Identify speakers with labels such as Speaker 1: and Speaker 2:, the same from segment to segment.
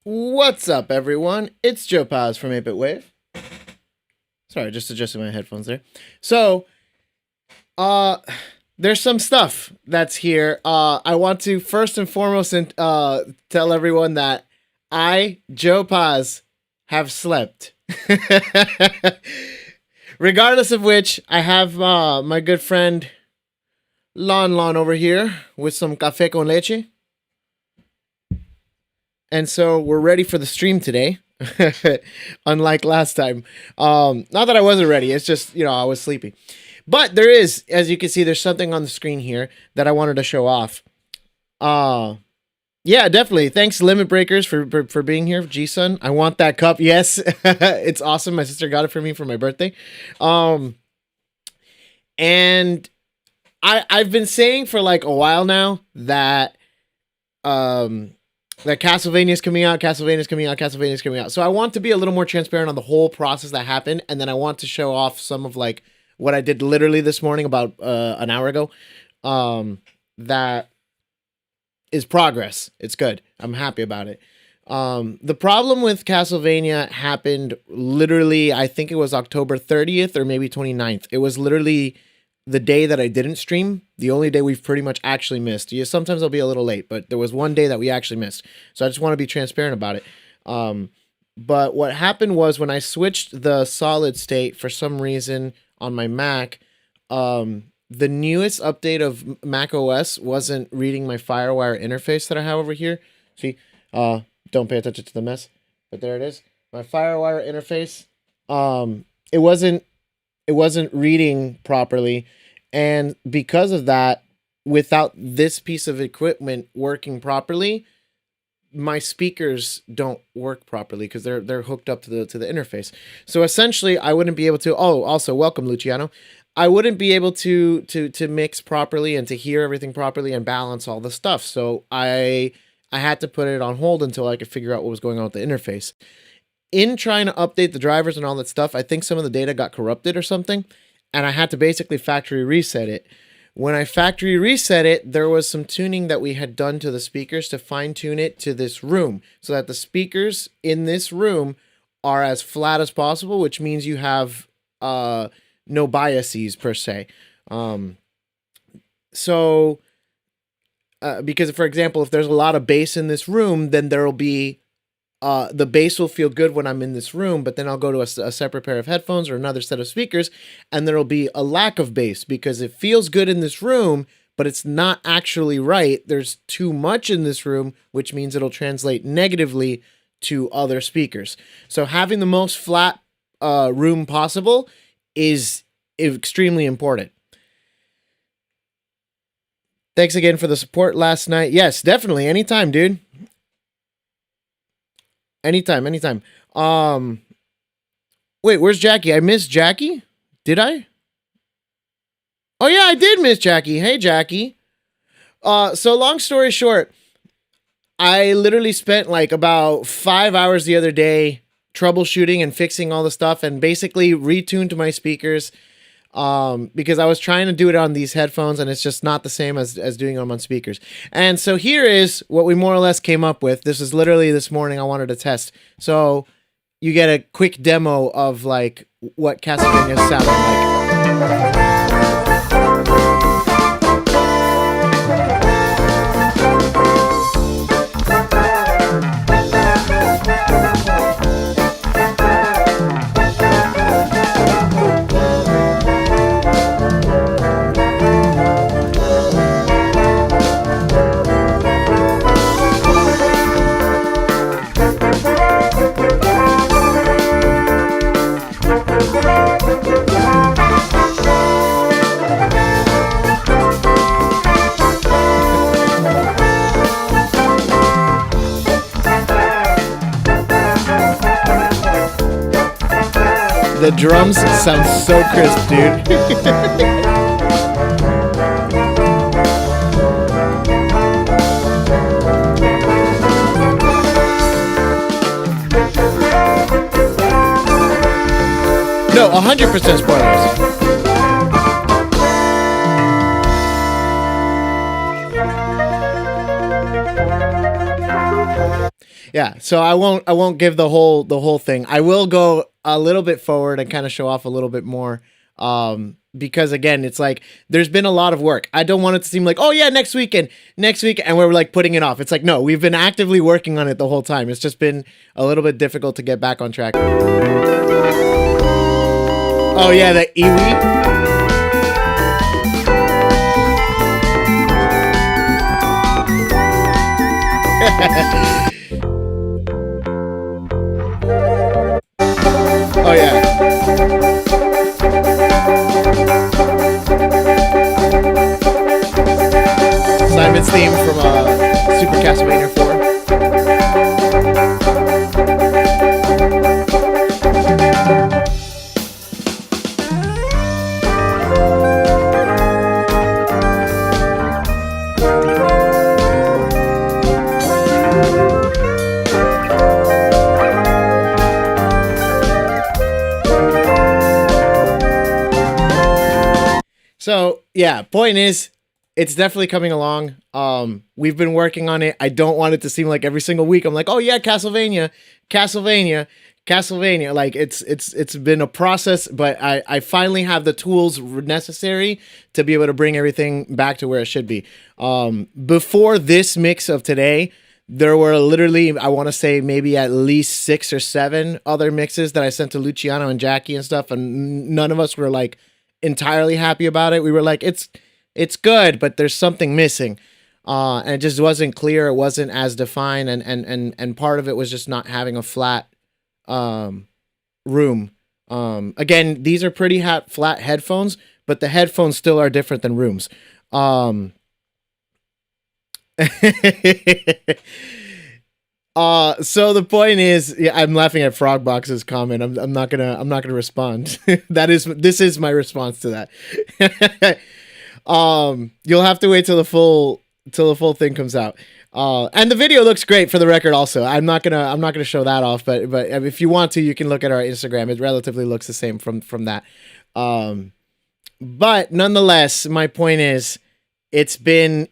Speaker 1: What's up, everyone? It's Joe Paz from 8-Bit Wave. Sorry, just adjusting my headphones there. So, there's some stuff that's here. I want to first and foremost tell everyone that I, Joe Paz, have slept. Regardless of which, I have my good friend Lon over here with some café con leche. And so we're ready for the stream today. Unlike last time. Not that I wasn't ready. It's just, I was sleepy. But there is, as you can see, there's something on the screen here that I wanted to show off. Yeah, definitely. Thanks, Limit Breakers, for being here. G-Sun, I want that cup. Yes, it's awesome. My sister got it for me for my birthday. And I've been saying for like a while now that Castlevania's coming out, Castlevania's coming out. So I want to be a little more transparent on the whole process that happened, and then I want to show off some of like what I did literally this morning about an hour ago. That is progress. It's good. I'm happy about it. The problem with Castlevania happened literally, I think it was October 30th or maybe 29th. It was literally the day that I didn't stream, the only day we've pretty much actually missed. Yeah, sometimes I'll be a little late, but there was one day that we actually missed. So I just want to be transparent about it. But what happened was when I switched the solid state for some reason on my Mac, the newest update of Mac OS wasn't reading my FireWire interface that I have over here. See, don't pay attention to the mess, but there it is. My FireWire interface, it wasn't reading properly, and because of that, without this piece of equipment working properly, my speakers don't work properly because they're hooked up to the interface. So essentially, I wouldn't be able to. Oh, also welcome, Luciano. I wouldn't be able to mix properly and to hear everything properly and balance all the stuff. So I had to put it on hold until I could figure out what was going on with the interface. In trying to update the drivers and all that stuff, I think some of the data got corrupted or something, and I had to basically factory reset it. When I factory reset it, there was some tuning that we had done to the speakers to fine tune it to this room so that the speakers in this room are as flat as possible, which means you have no biases per se. Because for example, if there's a lot of bass in this room, then there'll be the bass will feel good when I'm in this room, but then I'll go to a separate pair of headphones or another set of speakers, and there'll be a lack of bass because it feels good in this room, but it's not actually right. There's too much in this room, which means it'll translate negatively to other speakers. So having the most flat room possible is extremely important. Thanks again for the support last night. Yes, definitely. Anytime, dude. Anytime. Wait, where's Jackie? I missed Jackie? Did I? Oh yeah, I did miss Jackie. Hey, Jackie. So long story short, I literally spent like about 5 hours the other day troubleshooting and fixing all the stuff and basically retuned my speakers because I was trying to do it on these headphones and it's just not the same as doing them on speakers. And so here is what we more or less came up with. This is literally this morning I wanted to test. So you get a quick demo of like what Castlevania sounded like. The drums sound so crisp, dude. No, 100% spoilers. Yeah, so I won't give the whole thing. I will go a little bit forward and kind of show off a little bit more. Because again, it's like there's been a lot of work. I don't want it to seem like, oh yeah, next week, and we're like putting it off. It's like, no, we've been actively working on it the whole time. It's just been a little bit difficult to get back on track. Oh yeah, the Iwi. Oh yeah. Simon's theme from Super Castlevania 4. So yeah, point is, it's definitely coming along. We've been working on it. I don't want it to seem like every single week I'm like, oh yeah, Castlevania. Like it's been a process, but I finally have the tools necessary to be able to bring everything back to where it should be. Before this mix of today, there were literally, I want to say maybe at least 6 or 7 other mixes that I sent to Luciano and Jackie and stuff, and none of us were like entirely happy about it. We were like, it's good, but there's something missing. And it just wasn't clear. It wasn't as defined. And part of it was just not having a flat room. Again, these are pretty flat headphones, but the headphones still are different than rooms. So the point is, yeah, I'm laughing at Frogbox's comment. I'm not gonna respond. This is my response to that. You'll have to wait till the full thing comes out. And the video looks great, for the record. Also, I'm not gonna show that off, but if you want to, you can look at our Instagram. It relatively looks the same from that. But nonetheless, my point is, it's been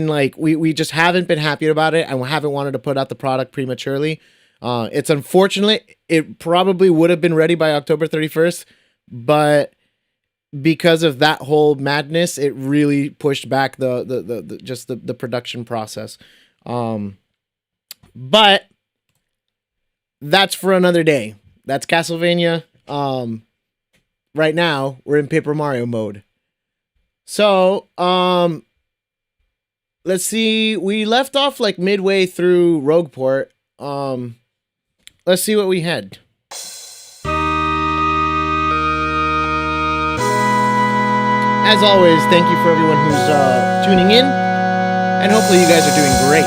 Speaker 1: like we just haven't been happy about it, and we haven't wanted to put out the product prematurely. It's unfortunate. It probably would have been ready by October 31st, but because of that whole madness, it really pushed back the production process. But that's for another day. That's Castlevania. Right now we're in Paper Mario mode. So, let's see. We left off like midway through Rogueport. Let's see what we had. As always, thank you for everyone who's tuning in, and hopefully you guys are doing great.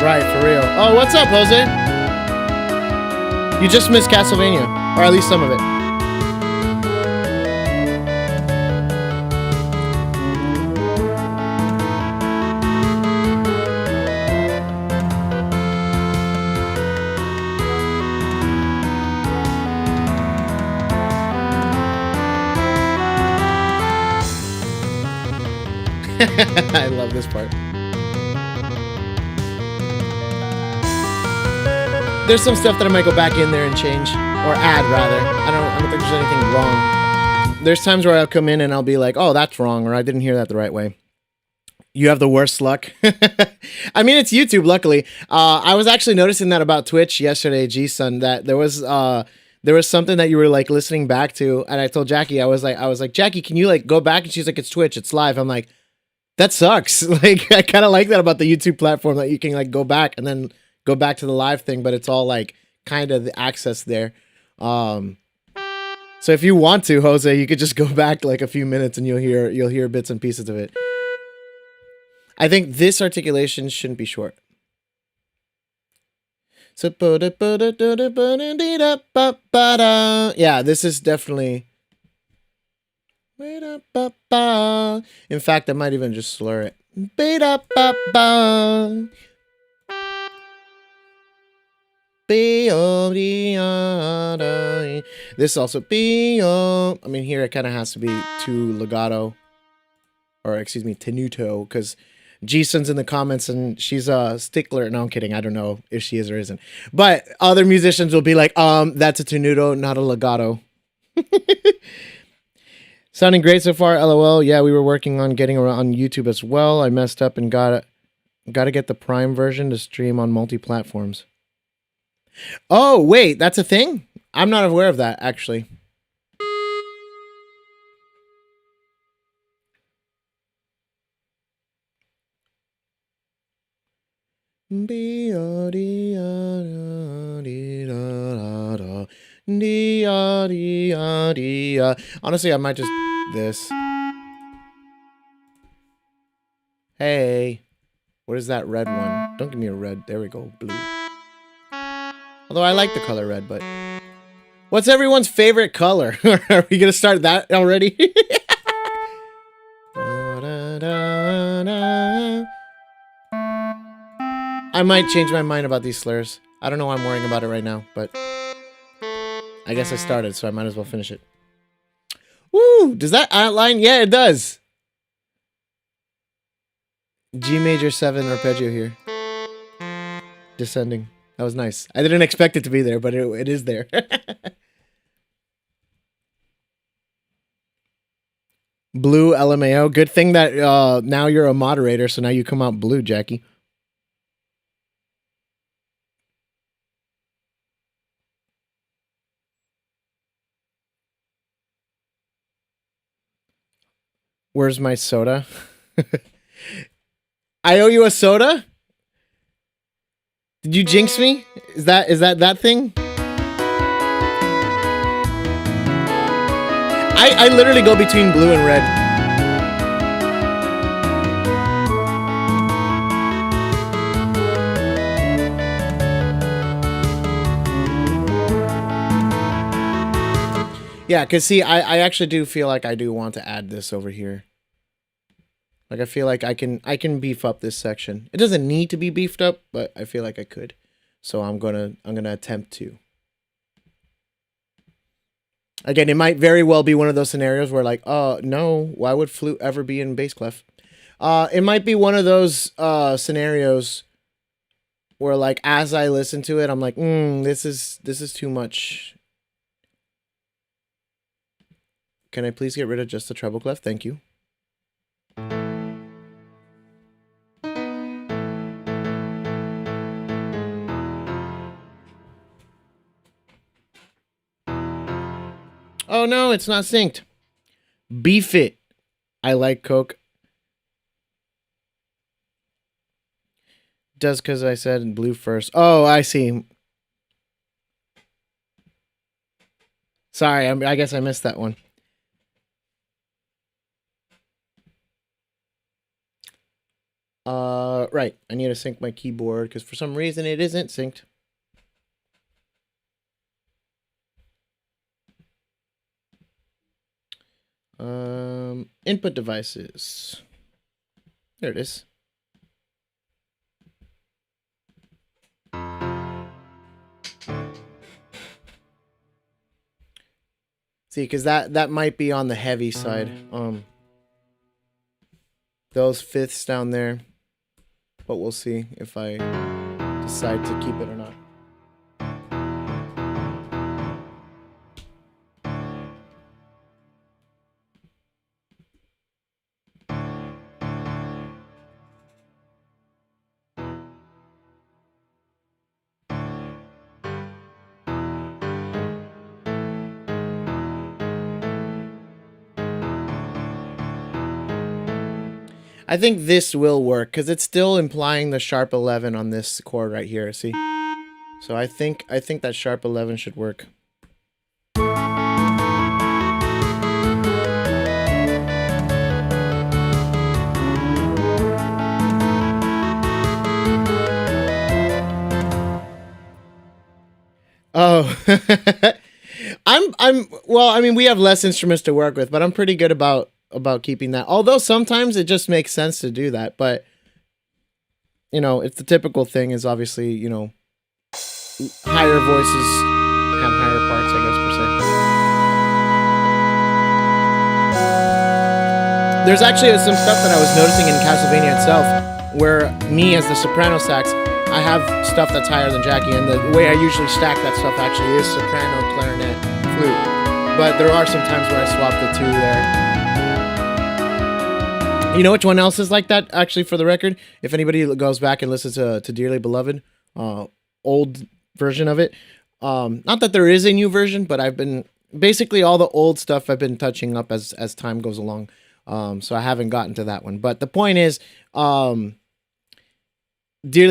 Speaker 1: Right, for real. Oh, what's up, Jose? You just missed Castlevania, or at least some of it. I love this part. There's some stuff that I might go back in there and change, or add rather. I don't think there's anything wrong. There's times where I'll come in and I'll be like, oh, that's wrong, or I didn't hear that the right way. You have the worst luck. I mean, it's YouTube, luckily. I was actually noticing that about Twitch yesterday, G-Sun, that there was something that you were like listening back to, and I told Jackie, I was like, Jackie, can you like go back? And she's like, it's Twitch, it's live. I'm like, that sucks. Like, I kind of like that about the YouTube platform, that you can like go back and then go back to the live thing, but it's all like kind of the access there. So if you want to, Jose, you could just go back like a few minutes and you'll hear bits and pieces of it. I think this articulation shouldn't be short. So yeah, this is definitely. In fact, I might even just slur it. This also I mean, here it kind of has to be too legato, or excuse me, tenuto, because Jason's in the comments and she's a stickler. No, I'm kidding. I don't know if she is or isn't. But other musicians will be like, that's a tenuto, not a legato. Sounding great so far, LOL. Yeah, we were working on getting around on YouTube as well. I messed up and got to get the Prime version to stream on multi-platforms. Oh, wait, that's a thing? I'm not aware of that, actually. Honestly, I might just this. Hey, what is that red one? Don't give me a red. There we go, blue. Although I like the color red, but what's everyone's favorite color? Are we gonna start that already? I might change my mind about these slurs. I don't know why I'm worrying about it right now, but I guess I started, so I might as well finish it. Woo! Does that outline? Yeah, it does. G major 7 arpeggio here. Descending. That was nice. I didn't expect it to be there, but it is there. Blue LMAO. Good thing that now you're a moderator, so now you come out blue, Jackie. Where's my soda? I owe you a soda? Did you jinx me? Is that thing? I literally go between blue and red. Yeah, because see, I actually do feel like I do want to add this over here. Like I feel like I can beef up this section. It doesn't need to be beefed up, but I feel like I could. So I'm gonna attempt to. Again, it might very well be one of those scenarios where like, oh no, why would flute ever be in bass clef? It might be one of those scenarios where like as I listen to it, I'm like, this is too much. Can I please get rid of just the treble clef? Thank you. Oh no, it's not synced. Beef it. I like Coke. Just because I said blue first. Oh, I see. Sorry, I guess I missed that one. Right. I need to sync my keyboard because for some reason it isn't synced. Input devices. There it is. See, because that might be on the heavy side. Those fifths down there. But we'll see if I decide to keep it or not. I think this will work because it's still implying the sharp 11 on this chord right here. See, so I think that sharp 11 should work. Oh, well, I mean, we have less instruments to work with, but I'm pretty good about keeping that. Although sometimes it just makes sense to do that, but you know, it's the typical thing is obviously, you know, higher voices have higher parts, I guess, per se. There's actually some stuff that I was noticing in Castlevania itself, where me as the soprano sax, I have stuff that's higher than Jackie, and the way I usually stack that stuff actually is soprano, clarinet, flute. But there are some times where I swap the two there. You know which one else is like that, actually, for the record? If anybody goes back and listens to Dearly Beloved, old version of it. Not that there is a new version, but I've been... Basically, all the old stuff I've been touching up as time goes along. So I haven't gotten to that one. But the point is, Dearly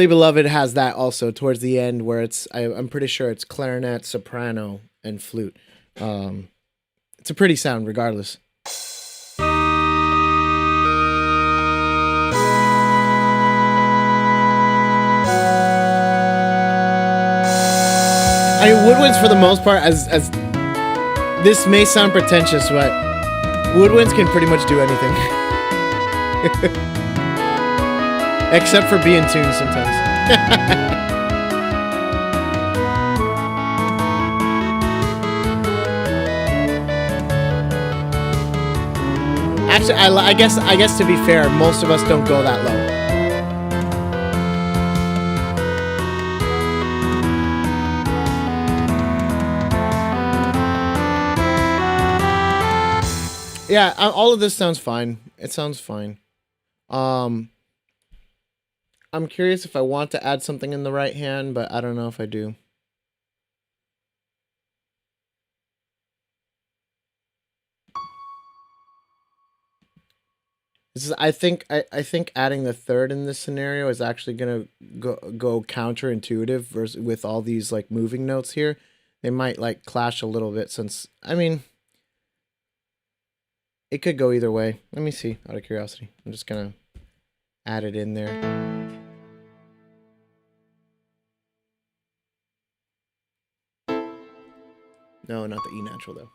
Speaker 1: Beloved has that also towards the end, where it's... I'm pretty sure it's clarinet, soprano, and flute. It's a pretty sound, regardless. I mean, woodwinds for the most part, as this may sound pretentious, but woodwinds can pretty much do anything. Except for being tuned sometimes. Actually, I guess to be fair, most of us don't go that low. Yeah, all of this sounds fine. It sounds fine. I'm curious if I want to add something in the right hand, but I don't know if I do. I think adding the third in this scenario is actually gonna go counterintuitive versus with all these like moving notes here. They might like clash a little bit since it could go either way. Let me see, out of curiosity. I'm just gonna add it in there. No, not the E natural though.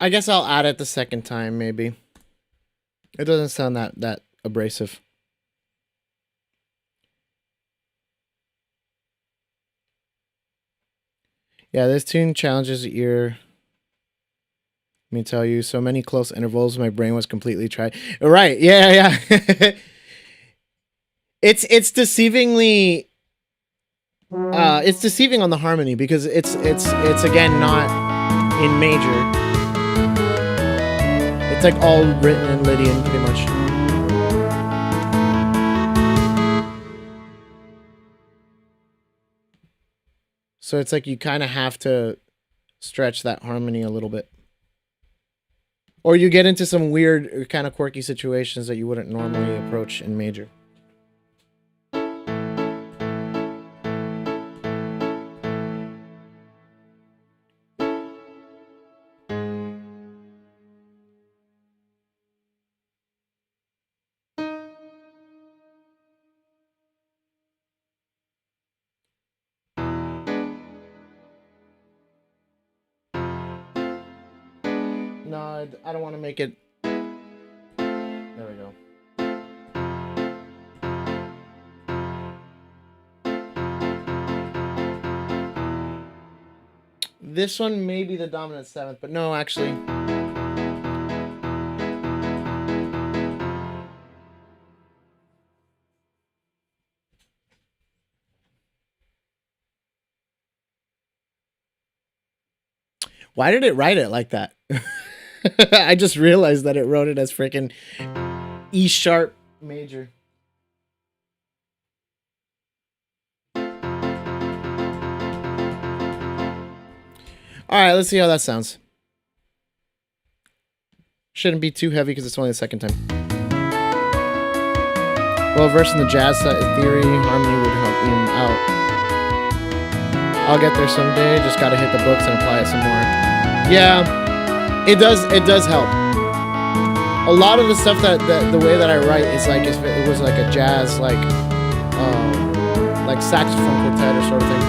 Speaker 1: I guess I'll add it the second time, maybe. It doesn't sound that abrasive. Yeah, this tune challenges the ear. Let me tell you, so many close intervals, my brain was completely tried. Right, yeah. It's deceivingly... it's deceiving on the harmony, because it's again, not in major. It's like all written in Lydian, pretty much. So it's like you kind of have to stretch that harmony a little bit. Or you get into some weird, kind of quirky situations that you wouldn't normally approach in major. No, I don't want to make it... There we go. This one may be the dominant seventh, but no, actually. Why did it write it like that? I just realized that it wrote it as freaking E sharp major. All right, let's see how that sounds. Shouldn't be too heavy because it's only the second time. Well, versed in the jazz theory, harmony would help him out. I'll get there someday. Just gotta hit the books and apply it some more. Yeah, it does. It does help. A lot of the stuff that the way that I write is like if it was like a jazz like saxophone quartet or sort of thing.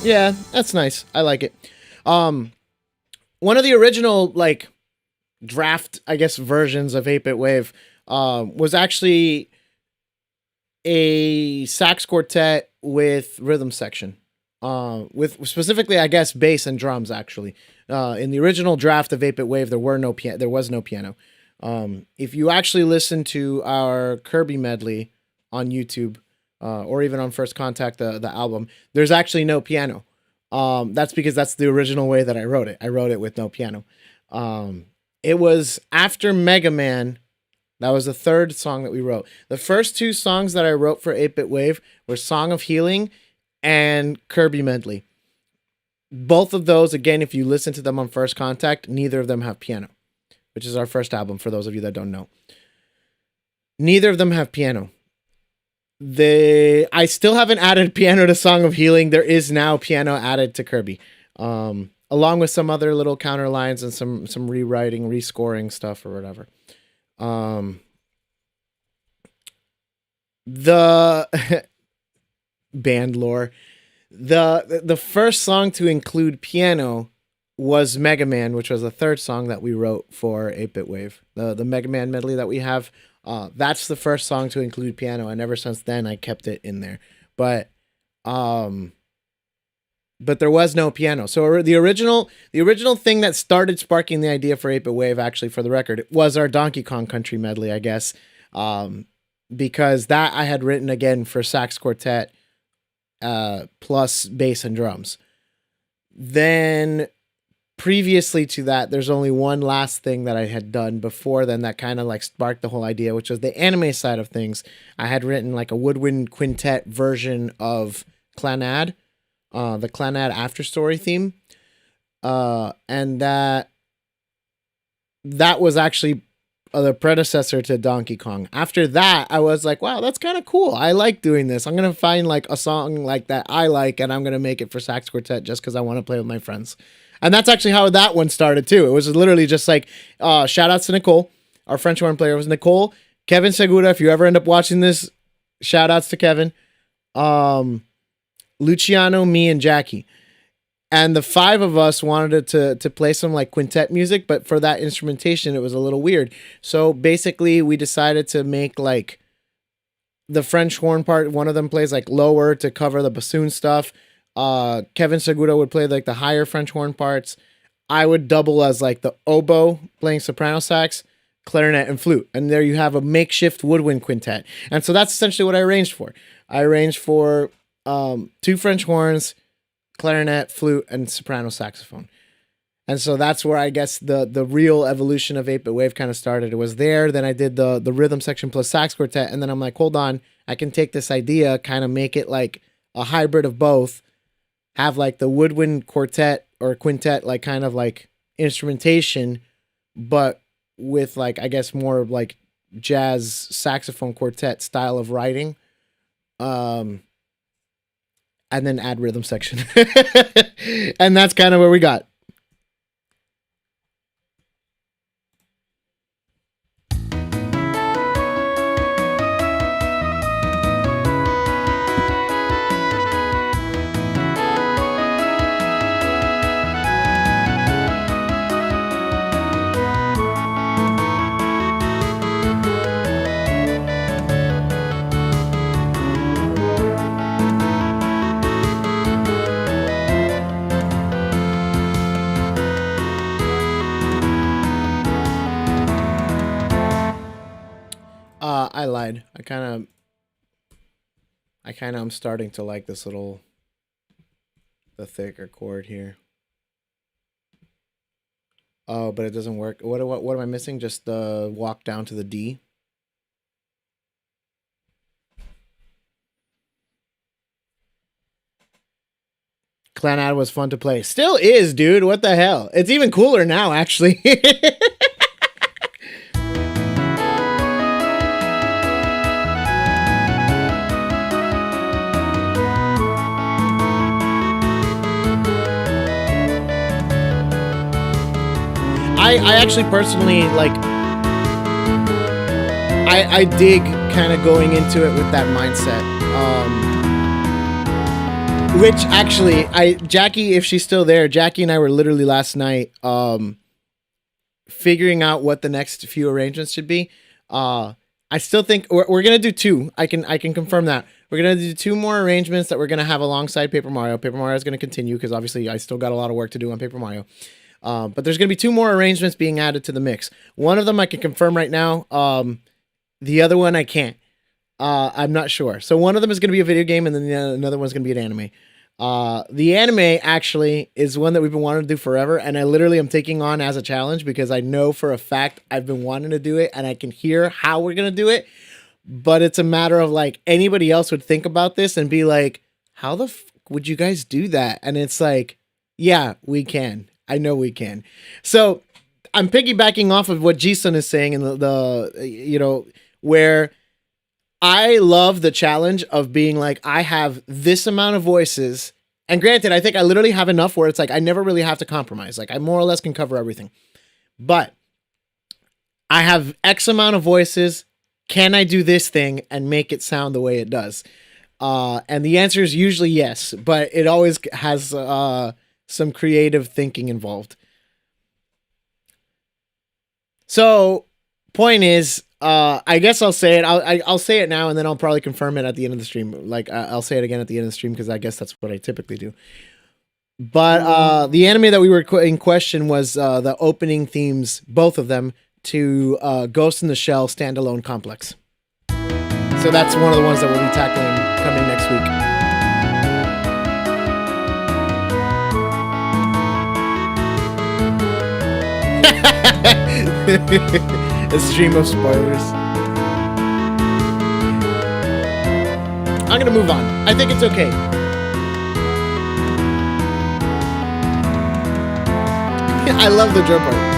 Speaker 1: Yeah, that's nice. I like it. One of the original like draft, I guess, versions of 8-Bit Wave was actually a sax quartet with rhythm section. With specifically, I guess, bass and drums. Actually, in the original draft of 8-Bit Wave, there was no piano. If you actually listen to our Kirby medley on YouTube, or even on First Contact, the album, there's actually no piano. That's because that's the original way that I wrote it. I wrote it with no piano. It was after Mega Man. That was the third song that we wrote. The first two songs that I wrote for 8-Bit Wave were Song of Healing and Kirby Medley. Both of those, again, if you listen to them on First Contact, neither of them have piano, which is our first album for those of you that don't know. Neither of them have piano. I still haven't added piano to Song of Healing. There is now piano added to Kirby, along with some other little counter lines and some rewriting, rescoring stuff or whatever. The band lore. The first song to include piano was Mega Man, which was the third song that we wrote for 8-Bit Wave. The Mega Man medley that we have. That's the first song to include piano, and ever since then I kept it in there. But there was no piano. So the original thing that started sparking the idea for 8-Bit Wave, actually, for the record, was our Donkey Kong Country medley, I guess. Because that I had written again for sax quartet, plus bass and drums. Then previously to that, there's only one last thing that I had done before then that kind of like sparked the whole idea, which was the anime side of things. I had written like a woodwind quintet version of Clanad, the Clanad After Story theme. And that was actually the predecessor to Donkey Kong. After that, I was like, wow, that's kind of cool. I like doing this. I'm going to find like a song like that I like, and I'm going to make it for sax quartet just because I want to play with my friends. And that's actually how that one started too. It was literally just like, shout outs to Nicole. Our French horn player was Nicole. Kevin Segura, if you ever end up watching this, shout outs to Kevin. Luciano, me, and Jackie. And the five of us wanted to play some like quintet music, but for that instrumentation, it was a little weird. So basically we decided to make like the French horn part. One of them plays like lower to cover the bassoon stuff. Kevin Segura would play like the higher French horn parts. I would double as like the oboe playing soprano sax, clarinet, and flute. And there you have a makeshift woodwind quintet. And so that's essentially what I arranged for. I arranged for two French horns, clarinet, flute, and soprano saxophone. And so that's where I guess the real evolution of 8-Bit Wave kind of started. It was there. Then I did the rhythm section plus sax quartet. And then I'm like, hold on, I can take this idea, kind of make it like a hybrid of both. Have like the woodwind quartet or quintet, like kind of like instrumentation, but with like, I guess more like jazz saxophone quartet style of writing. And then add rhythm section. And that's kind of where we got. I lied. I kind of am starting to like this the thicker chord here. Oh, but it doesn't work. What am I missing? Just the walk down to the D. Clarinets was fun to play. Still is, dude. What the hell? It's even cooler now, actually. I actually personally like. I dig kind of going into it with that mindset. Which actually, Jackie, if she's still there, Jackie and I were literally last night figuring out what the next few arrangements should be. I still think we're gonna do two. I can confirm that we're gonna do two more arrangements that we're gonna have alongside Paper Mario. Paper Mario is gonna continue because obviously I still got a lot of work to do on Paper Mario. But there's gonna be two more arrangements being added to the mix. One of them I can confirm right now. The other one I can't. I'm not sure. So one of them is going to be a video game, and then another one's going to be an anime. The anime actually is one that we've been wanting to do forever, and I literally am taking on as a challenge because I know for a fact I've been wanting to do it, and I can hear how we're going to do it. But it's a matter of like anybody else would think about this and be like, "How the would you guys do that?" And it's like, "Yeah, we can. I know we can." So I'm piggybacking off of what Jason is saying in the where I love the challenge of being like, I have this amount of voices. And granted, I think I literally have enough where it's like, I never really have to compromise. Like I more or less can cover everything, but I have X amount of voices. Can I do this thing and make it sound the way it does? And the answer is usually yes, but it always has some creative thinking involved. So point is, I guess I'll say it. I'll say it now, and then I'll probably confirm it at the end of the stream. Like I'll say it again at the end of the stream because I guess that's what I typically do. But the anime that we were in question was the opening themes, both of them, to Ghost in the Shell standalone complex. So that's one of the ones that we'll be tackling coming next week. A stream of spoilers. I'm gonna move on. I think it's okay. I love the drum part.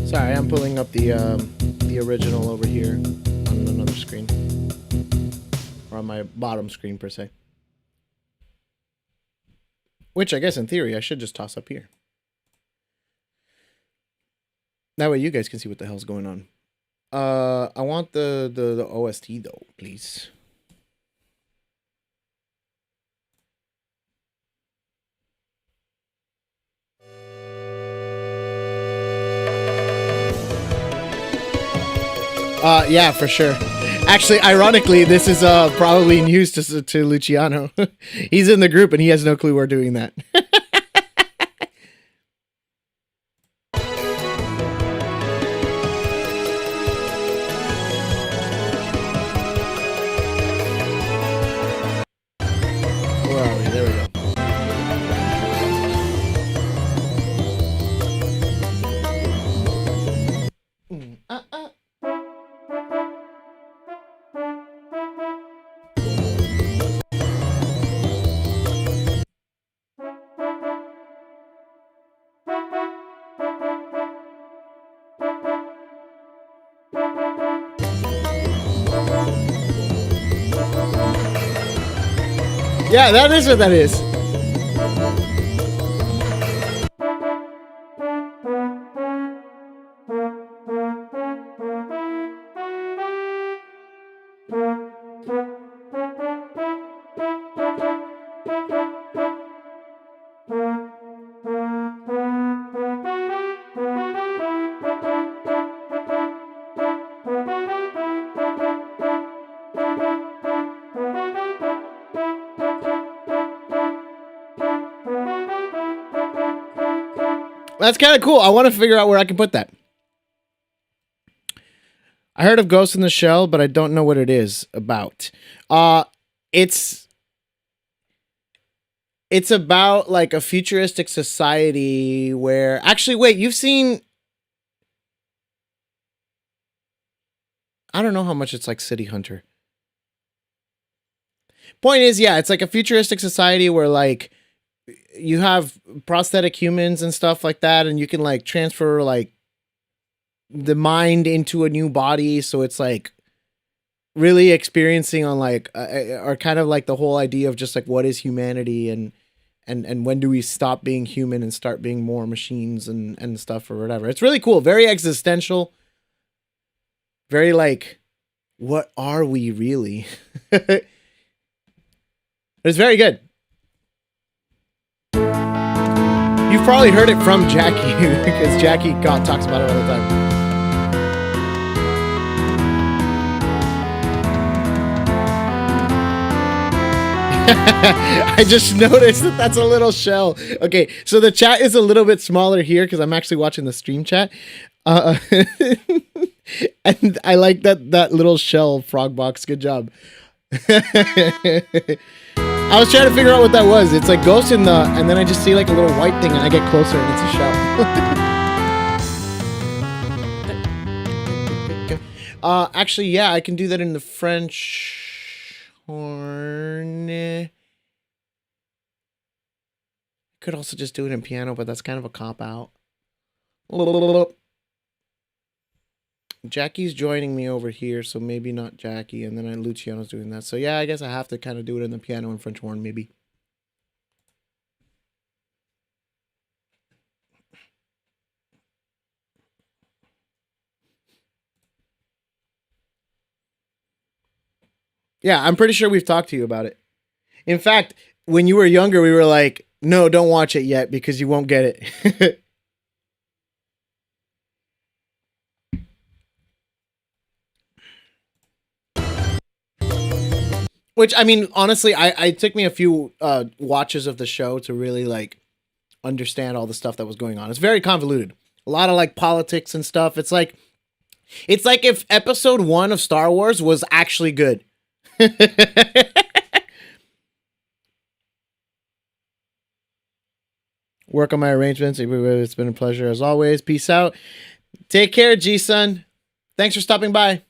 Speaker 1: Sorry, I'm pulling up the original over here on another screen, or on my bottom screen per se. Which I guess in theory I should just toss up here. That way you guys can see what the hell's going on. I want the OST though, please. Yeah, for sure. Actually, ironically, this is probably news to Luciano. He's in the group and he has no clue we're doing that. Where are we? There we go. Yeah, that is what that is. That's kind of cool. I want to figure out where I can put that. I heard of Ghost in the Shell, but I don't know what it is about. It's about like a futuristic society where actually wait, you've seen I don't know how much it's like City Hunter. Point is, yeah, it's like a futuristic society where like you have prosthetic humans and stuff like that, and you can like transfer like the mind into a new body, so it's like really experiencing on like or kind of like the whole idea of just like what is humanity and when do we stop being human and start being more machines and stuff or whatever. It's really cool, very existential, very like what are we really. It's very good. You've probably heard it from Jackie because Jackie talks about it all the time. I just noticed that that's a little shell. Okay, so the chat is a little bit smaller here because I'm actually watching the stream chat. And I like that little shell frog box. Good job. I was trying to figure out what that was. It's like Ghost in the, and then I just see like a little white thing and I get closer and it's a shell. Actually, yeah, I can do that in the French horn. Could also just do it in piano, but that's kind of a cop out. Jackie's joining me over here, so maybe not Jackie, and then Luciano's doing that. So yeah, I guess I have to kind of do it in the piano and French horn, maybe. Yeah, I'm pretty sure we've talked to you about it. In fact, when you were younger, we were like, no, don't watch it yet because you won't get it. Which, I mean, honestly, it took me a few watches of the show to really, like, understand all the stuff that was going on. It's very convoluted. A lot of, like, politics and stuff. It's like if episode 1 of Star Wars was actually good. Work on my arrangements. It's been a pleasure as always. Peace out. Take care, G-Sun. Thanks for stopping by.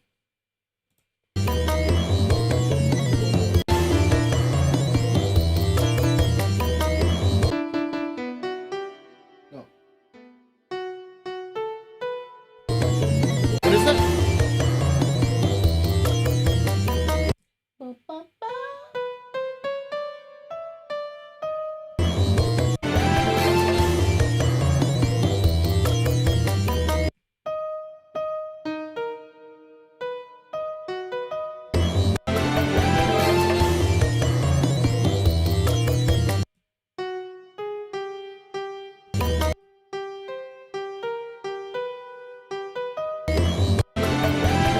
Speaker 1: What is that?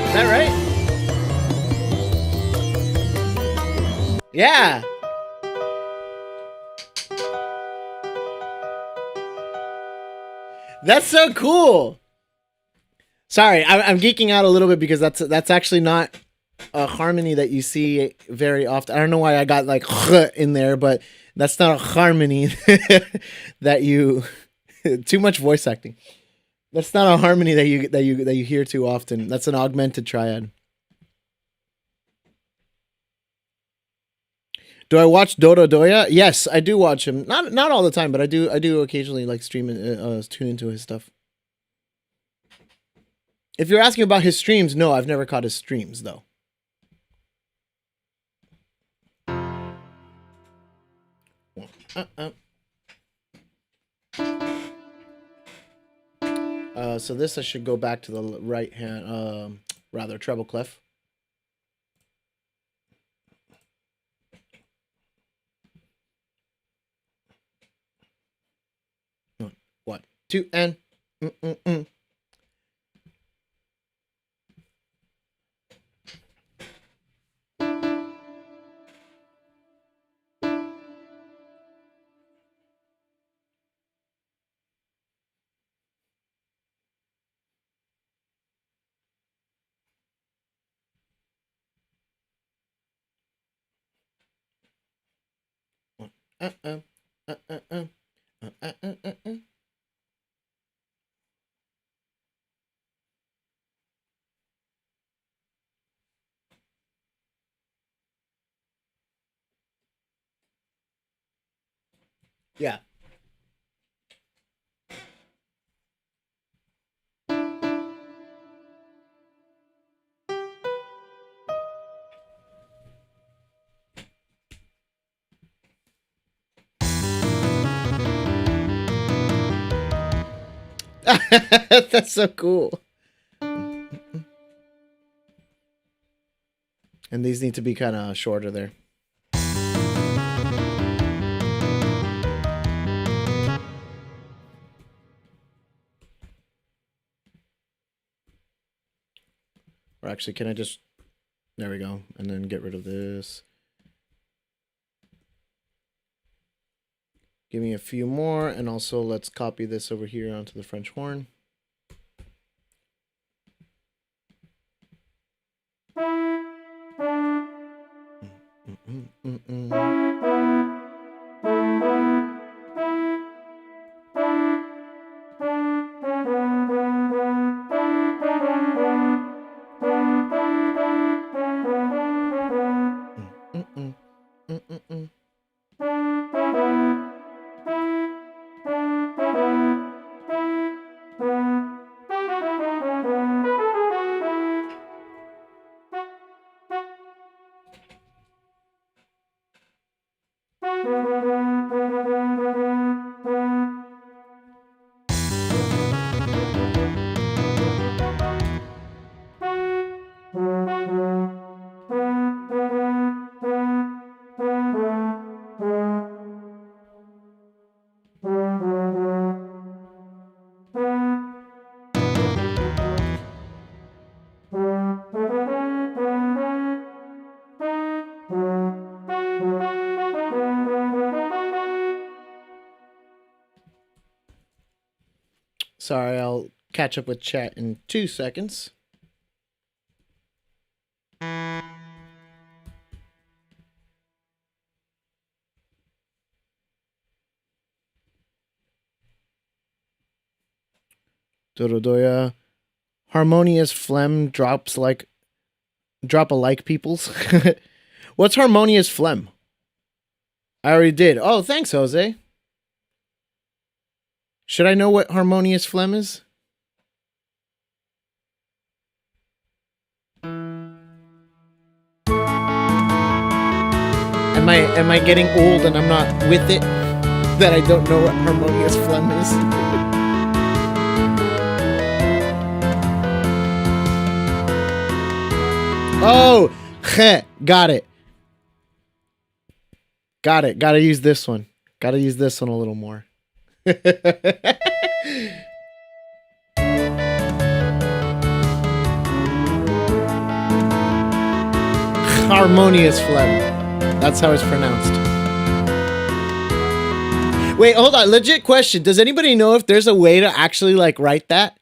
Speaker 1: Is that right? Yeah. That's so cool. Sorry, I'm geeking out a little bit because that's actually not a harmony that you see very often. I don't know why I got like in there, but that's not a harmony that you too much voice acting. That's not a harmony that you hear too often. That's an augmented triad. Do I watch Dodo Doya? Yes, I do watch him. Not all the time, but I do occasionally like stream and tune into his stuff. If you're asking about his streams, no, I've never caught his streams though. So this I should go back to the right hand, rather treble clef. 1, 2, and. Yeah. That's so cool. And these need to be kind of shorter there. Or actually, can I just... There we go. And then get rid of this. Give me a few more. And also, let's copy this over here onto the French horn. Sorry, I'll catch up with chat in 2 seconds. Dorodoya. Harmonious phlegm drop alike peoples. What's harmonious phlegm? I already did. Oh, thanks, Jose. Should I know what harmonious phlegm is? Am I getting old and I'm not with it? That I don't know what harmonious phlegm is? Oh, got it. Got it. Gotta use this one. Gotta use this one a little more. Harmonious phlegm. That's how it's pronounced. Wait, hold on. Legit question. Does anybody know if there's a way to actually like write that?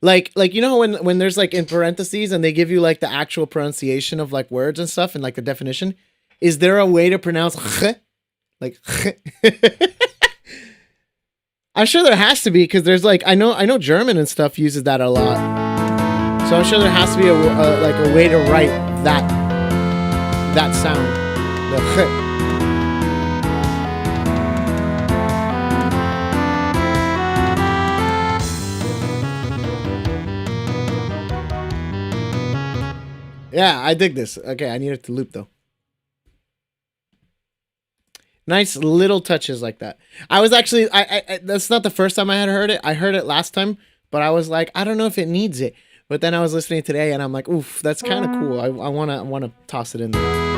Speaker 1: Like you know when there's like in parentheses and they give you like the actual pronunciation of like words and stuff and like the definition? Is there a way to pronounce like I'm sure there has to be because there's like I know German and stuff uses that a lot. So I'm sure there has to be a way to write that sound. The Yeah, I dig this. Okay, I need it to loop though. Nice little touches like that. I was actually, I that's not the first time I had heard it. I heard it last time, but I was like, I don't know if it needs it. But then I was listening today, and I'm like, oof, that's kind of cool. I wanna toss it in there.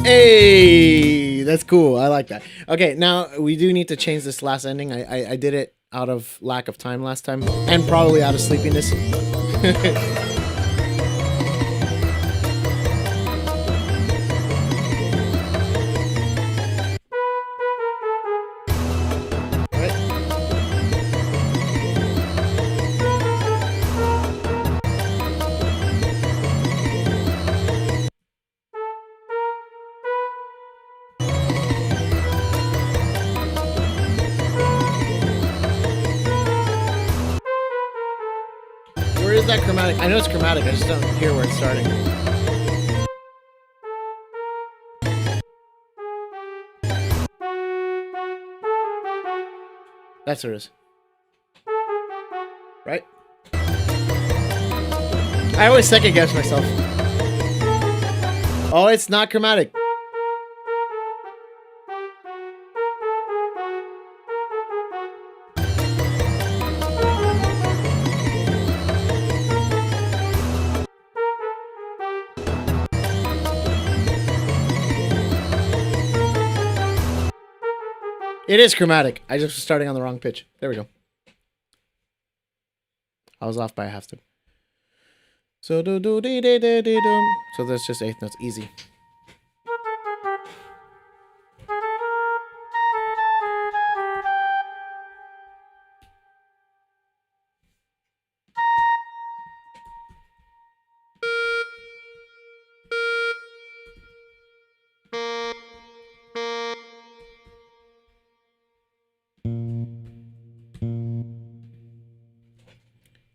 Speaker 1: Hey, that's cool. I like that. Okay, now we do need to change this last ending. I did it out of lack of time last time, and probably out of sleepiness. that chromatic? I know it's chromatic, I just don't hear where it's starting. That's what it is. Right? I always second guess myself. Oh, it's not chromatic. It is chromatic. I just was starting on the wrong pitch. There we go. I was off by a half step. So do do dee dee dee dee dum. So that's just eighth notes. Easy.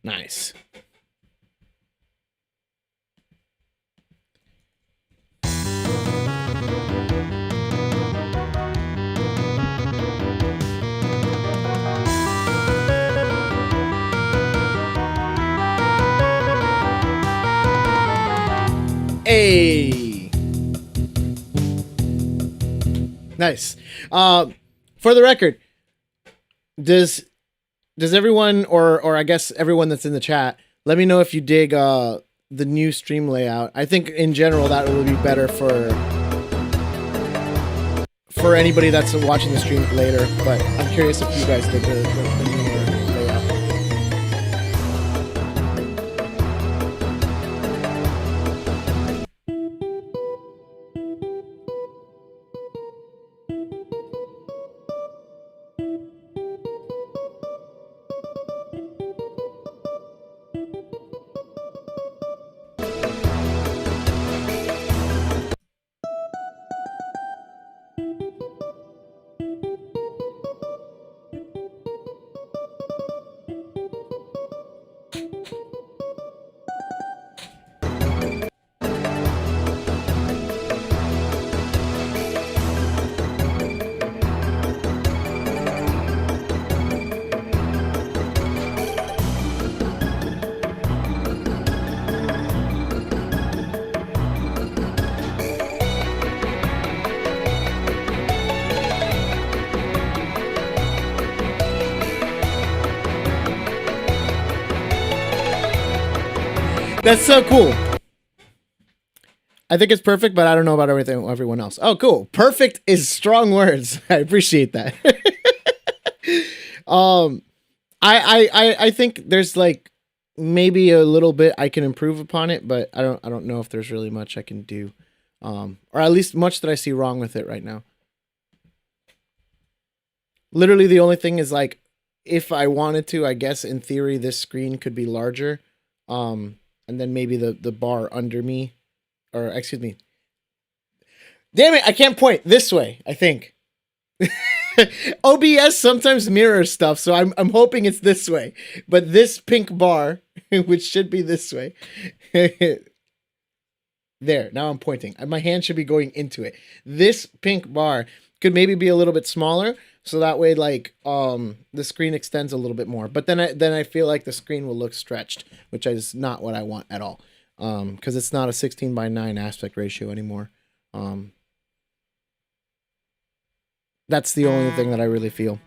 Speaker 1: Nice. Hey. Nice. For the record, does everyone or I guess everyone that's in the chat, let me know if you dig the new stream layout. I think in general that will be better for anybody that's watching the stream later, but I'm curious if you guys dig the newer layout. That's so cool. I think it's perfect, but I don't know about everyone else. Oh, cool. Perfect is strong words. I appreciate that. I think there's like maybe a little bit I can improve upon it, but I don't know if there's really much I can do. Or at least much that I see wrong with it right now. Literally the only thing is like if I wanted to, I guess in theory this screen could be larger. And then maybe the bar under me, or excuse me. Damn it, I can't point this way, I think. OBS sometimes mirrors stuff, so I'm hoping it's this way. But this pink bar, which should be this way. There, now I'm pointing. My hand should be going into it. This pink bar could maybe be a little bit smaller, so that way like the screen extends a little bit more. But then I feel like the screen will look stretched, which is not what I want at all. Because it's not a 16:9 aspect ratio anymore. That's the only thing that I really feel.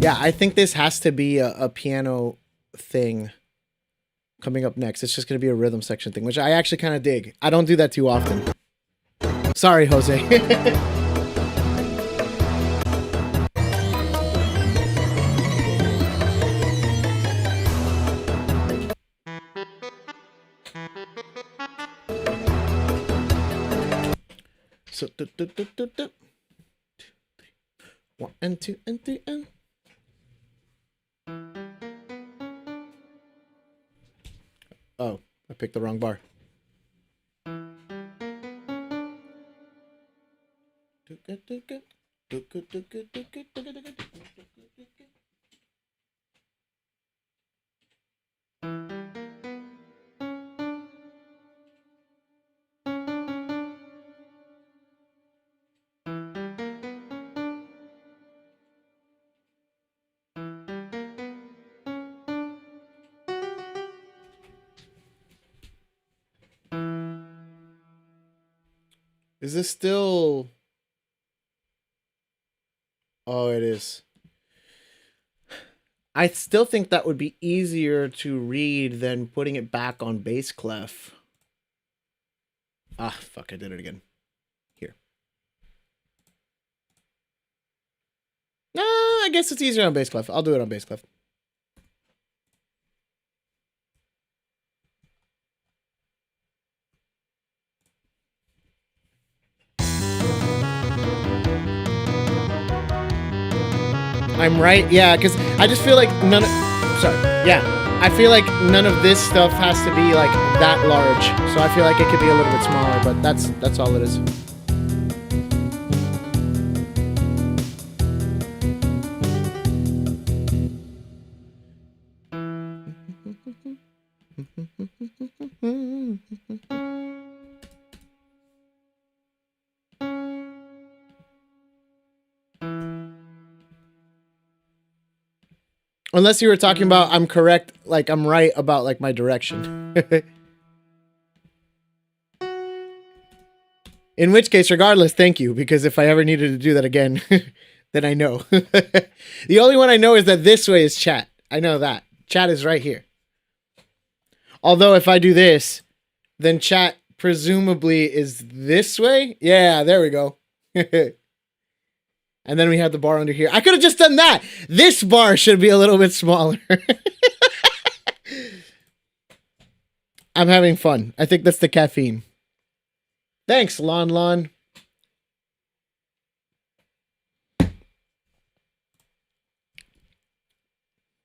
Speaker 1: Yeah, I think this has to be a piano thing coming up next. It's just going to be a rhythm section thing, which I actually kind of dig. I don't do that too often. Sorry, Jose. So, 1 and 2 and 3 and... Oh, I picked the wrong bar. Is this still... Oh, it is. I still think that would be easier to read than putting it back on bass clef. Ah, fuck, I did it again. Here. No, I guess it's easier on bass clef. I'll do it on bass clef. I'm right, yeah, because I just feel like none of... Sorry, yeah. I feel like none of this stuff has to be, like, that large. So I feel like it could be a little bit smaller, but that's all it is. Unless you were talking about I'm correct, like I'm right about like my direction. In which case, regardless, thank you, because if I ever needed to do that again, then I know. The only one I know is that this way is chat. I know that. Chat is right here. Although if I do this, then chat presumably is this way. Yeah, there we go. And then we have the bar under here. I could have just done that. This bar should be a little bit smaller. I'm having fun. I think that's the caffeine. Thanks, Lon Lon.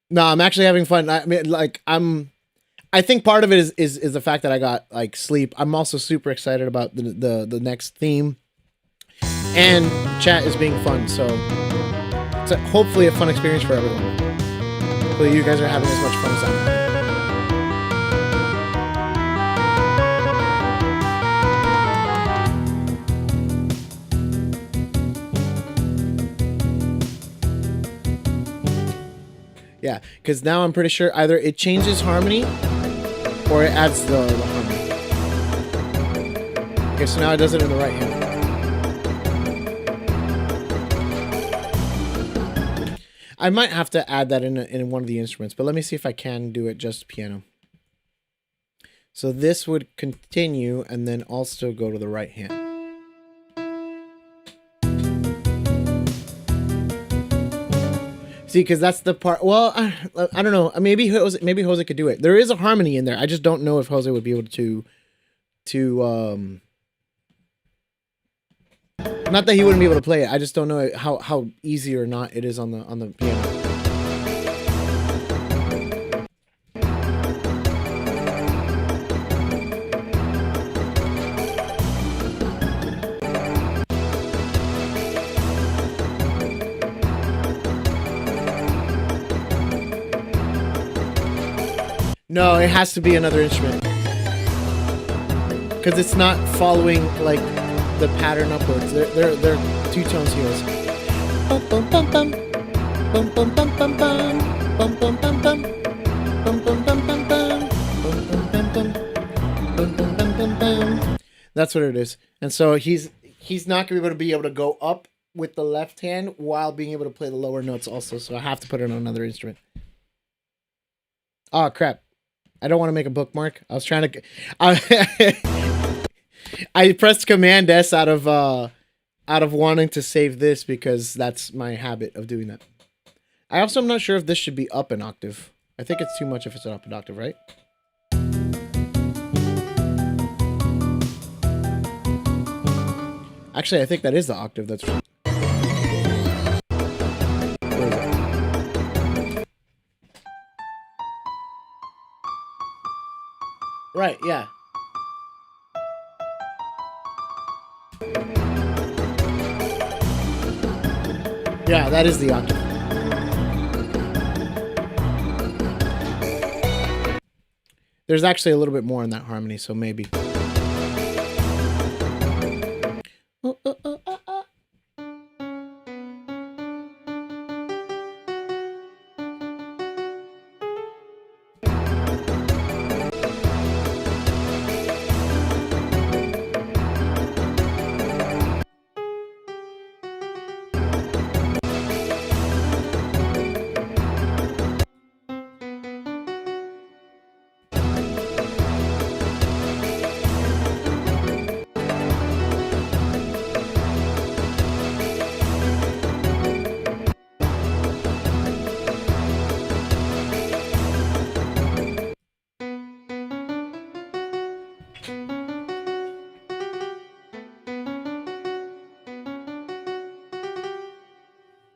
Speaker 1: No, I'm actually having fun. I mean, like, I think part of it is the fact that I got like sleep. I'm also super excited about the next theme. And chat is being fun, so it's hopefully a fun experience for everyone. Hopefully you guys are having as much fun as I'm having. Yeah, because now I'm pretty sure either it changes harmony or it adds the harmony. Okay, so now it does it in the right hand. I might have to add that in one of the instruments, but let me see if I can do it just piano. So this would continue and then also go to the right hand. See, because that's the part. Well, I don't know. Maybe Jose could do it. There is a harmony in there. I just don't know if Jose would be able to not that he wouldn't be able to play it. I just don't know how easy or not it is on the piano. No, it has to be another instrument. Because it's not following like the pattern upwards. They're two tones here. Bum bum bum bum. Bum bum bum bum bum. Bum bum bum bum. Bum bum bum bum bum. Bum bum bum bum. Bum bum bum bum bum. That's what it is. And so he's not gonna be able to go up with the left hand while being able to play the lower notes also. So I have to put it on another instrument. Oh crap. I don't want to make a bookmark. I was trying to I pressed Command S out of wanting to save this because that's my habit of doing that. I also am not sure if this should be up an octave. I think it's too much if it's up an octave, right? Actually, I think that is the octave that's wrong. Where is it? Right, yeah. Yeah, that is the octave. There's actually a little bit more in that harmony, so maybe.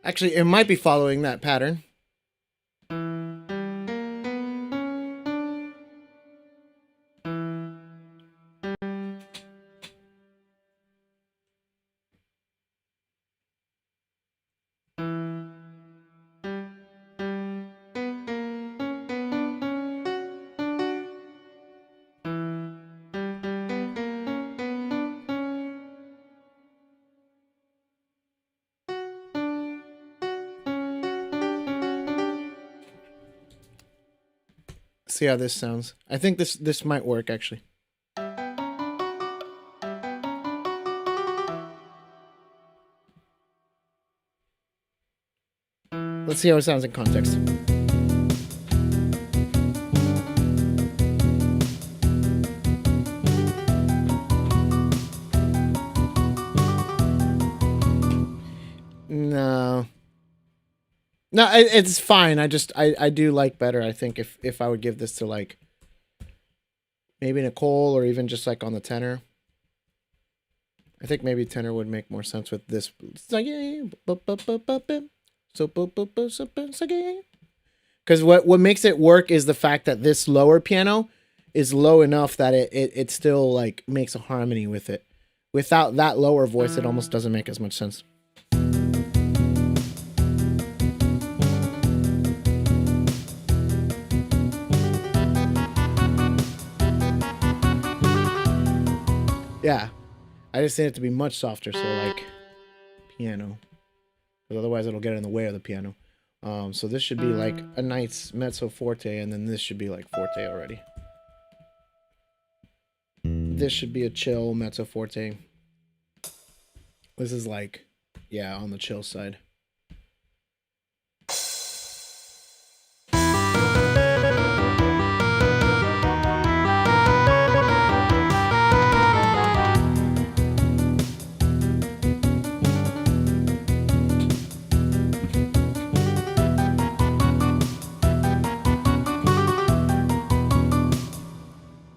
Speaker 1: Actually, it might be following that pattern. See how this sounds. I think this might work actually. Let's see how it sounds in context. No, it's fine. I do like better. I think if I would give this to like maybe Nicole or even just like on the tenor. I think maybe tenor would make more sense with this. Because what makes it work is the fact that this lower piano is low enough that it still like makes a harmony with it. Without that lower voice, it almost doesn't make as much sense. Yeah, I just need it to be much softer, so like piano, because otherwise it'll get in the way of the piano. So this should be like a nice mezzo forte, and then this should be like forte already. This should be a chill mezzo forte. This is like, yeah, on the chill side.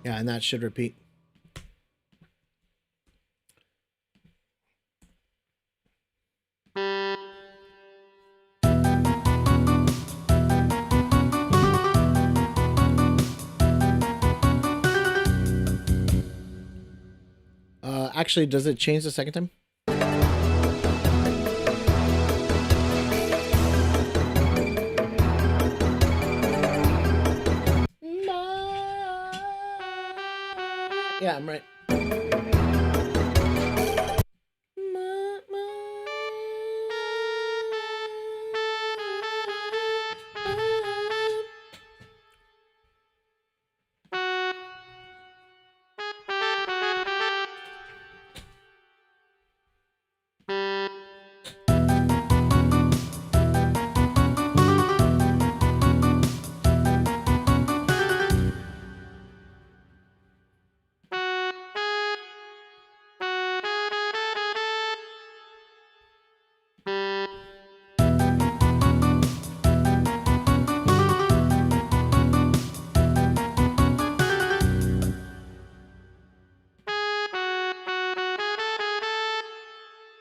Speaker 1: And that should repeat. Actually, does it change the second time? Yeah, I'm right.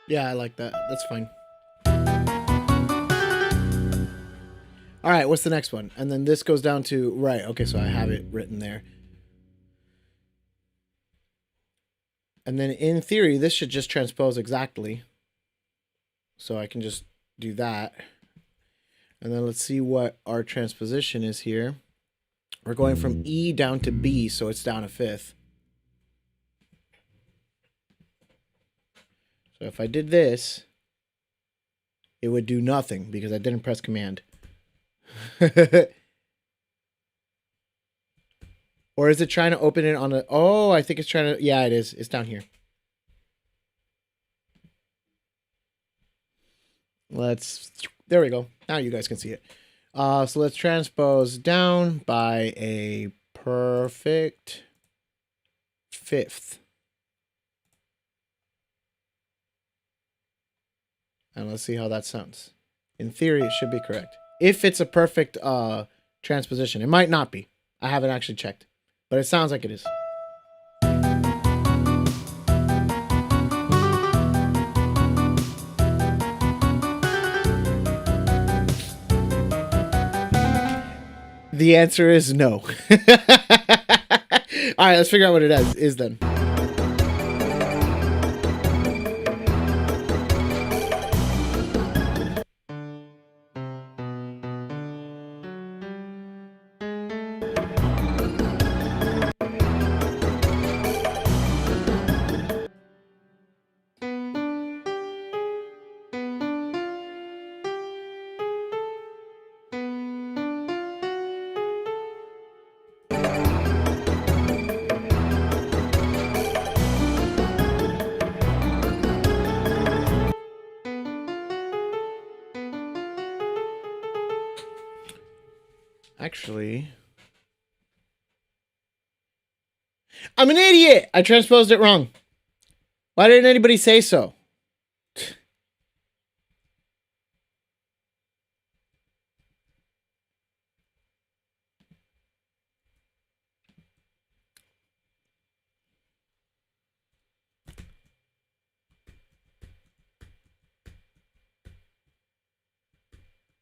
Speaker 1: Yeah, I like that. That's fine. All right, what's the next one? And then this goes down to, right, okay, so I have it written there. And then in theory, this should just transpose exactly. So I can just do that. And then let's see what our transposition is here. We're going from E down to B, so it's down a fifth. So if I did this, it would do nothing because I didn't press command. Or is it trying to open it on a... Oh, I think it's trying to... Yeah, it is. It's down here. Let's... There we go. Now you guys can see it. So let's transpose down by a perfect fifth. And let's see how that sounds. In theory, it should be correct. If it's a perfect transposition. It might not be. I haven't actually checked. But it sounds like it is. The answer is no. All right, let's figure out what it is then. Actually, I'm an idiot. I transposed it wrong. Why didn't anybody say so?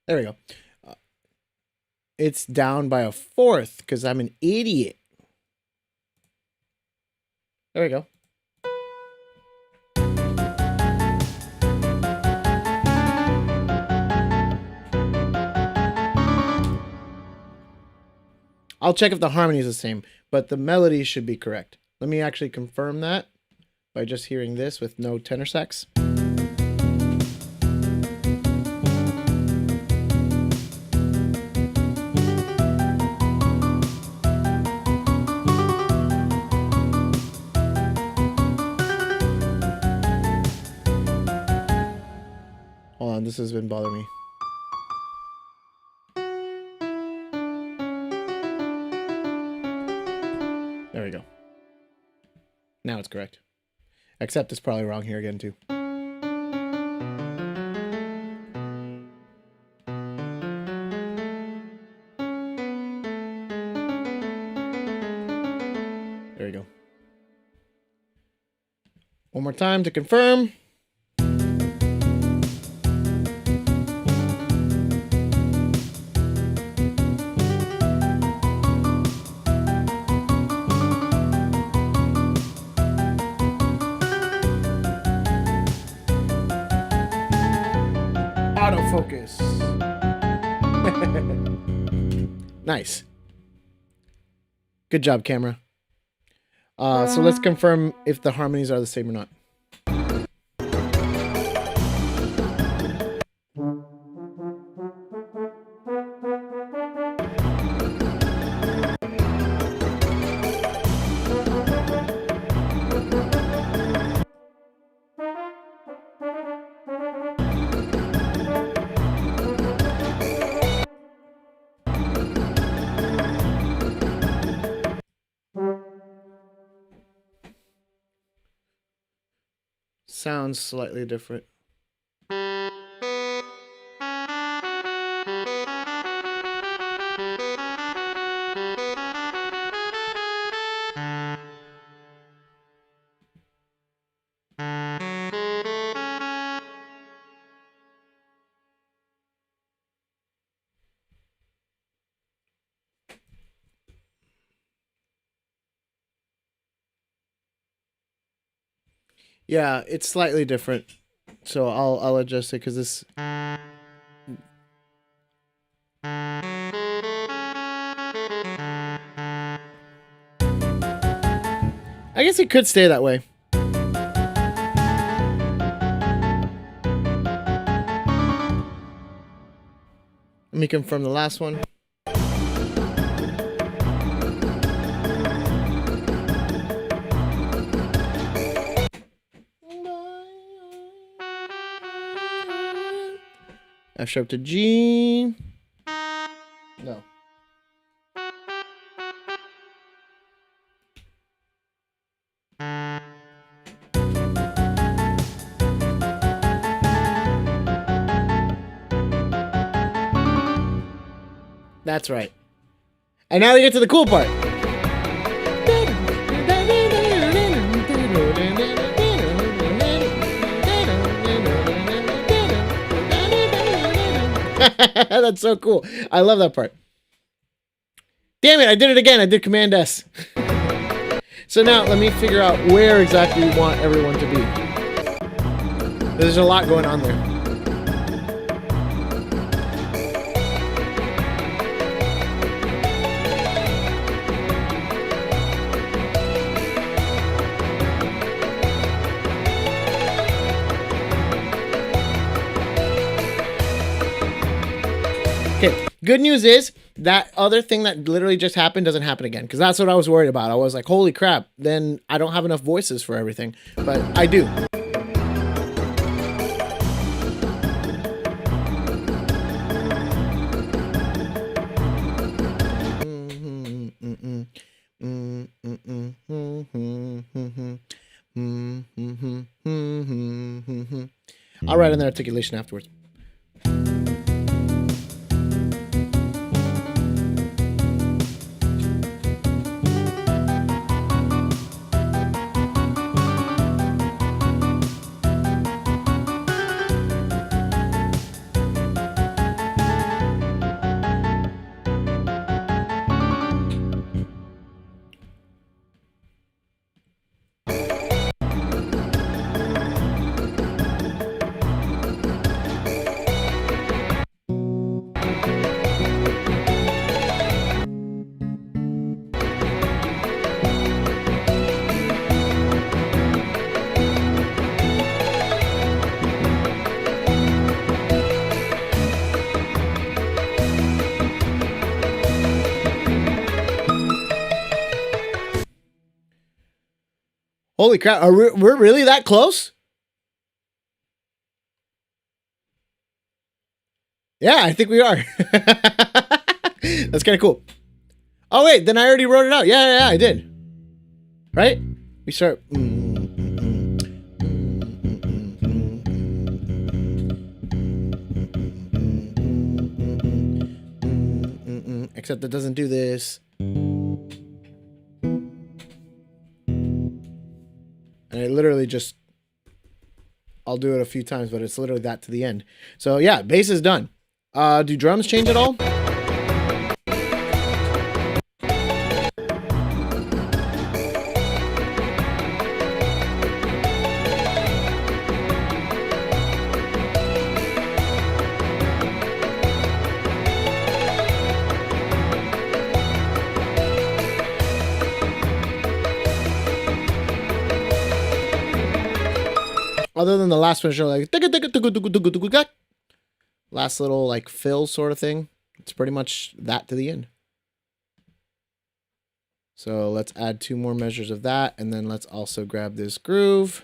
Speaker 1: There we go. It's down by a fourth because I'm an idiot. There we go. I'll check if the harmony is the same, but the melody should be correct. Let me actually confirm that by just hearing this with no tenor sax. Hold on, this has been bothering me. There we go. Now it's correct. Except it's probably wrong here again, too. There we go. One more time to confirm. Autofocus. Nice. Good job, camera. So let's confirm if the harmonies are the same or not. Sounds slightly different. Yeah, it's slightly different. So I'll adjust it because this. I guess it could stay that way. Let me confirm the last one. F sharp to G. No. That's right. And now we get to the cool part. That's so cool. I love that part. Damn it, I did it again. I did Command S. So now let me figure out where exactly we want everyone to be. There's a lot going on there. Okay, good news is that other thing that literally just happened doesn't happen again, because that's what I was worried about. I was like, holy crap, then I don't have enough voices for everything. But I do. I'll write in the articulation afterwards. Holy crap, we're really that close? Yeah, I think we are. That's kind of cool. Oh, wait, then I already wrote it out. Yeah, I did. Right? We start... Except it doesn't do this. And I literally just, I'll do it a few times, but it's literally that to the end. So yeah, bass is done. Do drums change at all? Other than the last one, like last little like fill sort of thing. It's pretty much that to the end. So let's add 2 more measures of that, and then let's also grab this groove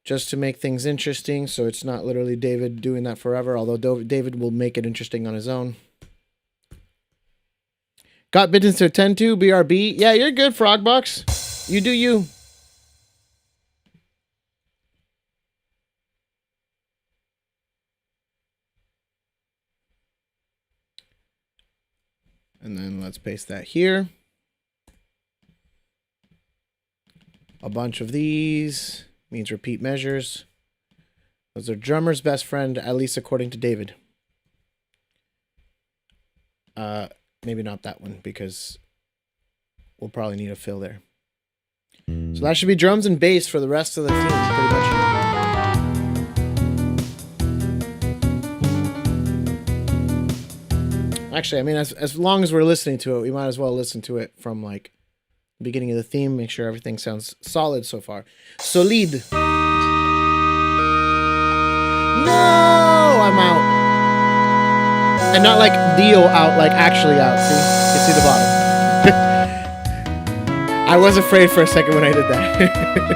Speaker 1: just to make things interesting. So it's not literally David doing that forever, although David will make it interesting on his own. Got business to attend to, BRB. Yeah, you're good, Frogbox. You do you. And then let's paste that here. A bunch of these means repeat measures. Those are drummer's best friend, at least according to David. Maybe not that one, because we'll probably need a fill there. So that should be drums and bass for the rest of the theme, pretty much. Actually, I mean, as long as we're listening to it, we might as well listen to it from like the beginning of the theme, make sure everything sounds solid so far. Solid. No, I'm out. And not like deal out, like actually out. See? You can see the bottom. I was afraid for a second when I did that.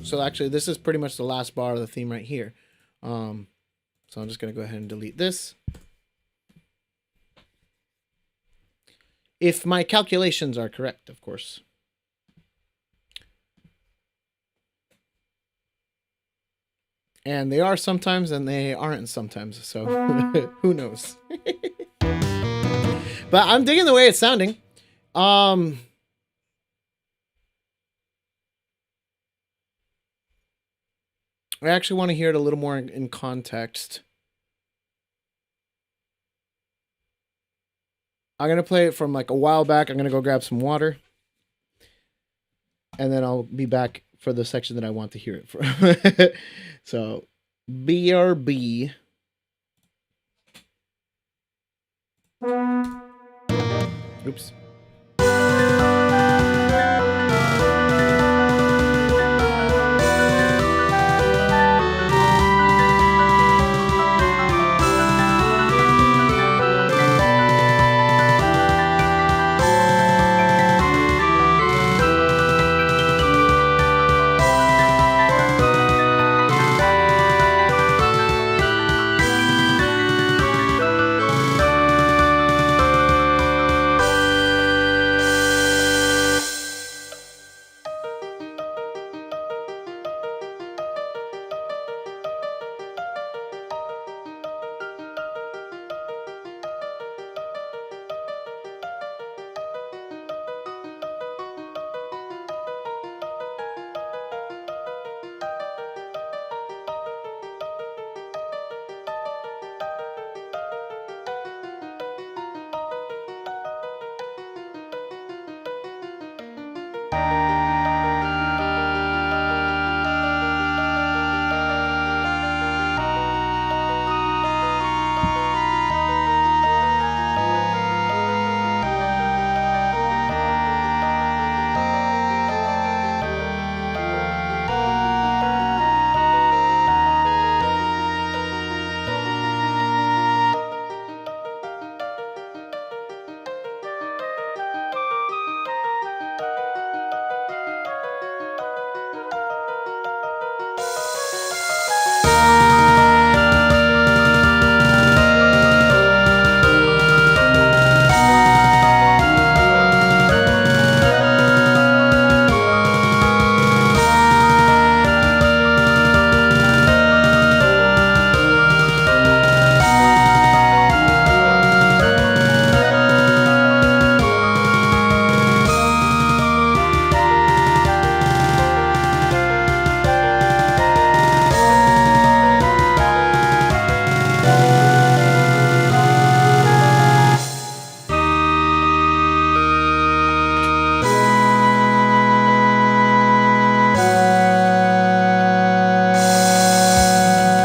Speaker 1: So actually, this is pretty much the last bar of the theme right here. So I'm just going to go ahead and delete this. If my calculations are correct, of course. And they are sometimes, and they aren't sometimes. So who knows? But I'm digging the way it's sounding. I actually want to hear it a little more in context. I'm going to play it from like a while back. I'm going to go grab some water. And then I'll be back for the section that I want to hear it from. So, BRB. Oops.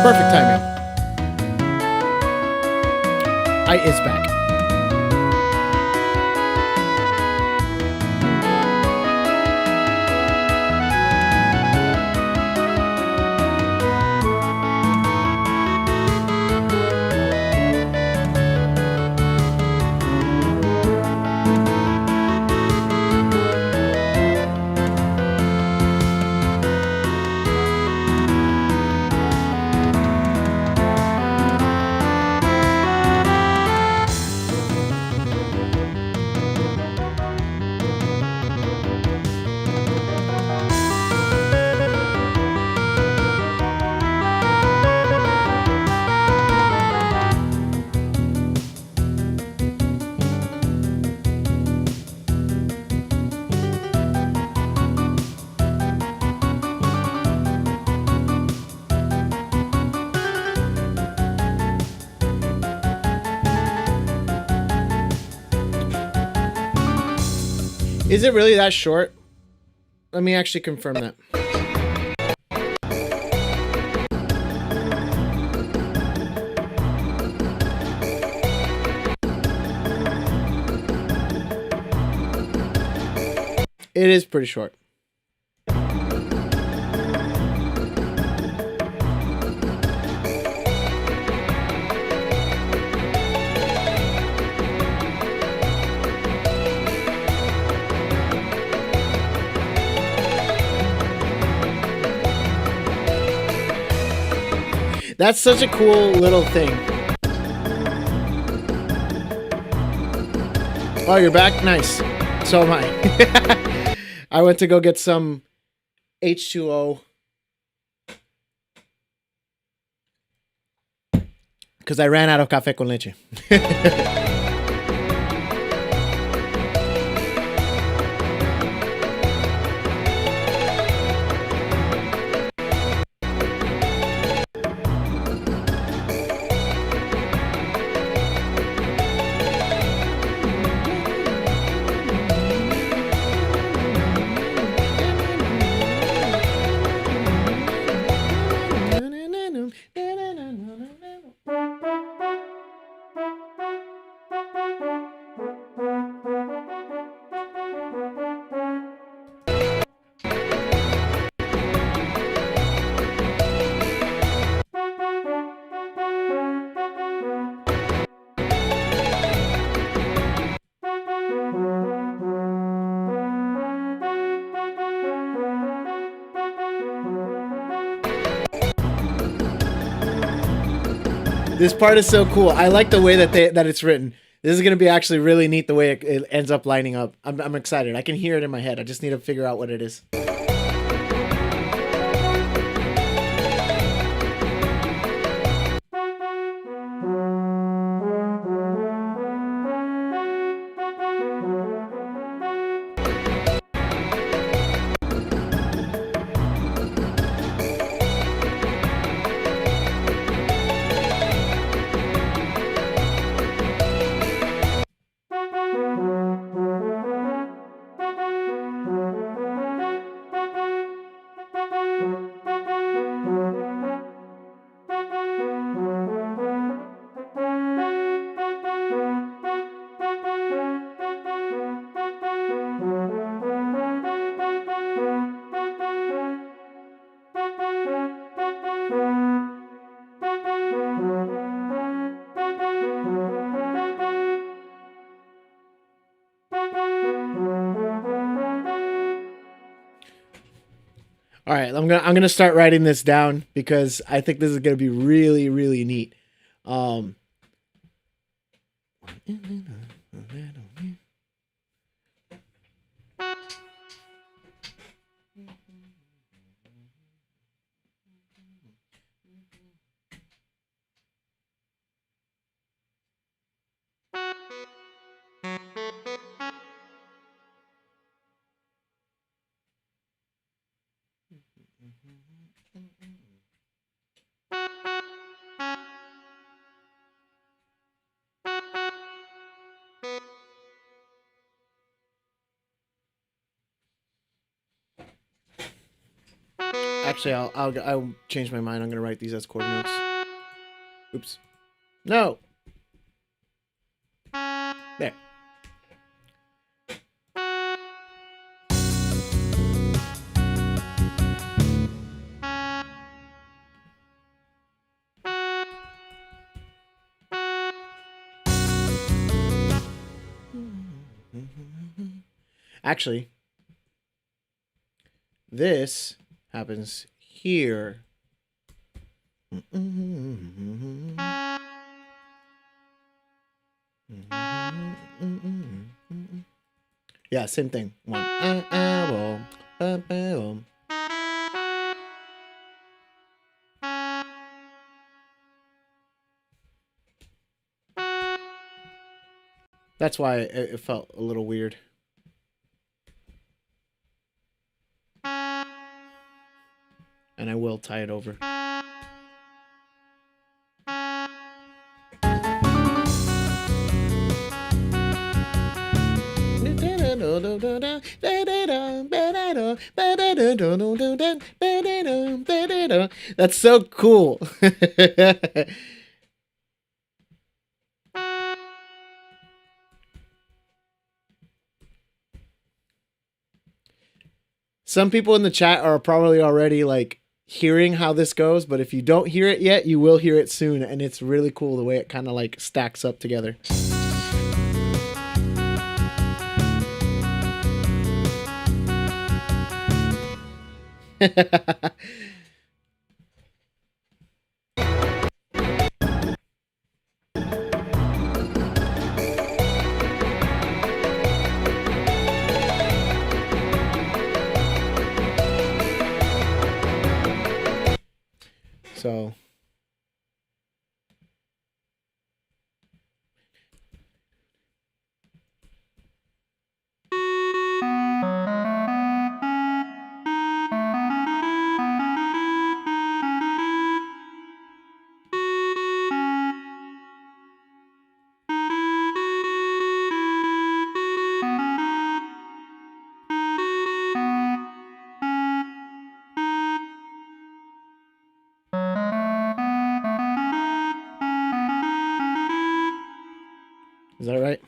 Speaker 1: Perfect timing. I is back. Is it really that short? Let me actually confirm that. It is pretty short. That's such a cool little thing. Oh, you're back? Nice. So am I. I went to go get some H2O. Because I ran out of café con leche. This part is so cool. I like the way that it's written. This is going to be actually really neat the way it ends up lining up. I'm excited. I can hear it in my head. I just need to figure out what it is. All right, I'm gonna start writing this down because I think this is gonna be really, really neat. Actually, I'll change my mind. I'm gonna write these as chord notes. Oops. No. There. Actually, this happens here. Yeah, same thing. One. That's why it felt a little weird. And I will tie it over. That's so cool. Some people in the chat are probably already like hearing how this goes, but if you don't hear it yet, you will hear it soon, and it's really cool the way it kind of like stacks up together. So is that right?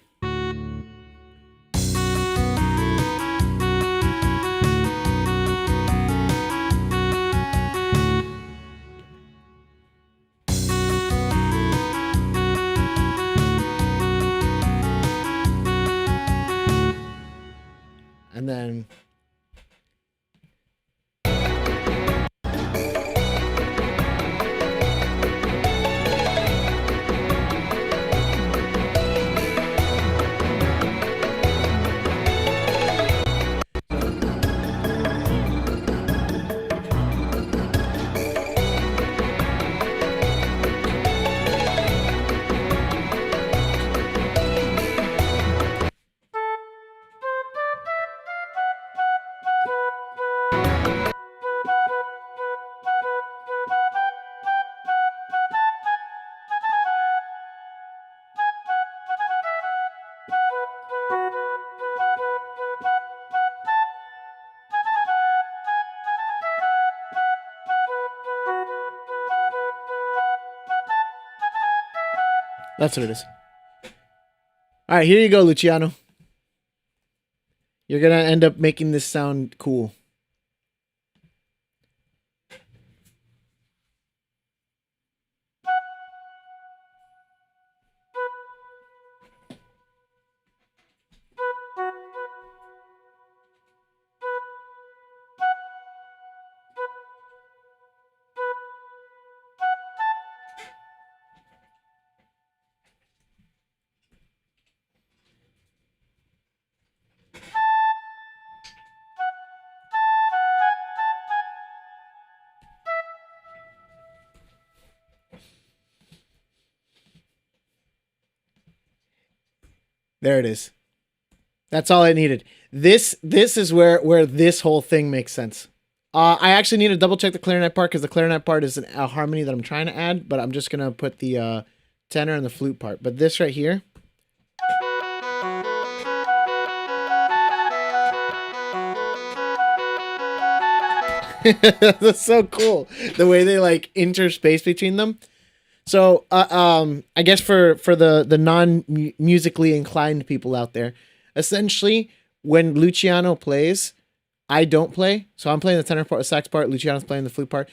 Speaker 1: And then that's what it is. All right, here you go, Luciano. You're gonna end up making this sound cool. There it is. That's all I needed. This is where this whole thing makes sense. I actually need to double check the clarinet part because the clarinet part is a harmony that I'm trying to add, but I'm just gonna put the tenor and the flute part. But this right here. That's so cool. The way they like interspace between them. So, I guess for the non musically inclined people out there, essentially, when Luciano plays, I don't play. So I'm playing the tenor part, the sax part. Luciano's playing the flute part.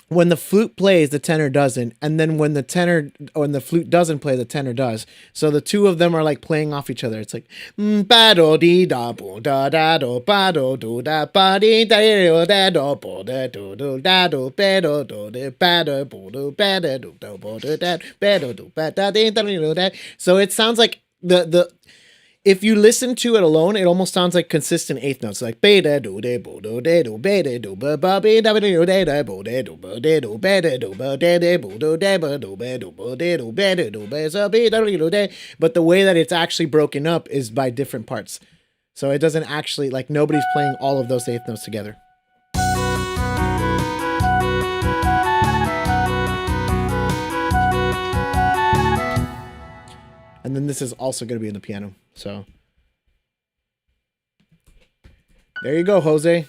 Speaker 1: When the flute plays, the tenor doesn't, and then when the flute doesn't play, the tenor does. So the two of them are like playing off each other. It's like ba do dee da bo da da do ba do do da ba dee da da do bo da do do da do ba do do da ba do bo do ba da do do bo do da ba do do ba da dee da do da. So it sounds like the if you listen to it alone, it almost sounds like consistent eighth notes, like beta do de bo do de do beta do ba ba be da do de da bo de do ba de do beta do ba de de bo do de ba do be do bo de do beta do be so be da do de. But the way that it's actually broken up is by different parts, so it doesn't actually like nobody's playing all of those eighth notes together. And then this is also going to be in the piano. So there you go, Jose.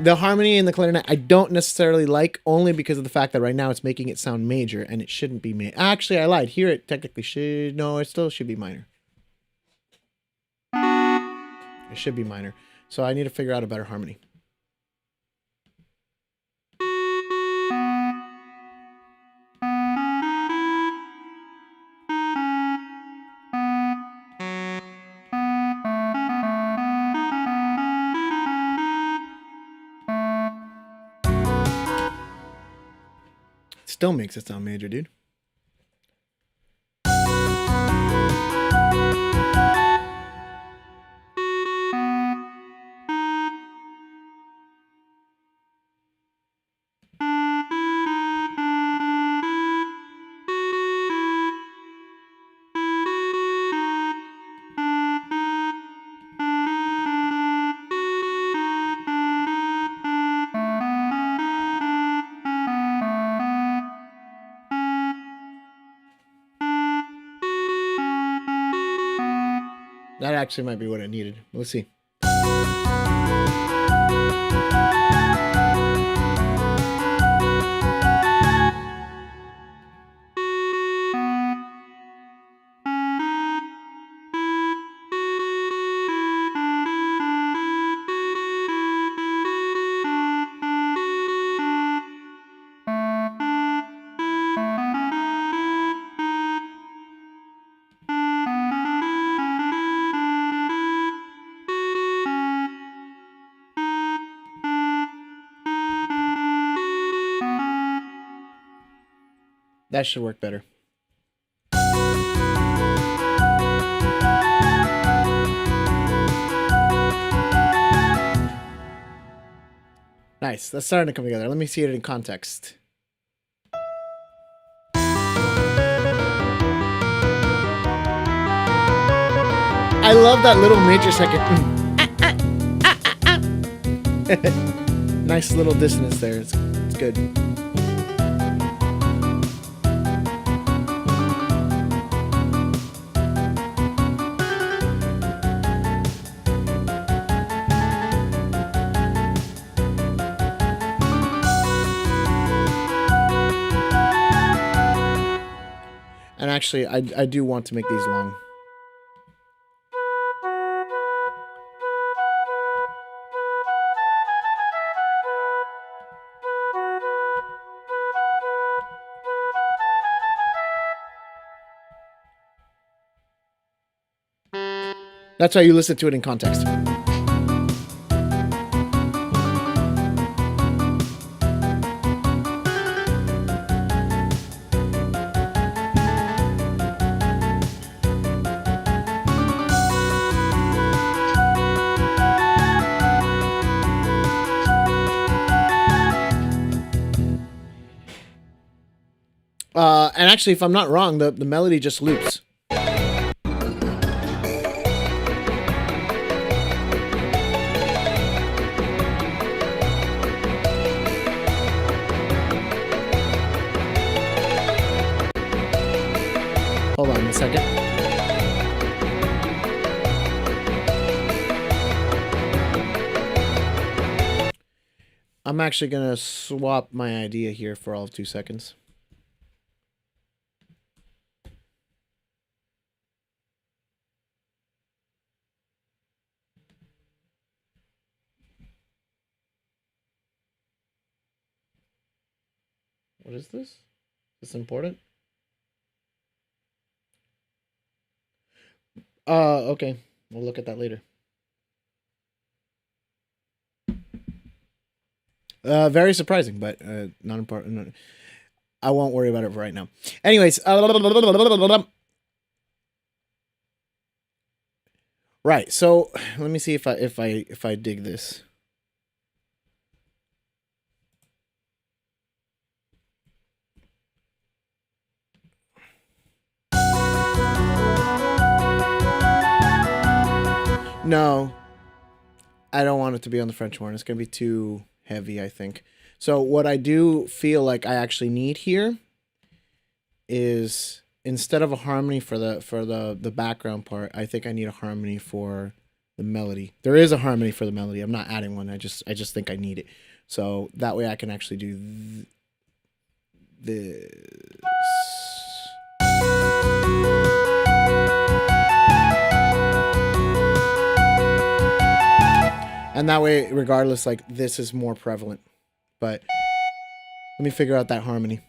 Speaker 1: The harmony in the clarinet I don't necessarily like, only because of the fact that right now it's making it sound major and it shouldn't be major. Actually, I lied. Here it technically should, no, it still should be minor. It should be minor. So I need to figure out a better harmony. Still makes it sound major, dude. That actually might be what I needed. Let's see. That should work better. Nice. That's starting to come together. Let me see it in context. I love that little major second. Nice little dissonance there. It's good. And actually, I do want to make these long. That's why you listen to it in context. And actually, if I'm not wrong, the melody just loops. Hold I'm actually gonna swap my idea here for all of 2 seconds. What is this? Is this important? Okay. We'll look at that later. Very surprising, but not important. I won't worry about it right now. Anyways, right. So let me see if I dig this. No, I don't want it to be on the French horn. It's gonna be too heavy, I think. So what I do feel like I actually need here is, instead of a harmony for the background part, I think I need a harmony for the melody. There is a harmony for the melody. I'm not adding one. I just think I need it. So that way I can actually do this. And that way, regardless, like, this is more prevalent. But let me figure out that harmony.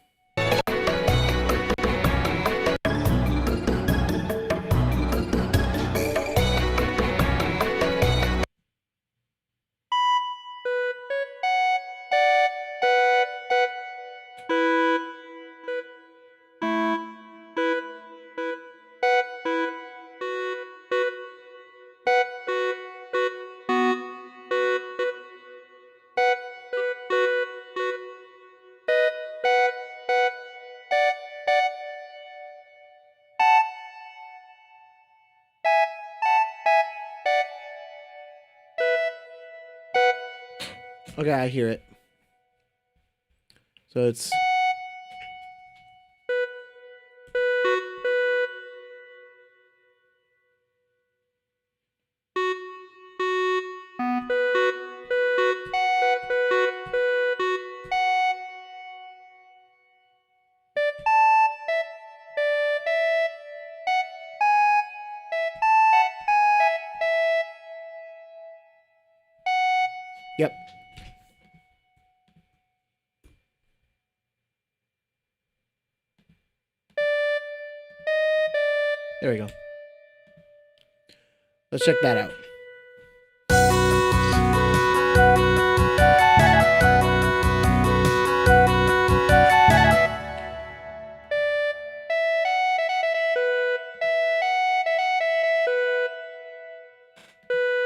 Speaker 1: Okay, I hear it. So it's... Yep. There we go. Let's check that out.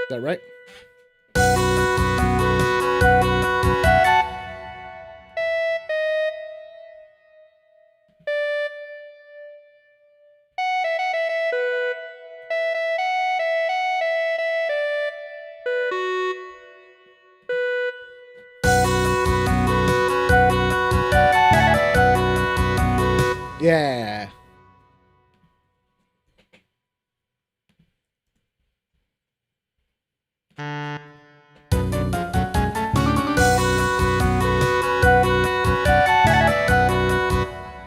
Speaker 1: Is that right? Yeah.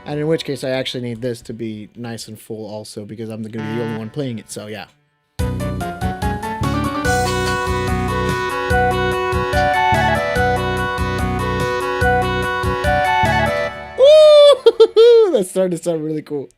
Speaker 1: And in which case, I actually need this to be nice and full also, because I'm going to be the only one playing it, so yeah. Woo! That's starting to sound really cool.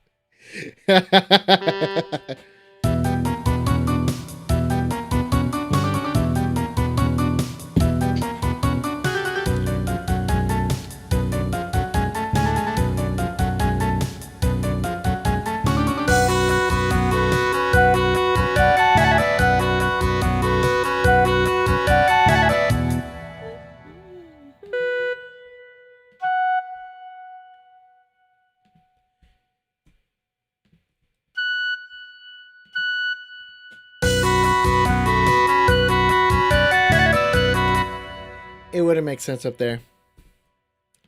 Speaker 1: It wouldn't make sense up there.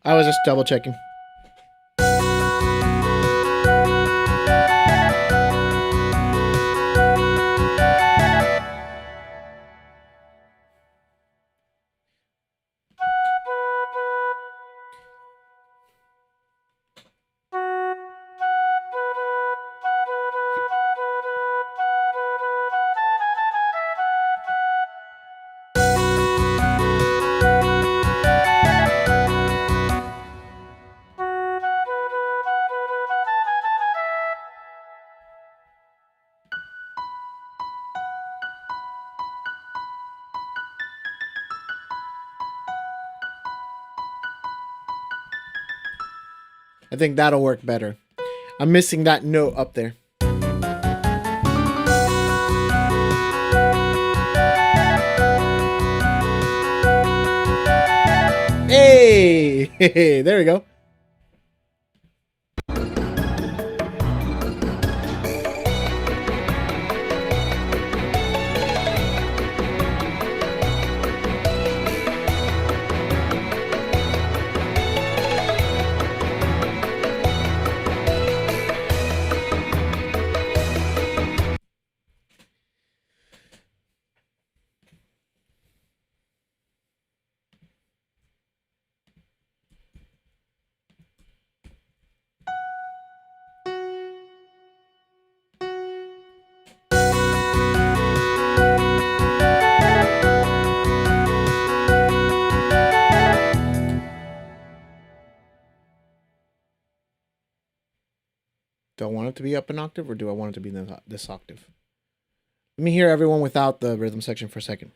Speaker 1: I was just double checking. I think that'll work better. I'm missing that note up there. Hey, there we go. Do I want it to be up an octave, or do I want it to be in this octave? Let me hear everyone without the rhythm section for a second.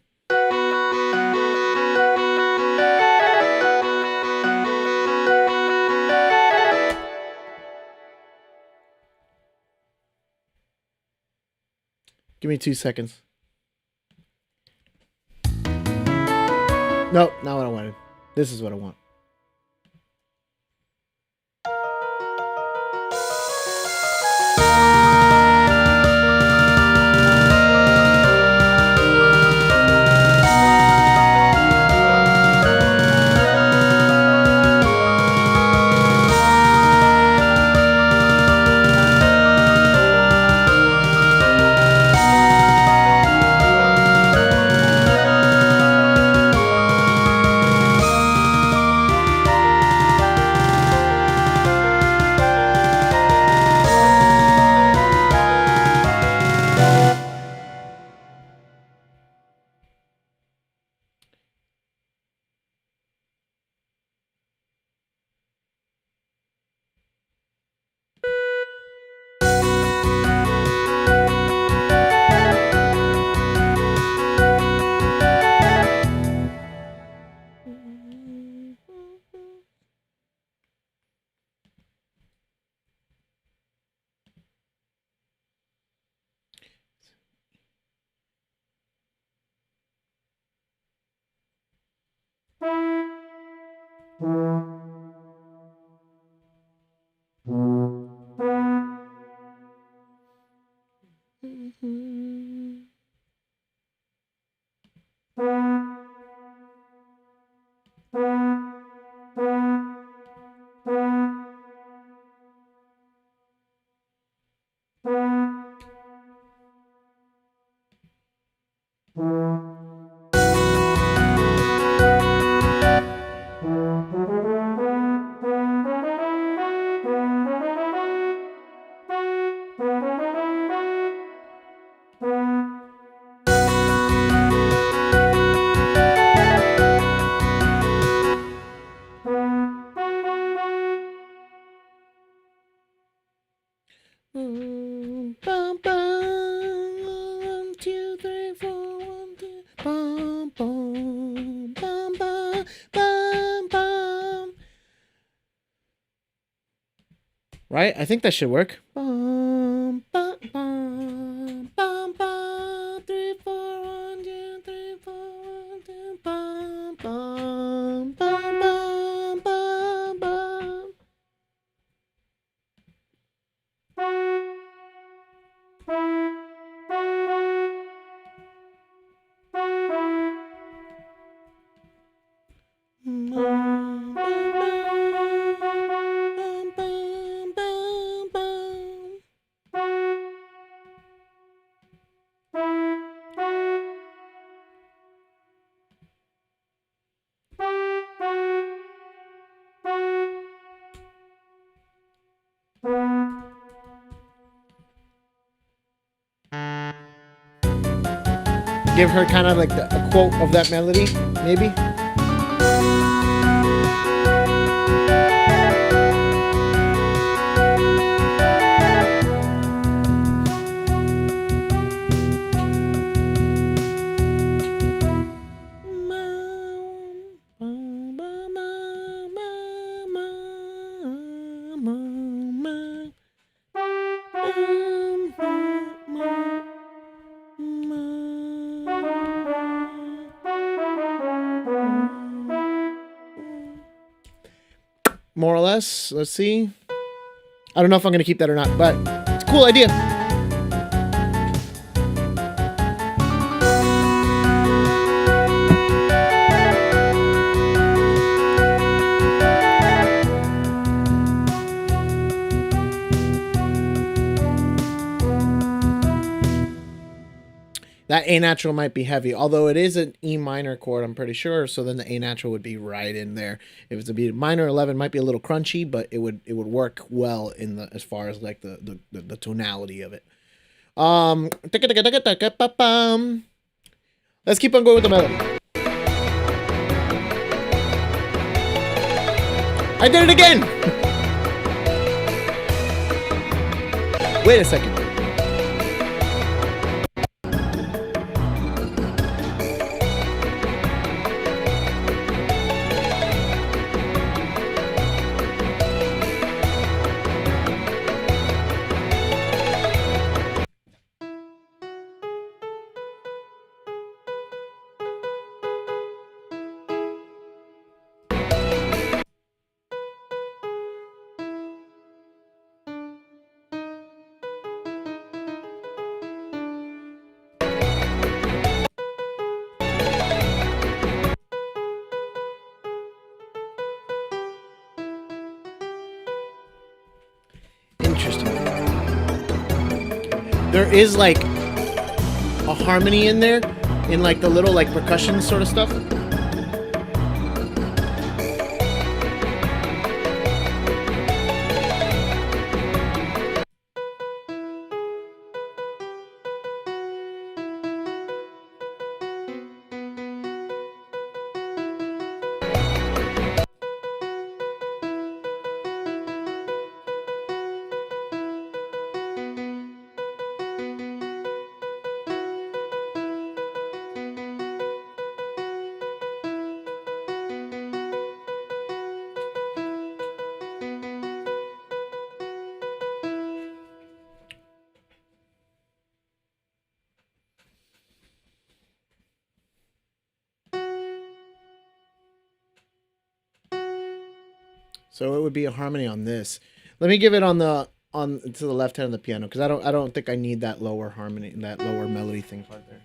Speaker 1: Give me 2 seconds. Nope, not what I wanted. This is what I want. Bum, bum, 1, 2, 3, 4, 1, 2, bum, bum, bum, bum, bum, bum. Right? I think that should work. Bum, bum, bum, bum, bum, 3, 4, 1, 2, 3, 4, 1, 2, bum, bum, bum, bum, bum, bum. Give her kind of like a quote of that melody, maybe. more or less. Let's see. I don't know if I'm going to keep that or not, but it's a cool idea. That A natural might be heavy, although it is an E minor chord, I'm pretty sure. So then the A natural would be right in there. If it's a B minor 11, might be a little crunchy, but it would work well in the as far as like the tonality of it. Let's keep on going with the melody. I did it again. Wait a second. Interesting. There is like a harmony in there, in like the little like percussion sort of stuff. So it would be a harmony on this. Let me give it on to the left hand of the piano, because I don't think I need that lower harmony, that lower melody thing part there.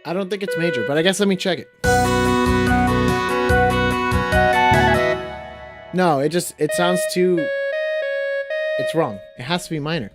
Speaker 1: I don't think it's major, but I guess let me check it. No, it sounds too... It's wrong. It has to be minor.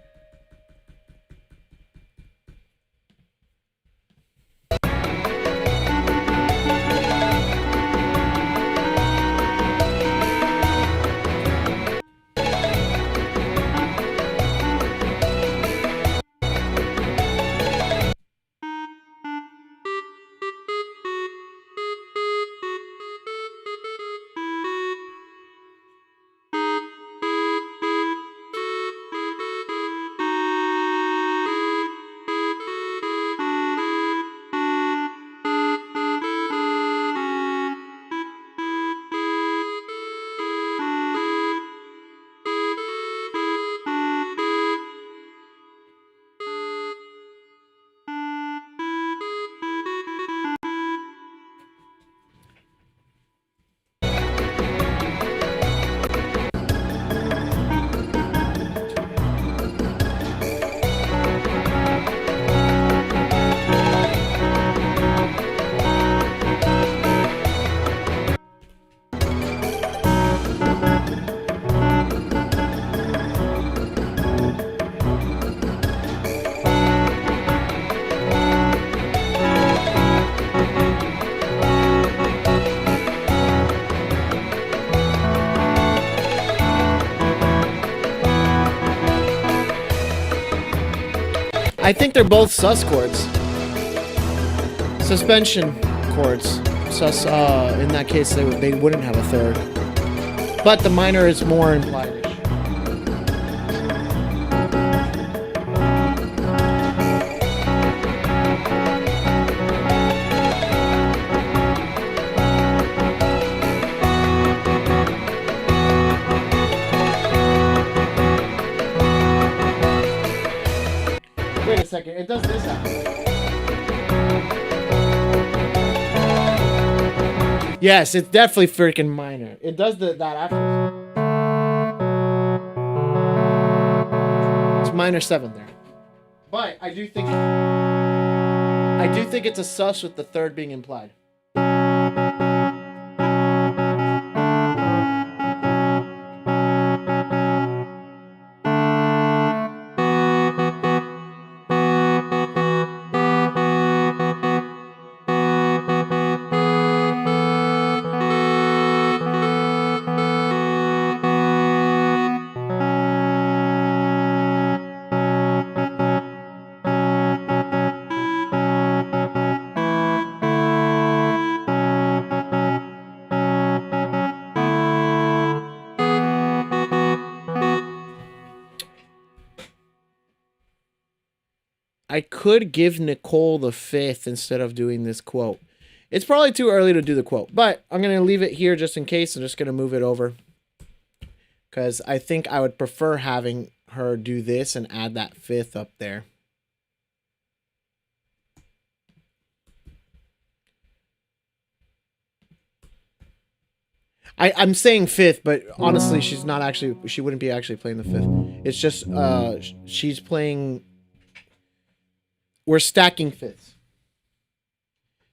Speaker 1: I think they're both sus chords. Suspension chords. Sus, in that case, they wouldn't have a third. But the minor is more implied. Wait a second, it does this after. Yes, it's definitely freaking minor. It does that after. It's minor 7 there. But I do think it's a sus with the third being implied. I could give Nicole the 5th instead of doing this quote. It's probably too early to do the quote, but I'm going to leave it here just in case. I'm just going to move it over because I think I would prefer having her do this and add that 5th up there. I'm saying 5th, but honestly, she wouldn't be actually playing the 5th. It's just, she's playing... We're stacking 5ths.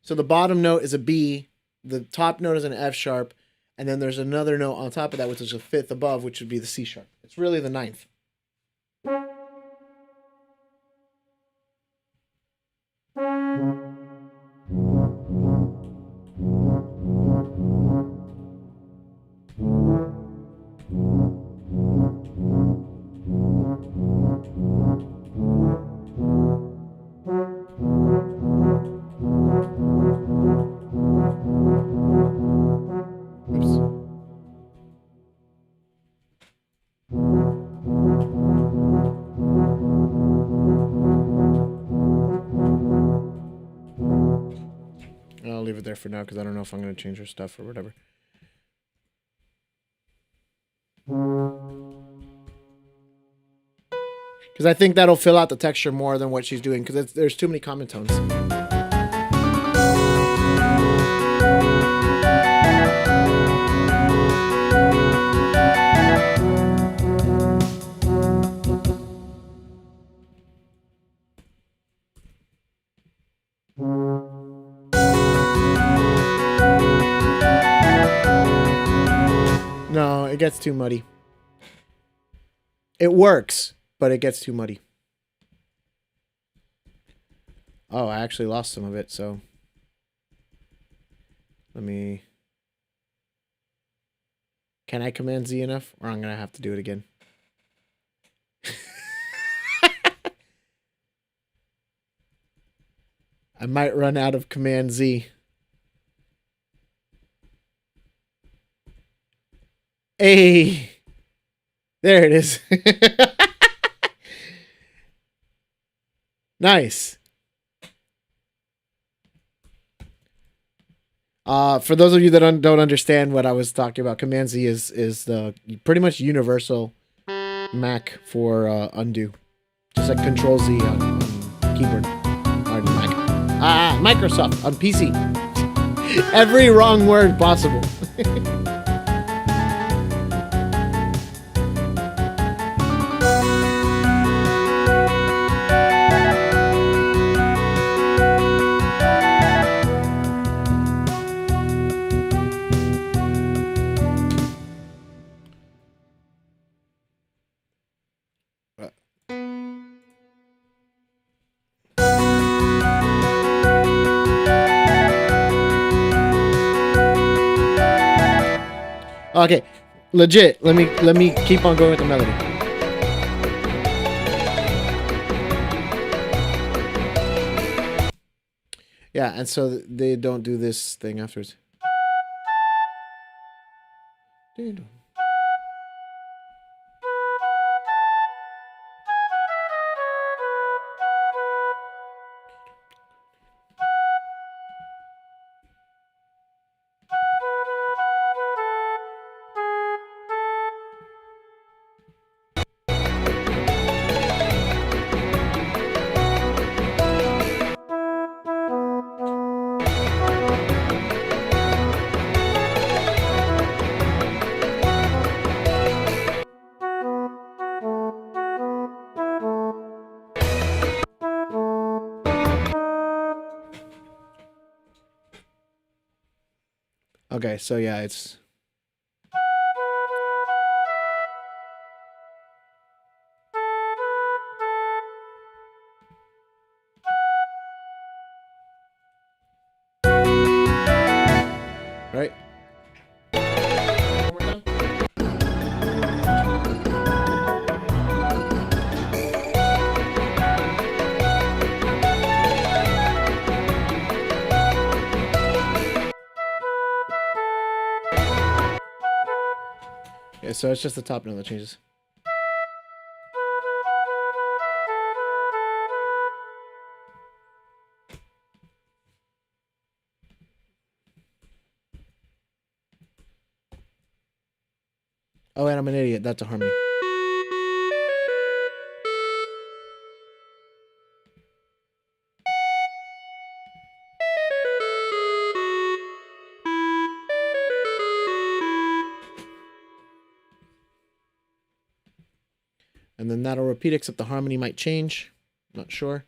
Speaker 1: So the bottom note is a B, the top note is an F sharp, and then there's another note on top of that, which is a 5th above, which would be the C sharp. It's really the 9th. I'll leave it there for now because I don't know if I'm going to change her stuff or whatever. Because I think that'll fill out the texture more than what she's doing because there's too many common tones. No, it gets too muddy. It works, but it gets too muddy. Oh, I actually lost some of it, so let me... Can I Command Z enough? Or I'm going to have to do it again. I might run out of Command Z. Hey, there it is. Nice. For those of you that don't understand what I was talking about, Command Z is the pretty much universal Mac for undo, just like Control Z on keyboard or Mac. Microsoft on PC. Every wrong word possible. Okay, legit. Let me keep on going with the melody. Yeah, and so they don't do this thing afterwards. Okay, so yeah, it's... Right? One more time. Yeah, so it's just the top note that changes. Oh, and I'm an idiot. That's a harmony. And then that'll repeat, except the harmony might change. Not sure.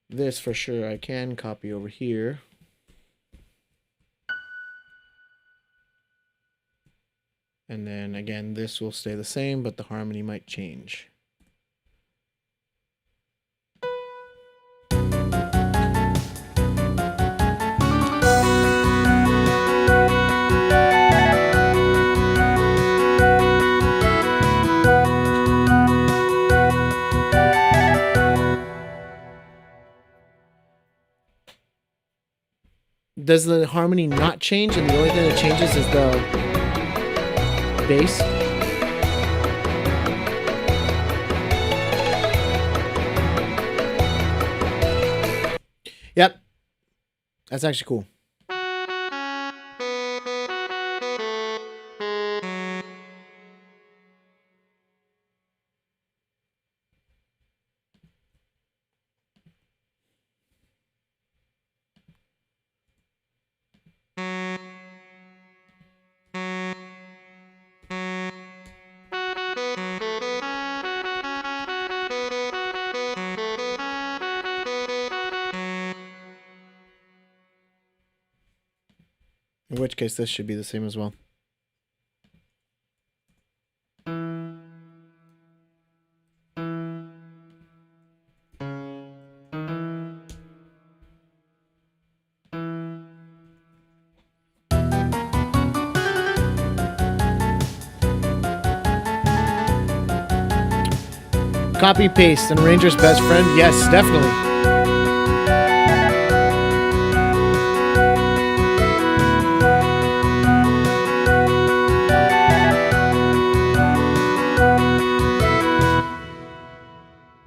Speaker 1: This for sure I can copy over here. And then again, this will stay the same, but the harmony might change. Does the harmony not change, and the only thing that changes is the bass? Yep. That's actually cool. In which case, this should be the same as well. Copy, paste, and arranger's best friend? Yes, definitely.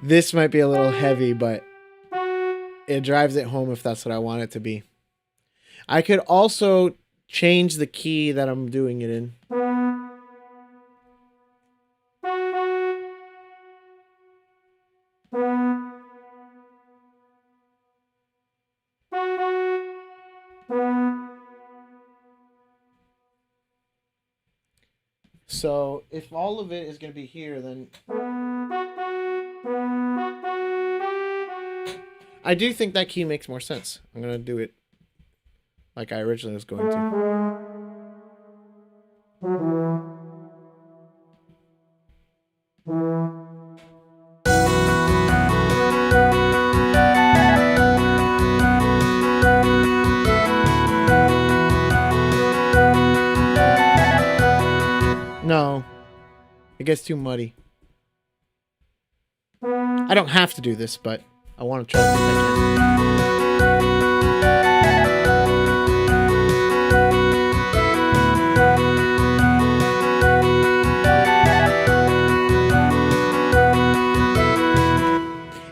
Speaker 1: This might be a little heavy, but it drives it home if that's what I want it to be. I could also change the key that I'm doing it in. So if all of it is going to be here, then I do think that key makes more sense. I'm going to do it like I originally was going to. No, it gets too muddy. I don't have to do this, but I want to try to see if I can.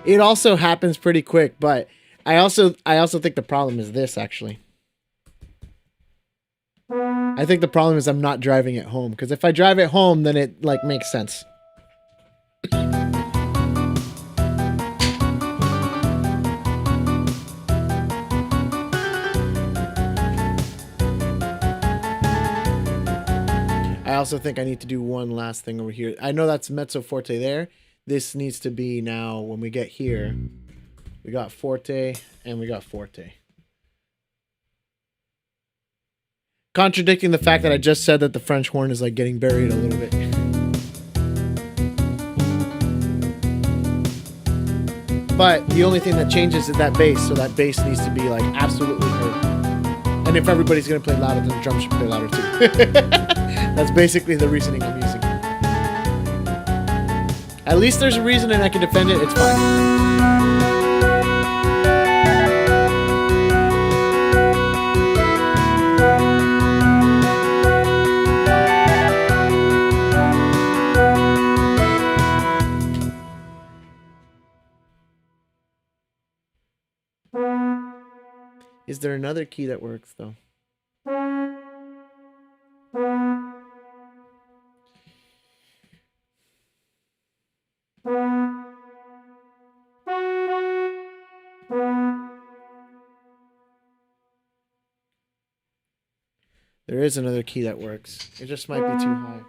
Speaker 1: It also happens pretty quick, but I also think the problem is this, actually. I think the problem is I'm not driving it home, because if I drive it home, then it like makes sense. I also think I need to do one last thing over here. I know that's mezzo forte there. This needs to be now, when we get here, we got forte and we got forte. Contradicting the fact that I just said that the French horn is like getting buried a little bit. But the only thing that changes is that bass, so that bass needs to be like absolutely heard. And if everybody's gonna play louder, then the drums should play louder too. That's basically the reasoning I'm using. At least there's a reason and I can defend it, it's fine. Is there another key that works though? There is another key that works. It just might be too high.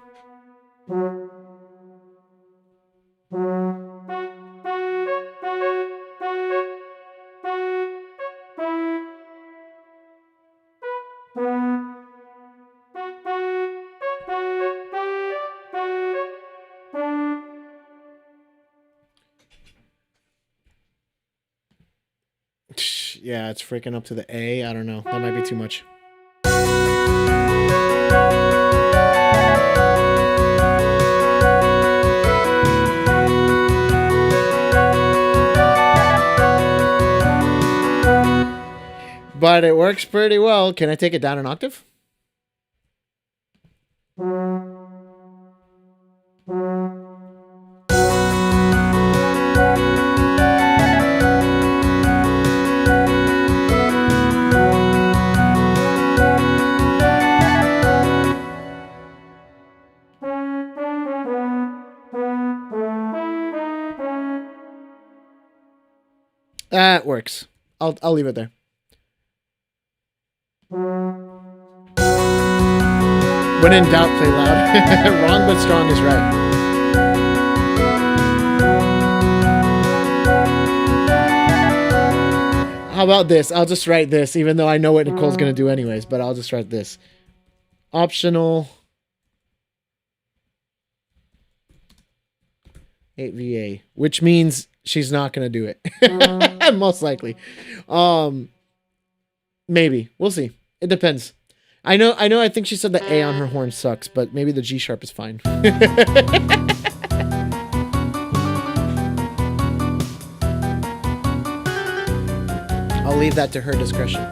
Speaker 1: Yeah, it's freaking up to the A. I don't know. That might be too much. But it works pretty well. Can I take it down an octave? That works. I'll leave it there. When in doubt, play loud. Wrong but strong is right. How about this? I'll just write this, even though I know what Nicole's going to do anyways, but I'll just write this. Optional 8VA, which means she's not going to do it. Most likely. Maybe. We'll see. It depends. I know, I think she said the A on her horn sucks, but maybe the G sharp is fine. I'll leave that to her discretion.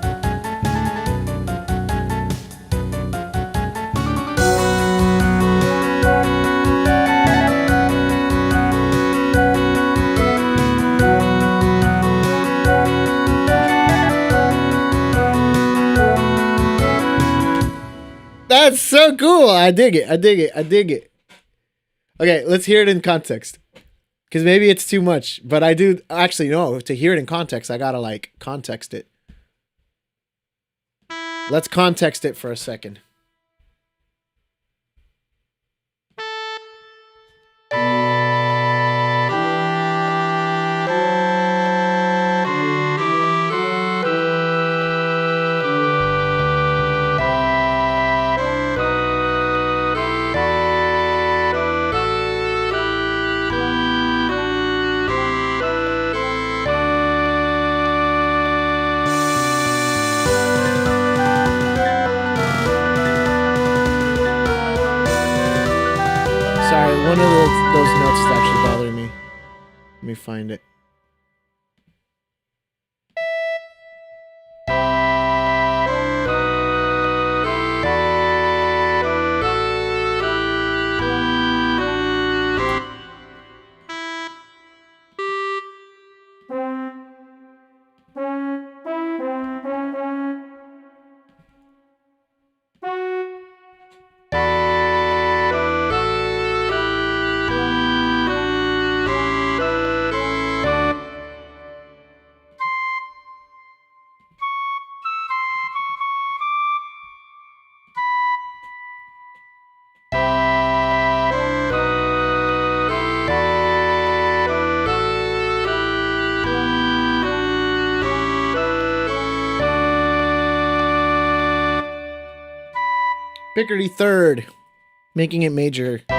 Speaker 1: That's so cool. I dig it. I dig it. I dig it. Okay, let's hear it in context. Because maybe it's too much. But I do... Actually, no. To hear it in context, I gotta, like, context it. Let's context it for a second. One of those notes is actually bothering me. Let me find it. Picardy third, making it major. 5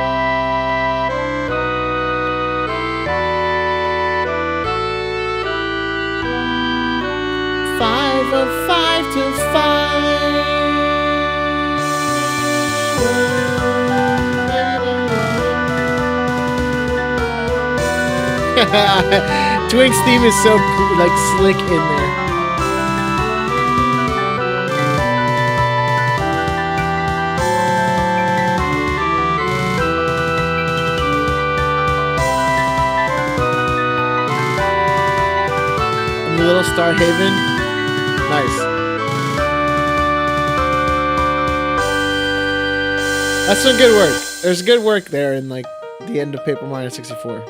Speaker 1: of 5 to 5. Twink's theme is so like slick in there. And the little Star Haven, nice. That's some good work. There's good work there in like the end of Paper Mario 64.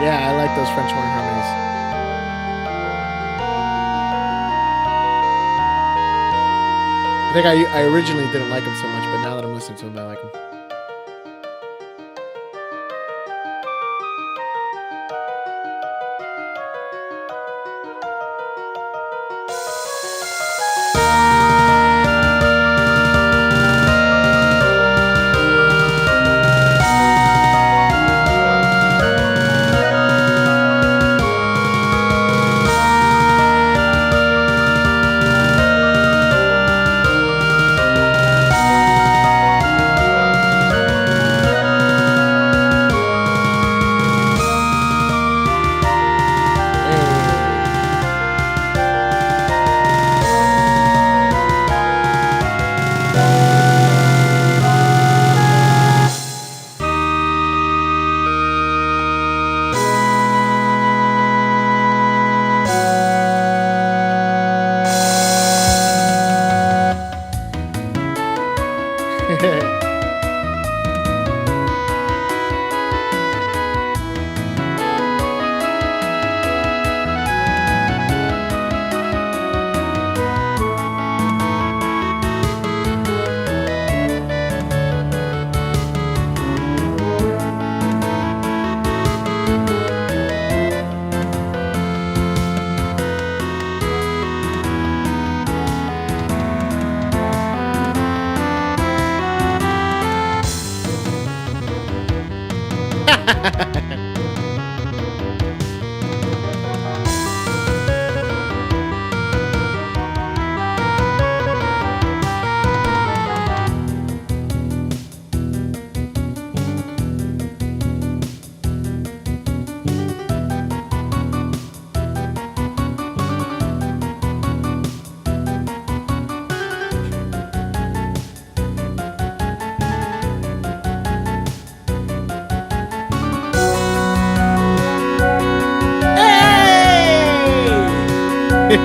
Speaker 1: Yeah, I like those French horn harmonies. I think I originally didn't like them so much, but now that I'm listening to them, I like them.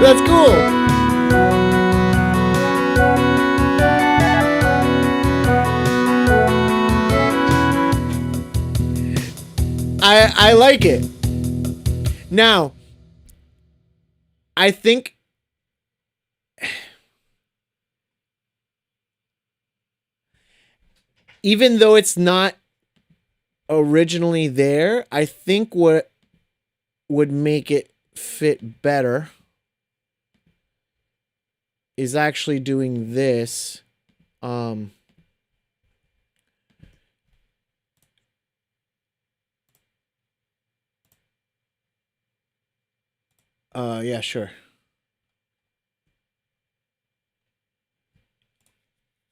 Speaker 1: That's cool. I like it. Now, I think even though it's not originally there, I think what would make it fit better is actually doing this. Yeah, sure.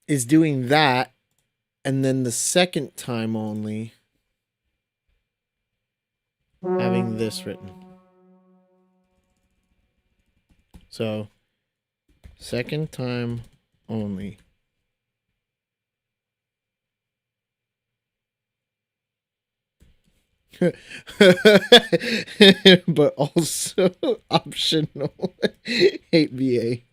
Speaker 1: Is doing that, and then the second time only having this written. So, second time only. but also optional 8VA.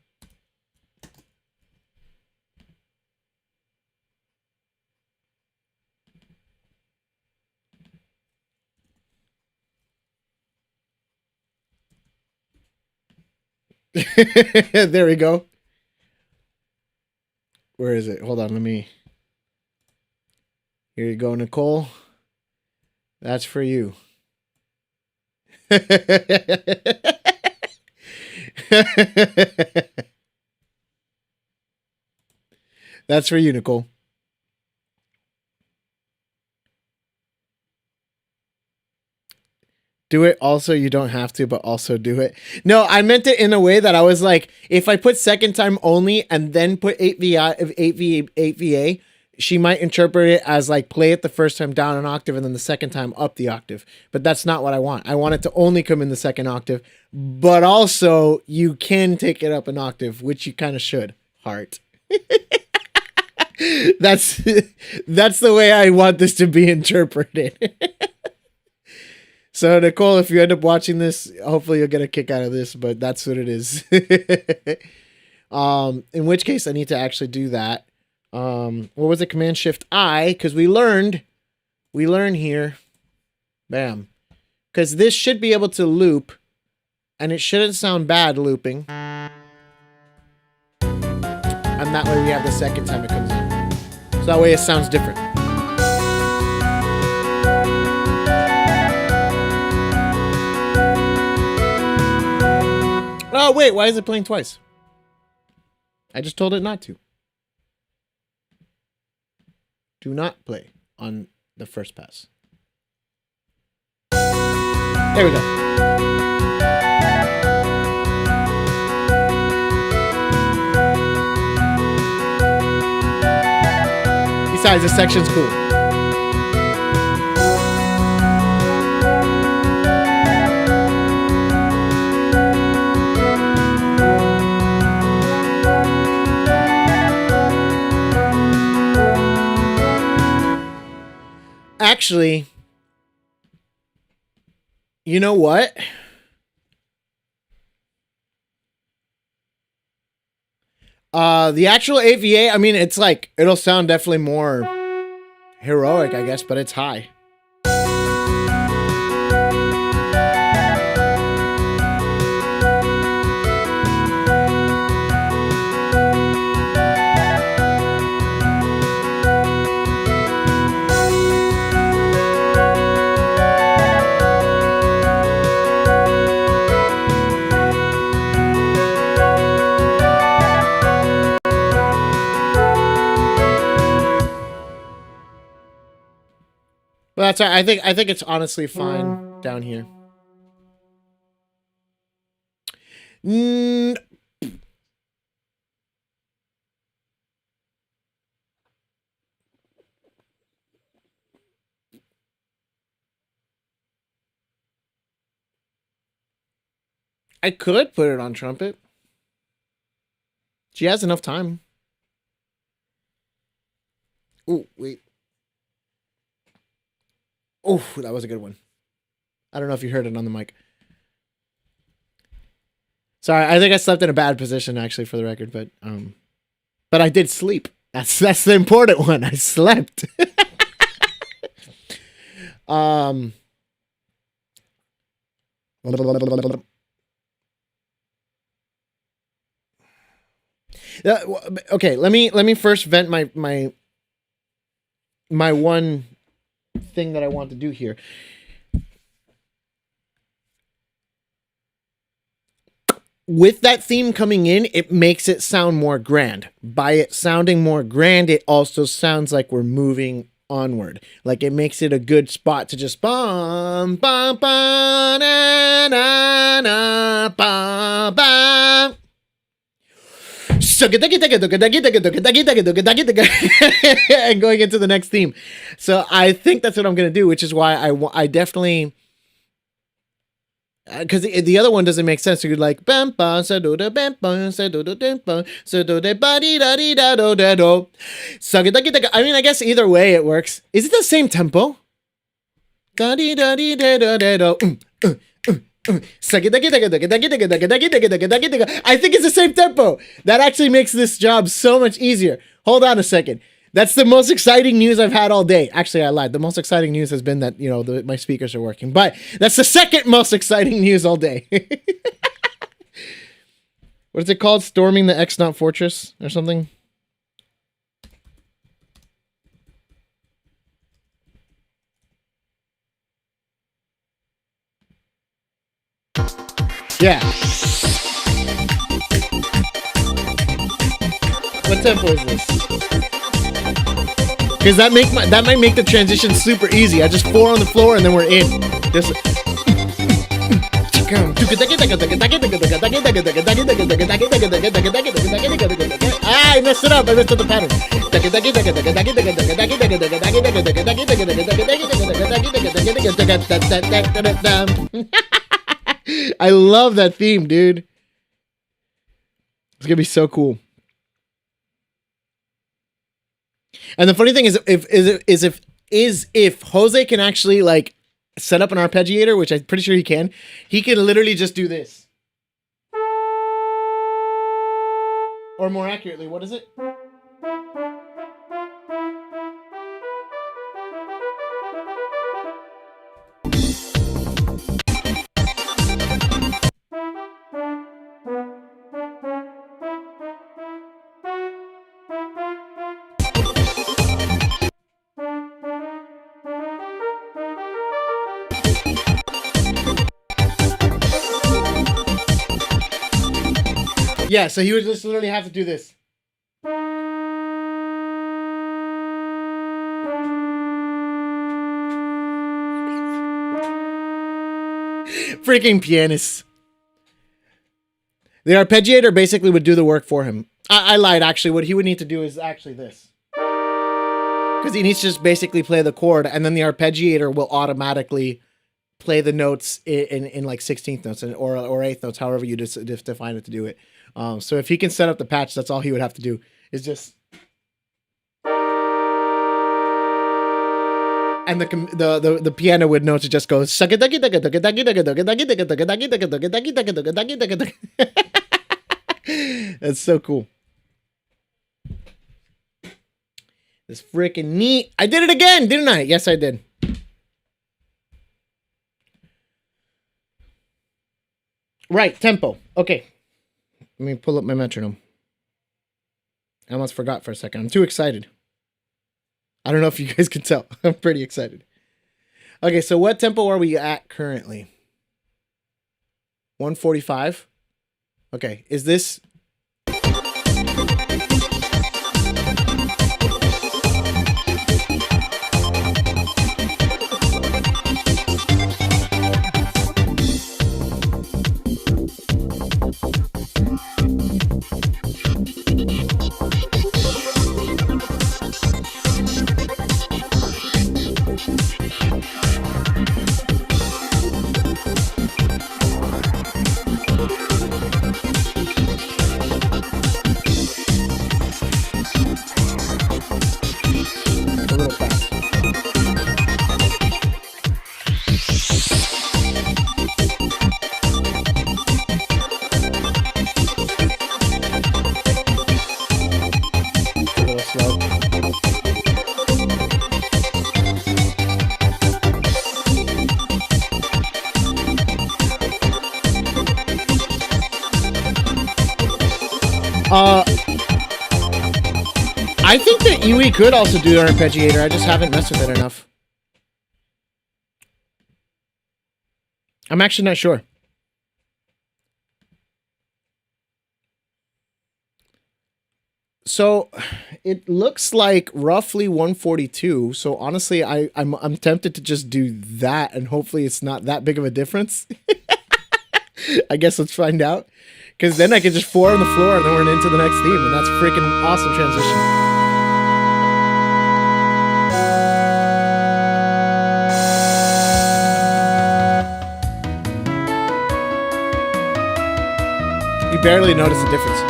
Speaker 1: There we go. Where is it? Hold on, let me. Here you go, Nicole. That's for you. That's for you, Nicole. Do it also, you don't have to, but also do it. No, I meant it in a way that I was like, if I put second time only and then put 8VA, she might interpret it as like play it the first time down an octave and then the second time up the octave. But that's not what I want. I want it to only come in the second octave, but also you can take it up an octave, which you kind of should. Heart. That's the way I want this to be interpreted. So Nicole, if you end up watching this, hopefully you'll get a kick out of this, but that's what it is. In which case I need to actually do that. What was it? Command Shift I, because we learn here. Bam. Because this should be able to loop, and it shouldn't sound bad looping. And that way we have the second time it comes in. So that way it sounds different. Oh, wait, why is it playing twice? I just told it not to. Do not play on the first pass. There we go. Besides, this section's cool. Actually, you know what? The actual AVA, I mean, it's like, it'll sound definitely more heroic, I guess, but it's high. Well, that's I think it's honestly fine down here. I could put it on trumpet. She has enough time. Oh, wait. Oh, that was a good one. I don't know if you heard it on the mic. Sorry, I think I slept in a bad position, actually, for the record, but I did sleep. That's the important one. I slept. Okay, let me first vent my one thing that I want to do here. With that theme coming in, it makes it sound more grand. By it sounding more grand, it also sounds like we're moving onward. Like it makes it a good spot to just bum bum bum na na na bum bum. And going into the next theme. So I think that's what I'm going to do, which is why I definitely, because the other one doesn't make sense. So you're like, I mean, I guess either way it works. Is it the same tempo? I think it's the same tempo. That actually makes this job so much easier. Hold on a second. That's the most exciting news I've had all day. Actually, I lied. The most exciting news has been that, my speakers are working. But that's the second most exciting news all day. What is it called? Storming the X-Naut Fortress or something? Yeah. What tempo is this? Because that might make the transition super easy. I just 4 on the floor and then we're in. Just I messed it up. I messed up the pattern. I love that theme, dude. It's gonna be so cool. And the funny thing is, if Jose can actually like set up an arpeggiator, which I'm pretty sure he can literally just do this. Or more accurately, what is it? Yeah, so he would just literally have to do this. Freaking pianists. The arpeggiator basically would do the work for him. I lied, actually. What he would need to do is actually this. Because he needs to just basically play the chord, and then the arpeggiator will automatically play the notes in like 16th notes or 8th notes, however you define it to do it. So if he can set up the patch, that's all he would have to do. Is just, and the piano would know to just go. That's so cool. It's freaking neat. I did it again, didn't I? Yes, I did. Right, tempo. Okay. Let me pull up my metronome. I almost forgot for a second. I'm too excited. I don't know if you guys can tell. I'm pretty excited. Okay, so what tempo are we at currently? 145. Okay, is this... I think that Yui could also do an arpeggiator. I just haven't messed with it enough. I'm actually not sure. So it looks like roughly 142. So honestly, I'm tempted to just do that, and hopefully it's not that big of a difference. I guess let's find out. Because then I can just 4 on the floor and then we're into the next theme, and that's a freaking awesome transition. You barely notice the difference.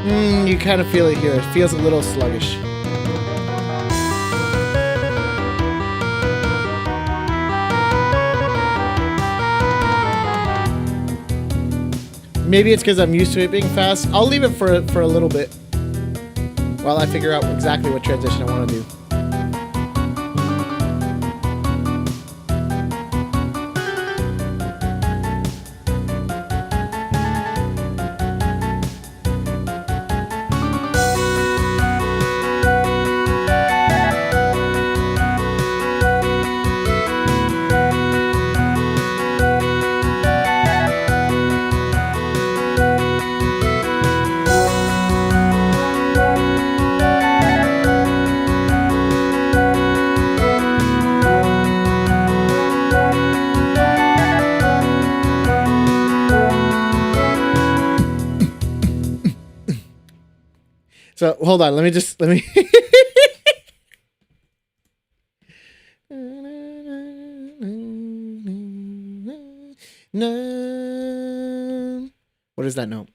Speaker 1: You kind of feel it here. It feels a little sluggish. Maybe it's because I'm used to it being fast. I'll leave it for a little bit while I figure out exactly what transition I want to do. So hold on, let me. What is that note?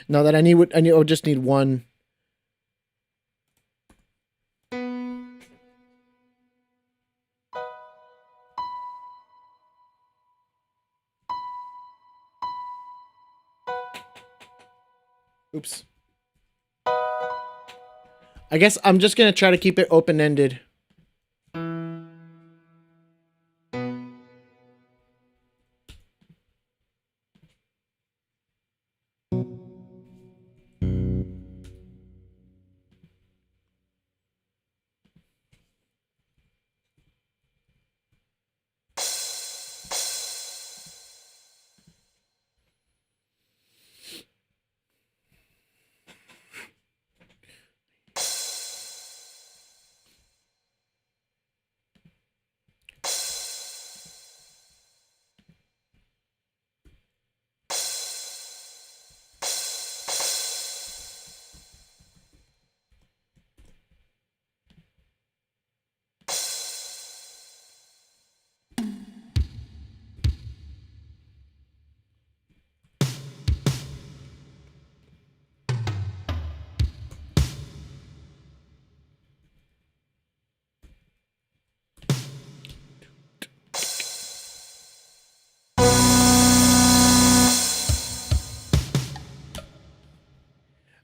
Speaker 1: No, that I just need one. Oops. I guess I'm just gonna try to keep it open-ended.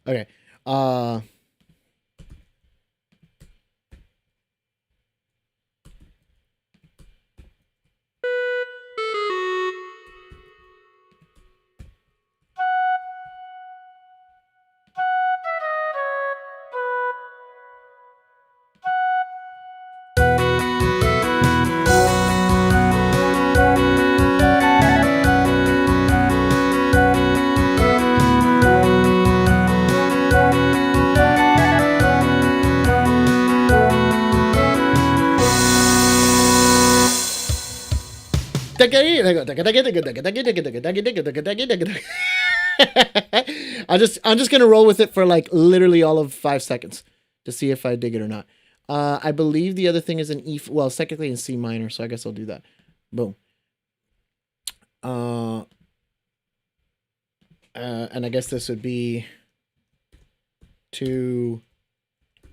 Speaker 1: Okay. I'm just gonna roll with it for like literally all of 5 seconds to see if I dig it or not. I believe the other thing is an E. Well, it's technically in C minor, so I guess I'll do that. Boom. And I guess this would be to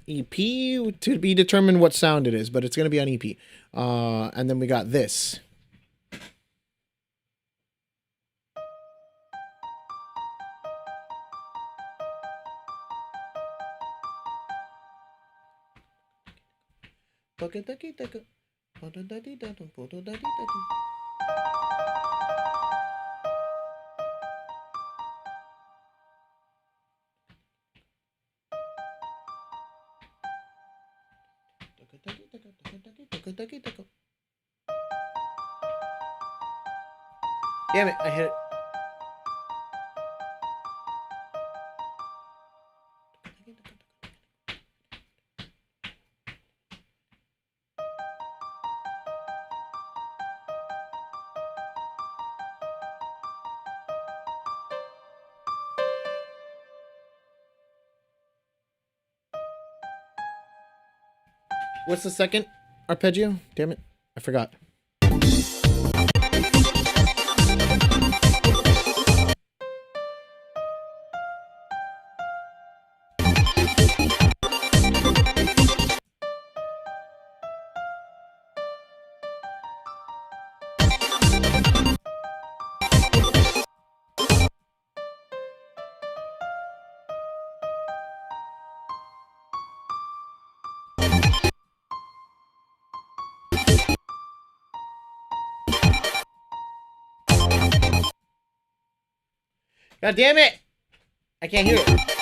Speaker 1: EP to be determined what sound it is, but it's gonna be on EP. And then we got this. Damn it, I hit it. What's the second arpeggio? Damn it, I forgot. God damn it! I can't hear it.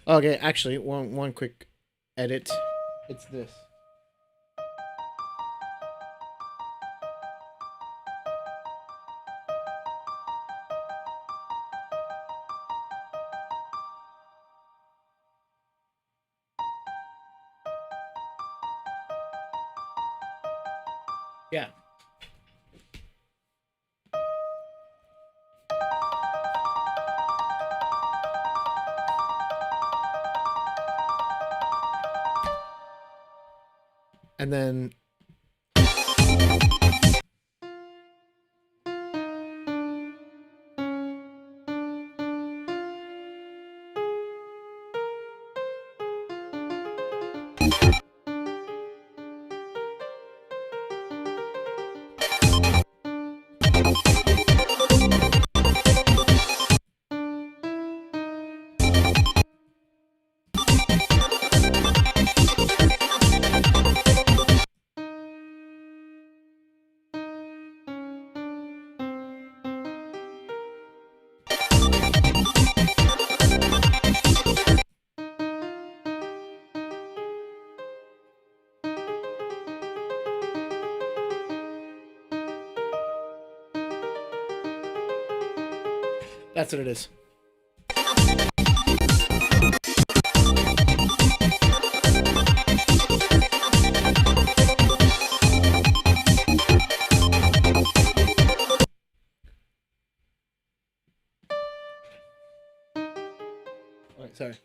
Speaker 1: Okay, actually, one quick edit. It's this. Yeah. And then that's what it is. All right, sorry.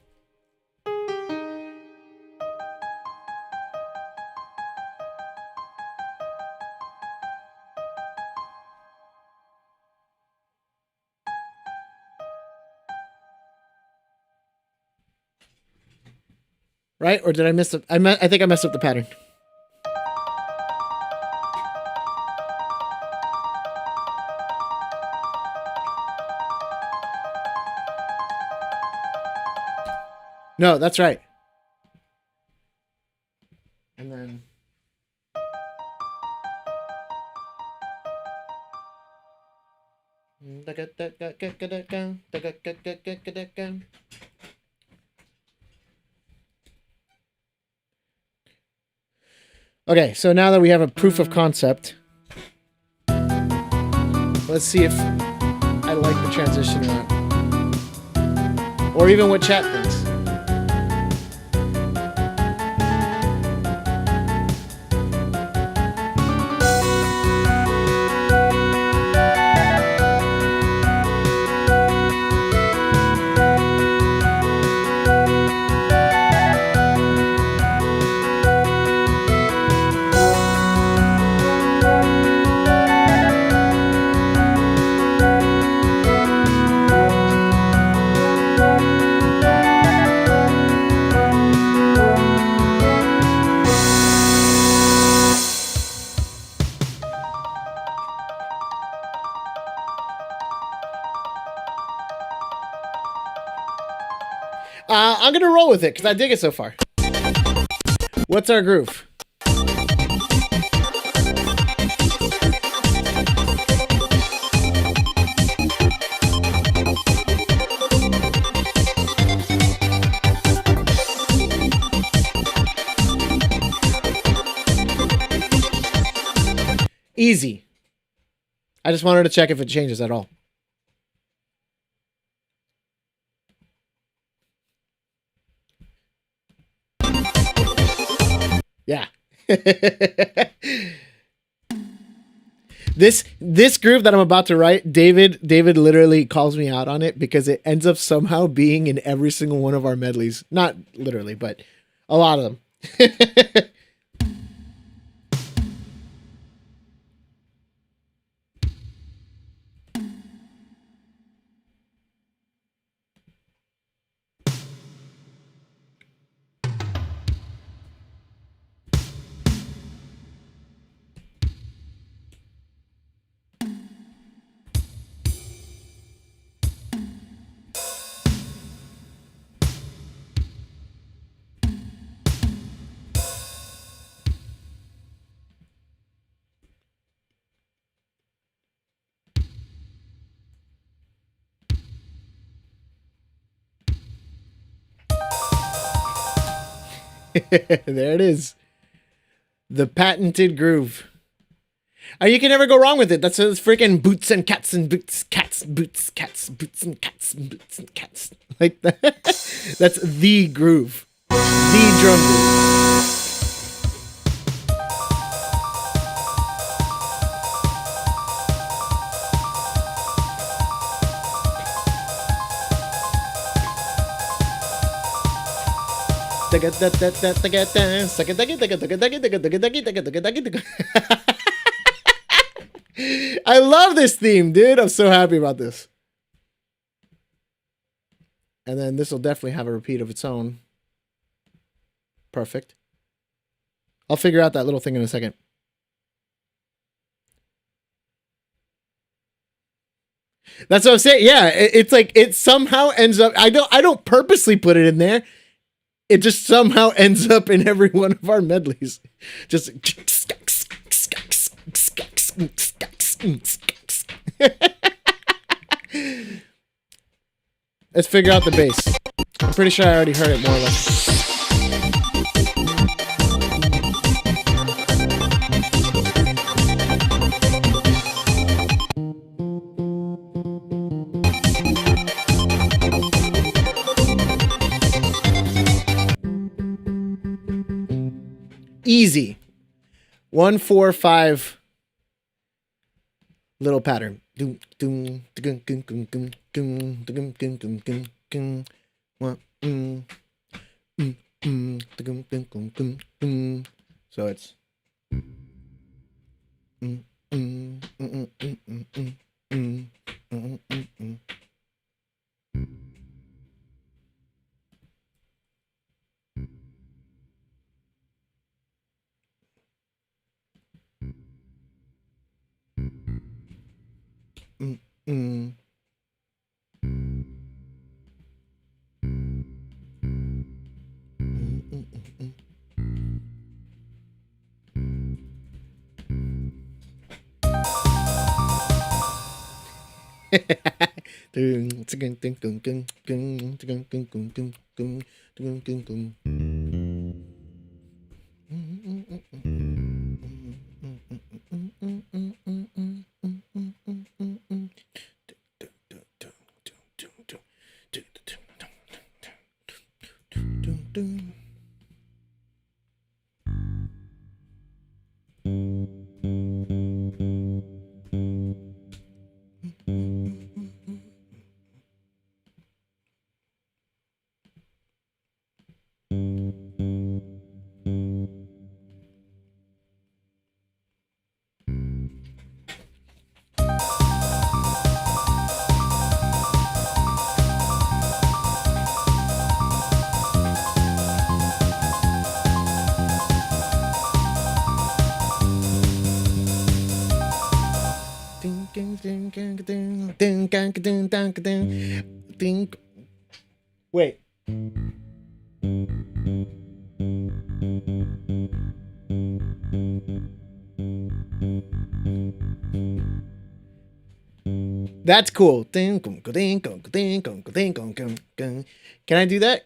Speaker 1: Right? Or did I miss it? I think I messed up the pattern. No, that's right. And then okay, so now that we have a proof of concept, let's see if I like the transition or not. Or even what chat thinks. I'm gonna roll with it because I dig it so far. What's our groove? Easy. I just wanted to check if it changes at all. Yeah. This groove that I'm about to write, David literally calls me out on it because it ends up somehow being in every single one of our medleys. Not literally, but a lot of them. There it is. The patented groove. You can never go wrong with it. That's freaking boots and cats and boots, cats, boots, cats, boots and cats, boots and cats. Like that. That's the groove. The drum groove. I love this theme, dude. I'm so happy about this. And then this will definitely have a repeat of its own. Perfect. I'll figure out that little thing in a second. That's what I'm saying. Yeah, it's like it somehow ends up. I don't purposely put it in there. It just somehow ends up in every one of our medleys. Just let's figure out the bass. I'm pretty sure I already heard it more or less. Easy. 1, 4, 5 little pattern. So it's Wait. That's cool. Can I do that?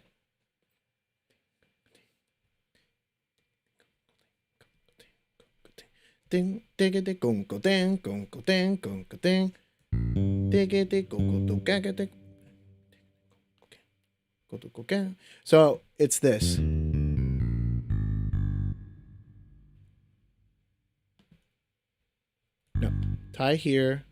Speaker 1: So it's this. No, tie here.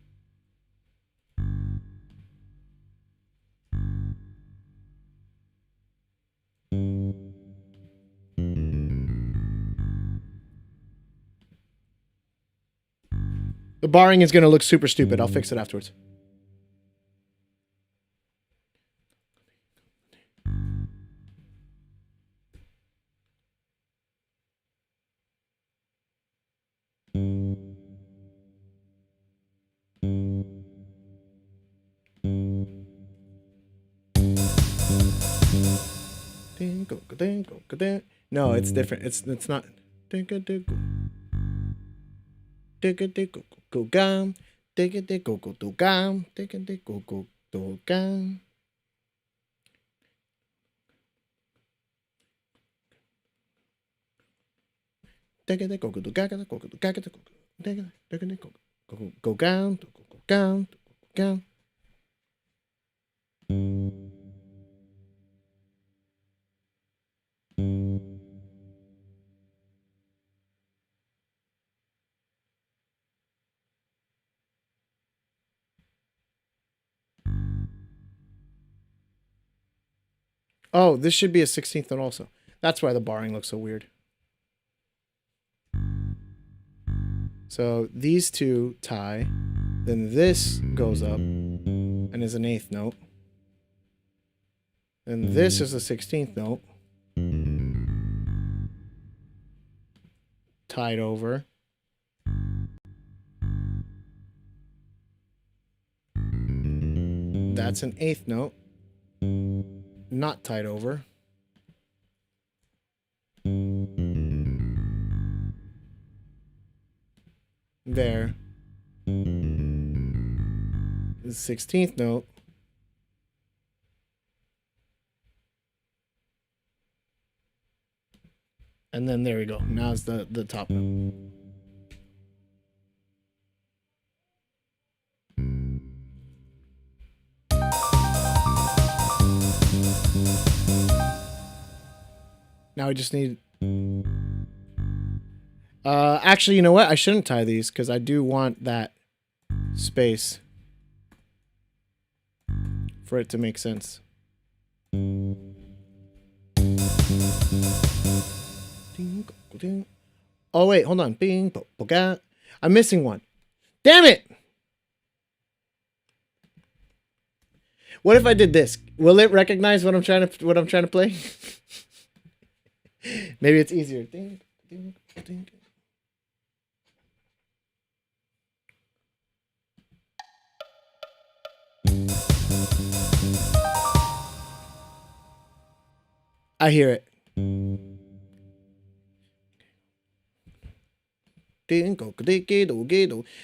Speaker 1: The barring is going to look super stupid. I'll fix it afterwards. No, it's different. It's not. Oh, this should be a 16th note also. That's why the barring looks so weird. So these two tie, then this goes up and is an 8th note. And this is a 16th note. Tied over. That's an 8th note. Not tied over. There. The 16th note. And then there we go. Now it's the top note. Now I just need... actually, you know what? I shouldn't tie these because I do want that space for it to make sense. Oh, wait, hold on. I'm missing one. Damn it! What if I did this? Will it recognize what I'm trying to play? Maybe it's easier. I hear it.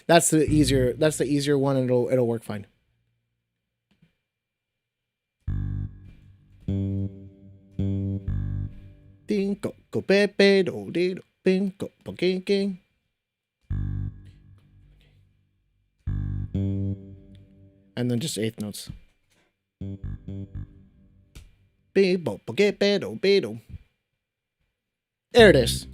Speaker 1: That's the easier one, and it'll work fine. And then just 8th notes. There it is.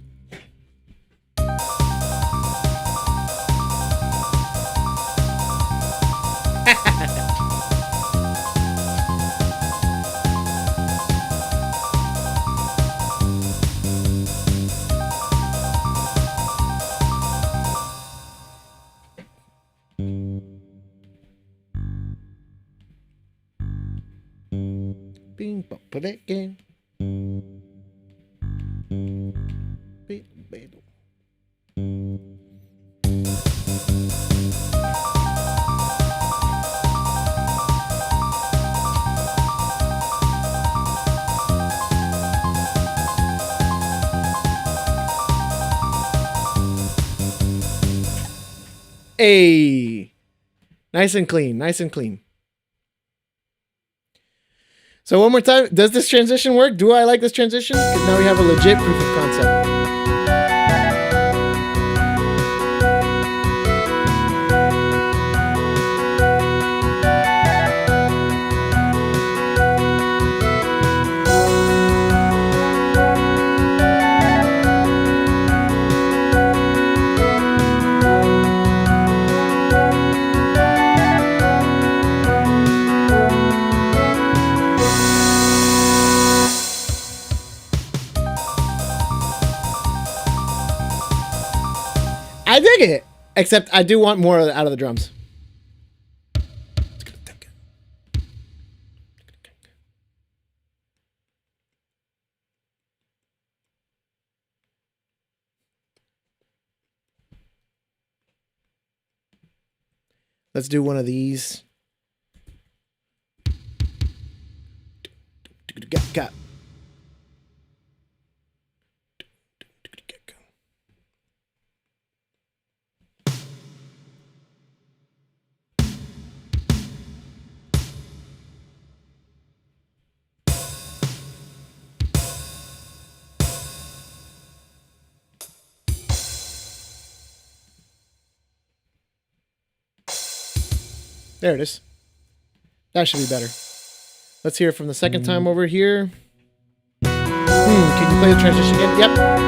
Speaker 1: Hey, nice and clean, nice and clean. So one more time, does this transition work? Do I like this transition? Because now we have a legit proof of concept. I dig it, except I do want more out of the drums. Let's do one of these. Got. There it is. That should be better. Let's hear it from the second time over here. Can you play the transition again? Yep.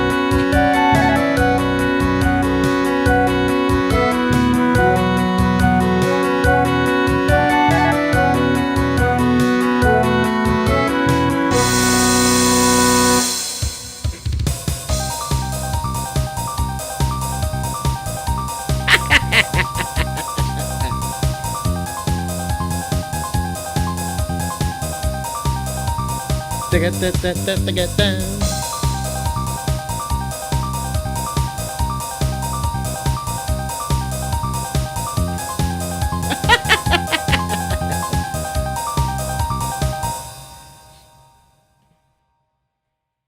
Speaker 1: Get down.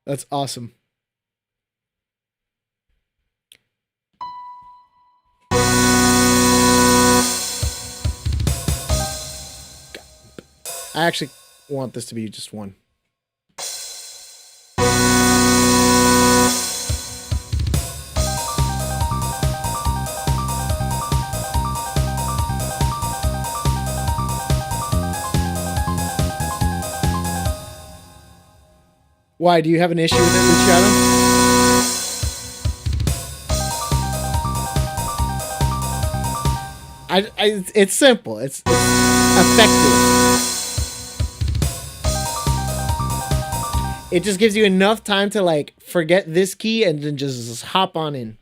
Speaker 1: That's awesome. I actually want this to be just one. Why? Do you have an issue with it, Luciano? It's simple. It's effective. It just gives you enough time to like forget this key and then just hop on in.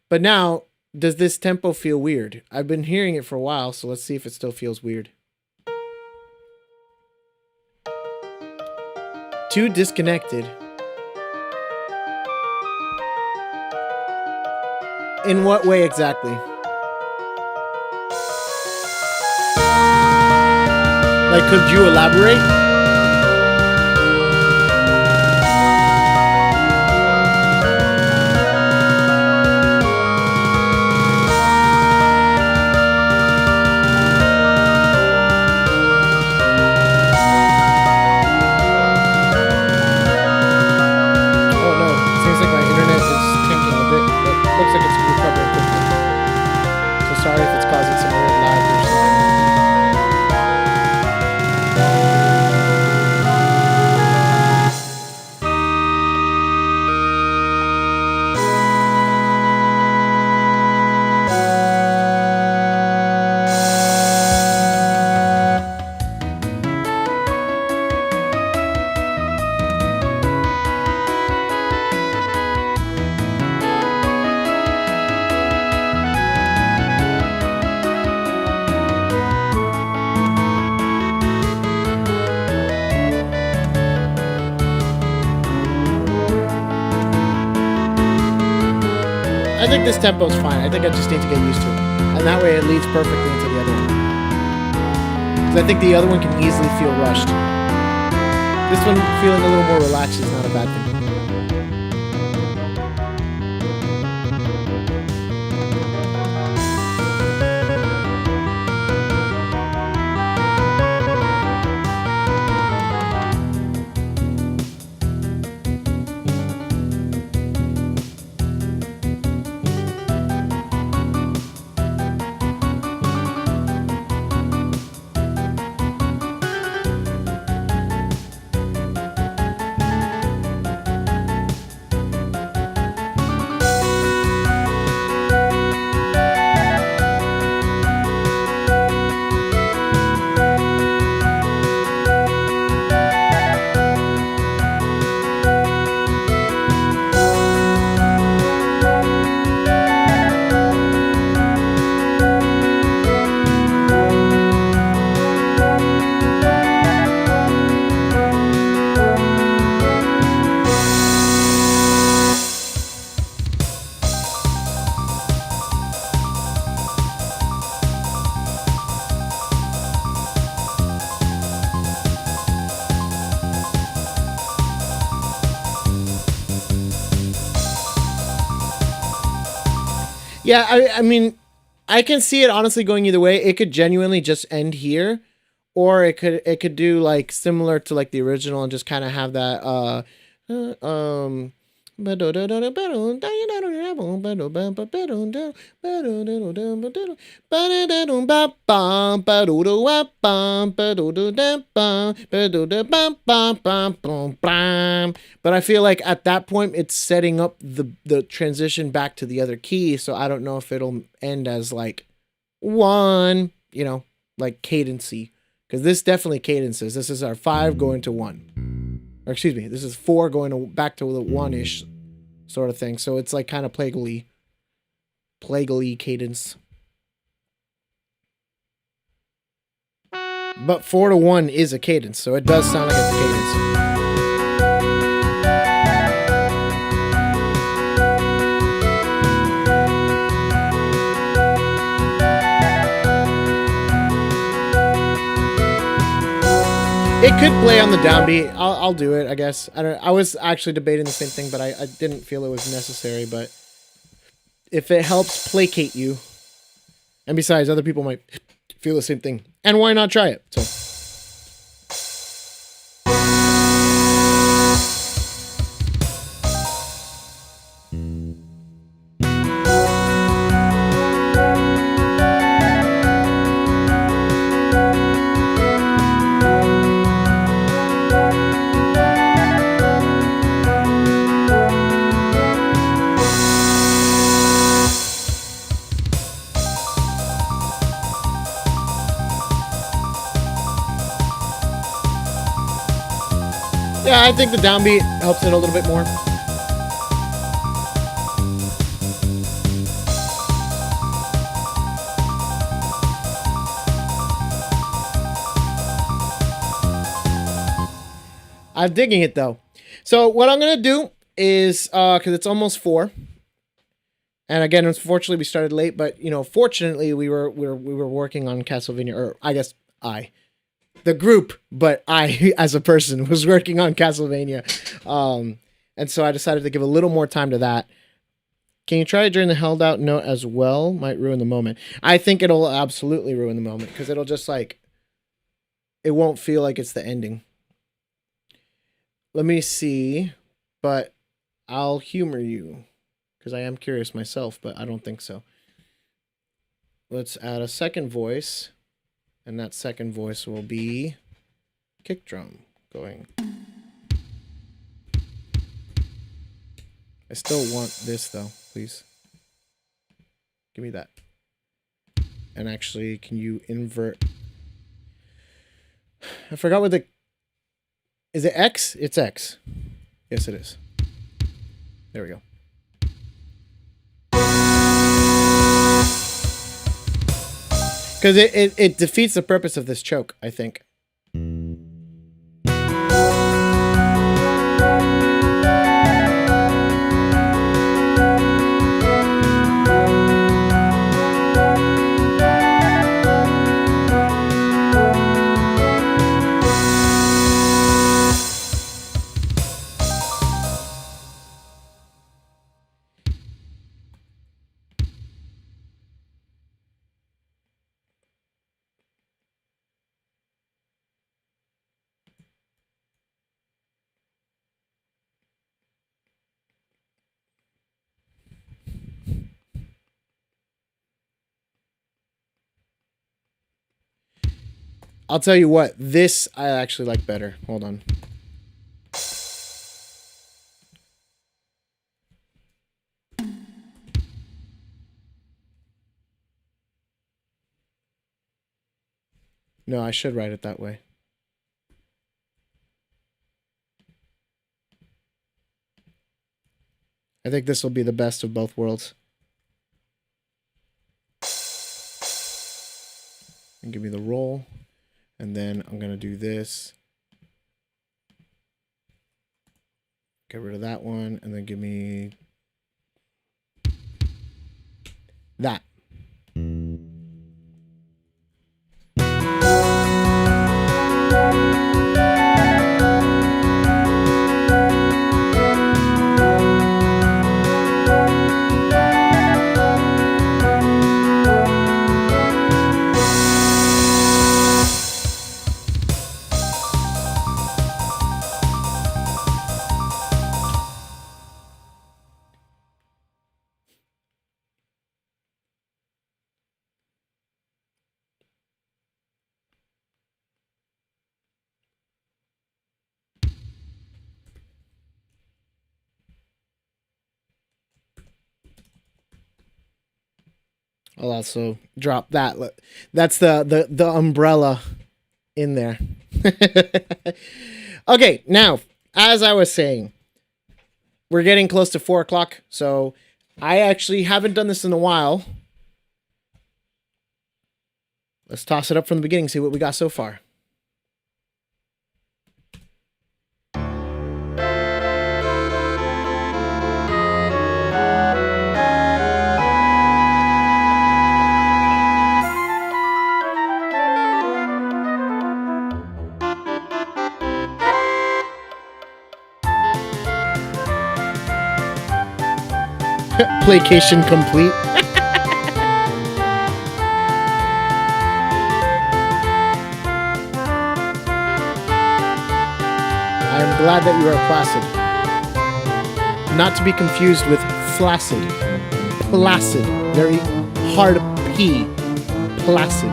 Speaker 1: But now, does this tempo feel weird? I've been hearing it for a while, so let's see if it still feels weird. Too disconnected. In what way exactly? Like, could you elaborate? Sorry if it's causing some weird lag or something. I think this tempo is fine. I think I just need to get used to it. And that way it leads perfectly into the other one. Because I think the other one can easily feel rushed. This one feeling a little more relaxed is not a bad thing. Yeah, I mean, I can see it honestly going either way. It could genuinely just end here, or it could do like similar to like the original and just kind of have that but I feel like at that point it's setting up the transition back to the other key, so I don't know if it'll end as like one, like cadency, because this definitely cadences. This is our 5 going to 1, or excuse me, this is 4 going to back to the 1-ish sort of thing. So it's like kind of plaguily cadence. But 4 to 1 is a cadence, so it does sound like it's a cadence. It could play on the downbeat. I'll do it, I guess. I was actually debating the same thing, but I didn't feel it was necessary. But if it helps placate you, and besides, other people might feel the same thing, and why not try it? So. Yeah, I think the downbeat helps it a little bit more. I'm digging it though. So what I'm gonna do is, because it's almost 4, and again, unfortunately, we started late, but fortunately, we were working on Castlevania, or I guess the group, but I, as a person, was working on Castlevania. And so I decided to give a little more time to that. Can you try it during the held out note as well? Might ruin the moment. I think it'll absolutely ruin the moment, because it'll just it won't feel like it's the ending. Let me see, but I'll humor you, because I am curious myself, but I don't think so. Let's add a second voice. And that second voice will be kick drum going. I still want this though, please. Give me that. And actually, can you invert? I forgot what is it X? It's X. Yes, it is. There we go. Because it defeats the purpose of this choke, I think. I'll tell you what, this I actually like better. Hold on. No, I should write it that way. I think this will be the best of both worlds. And give me the roll. And then I'm going to do this. Get rid of that one. And then give me that. I'll also drop that. That's the umbrella in there. Okay, now, as I was saying, we're getting close to 4 o'clock, so I actually haven't done this in a while. Let's toss it up from the beginning, see what we got so far. Placation complete. I'm glad that you are placid. Not to be confused with flaccid. Placid. Very hard P. Placid.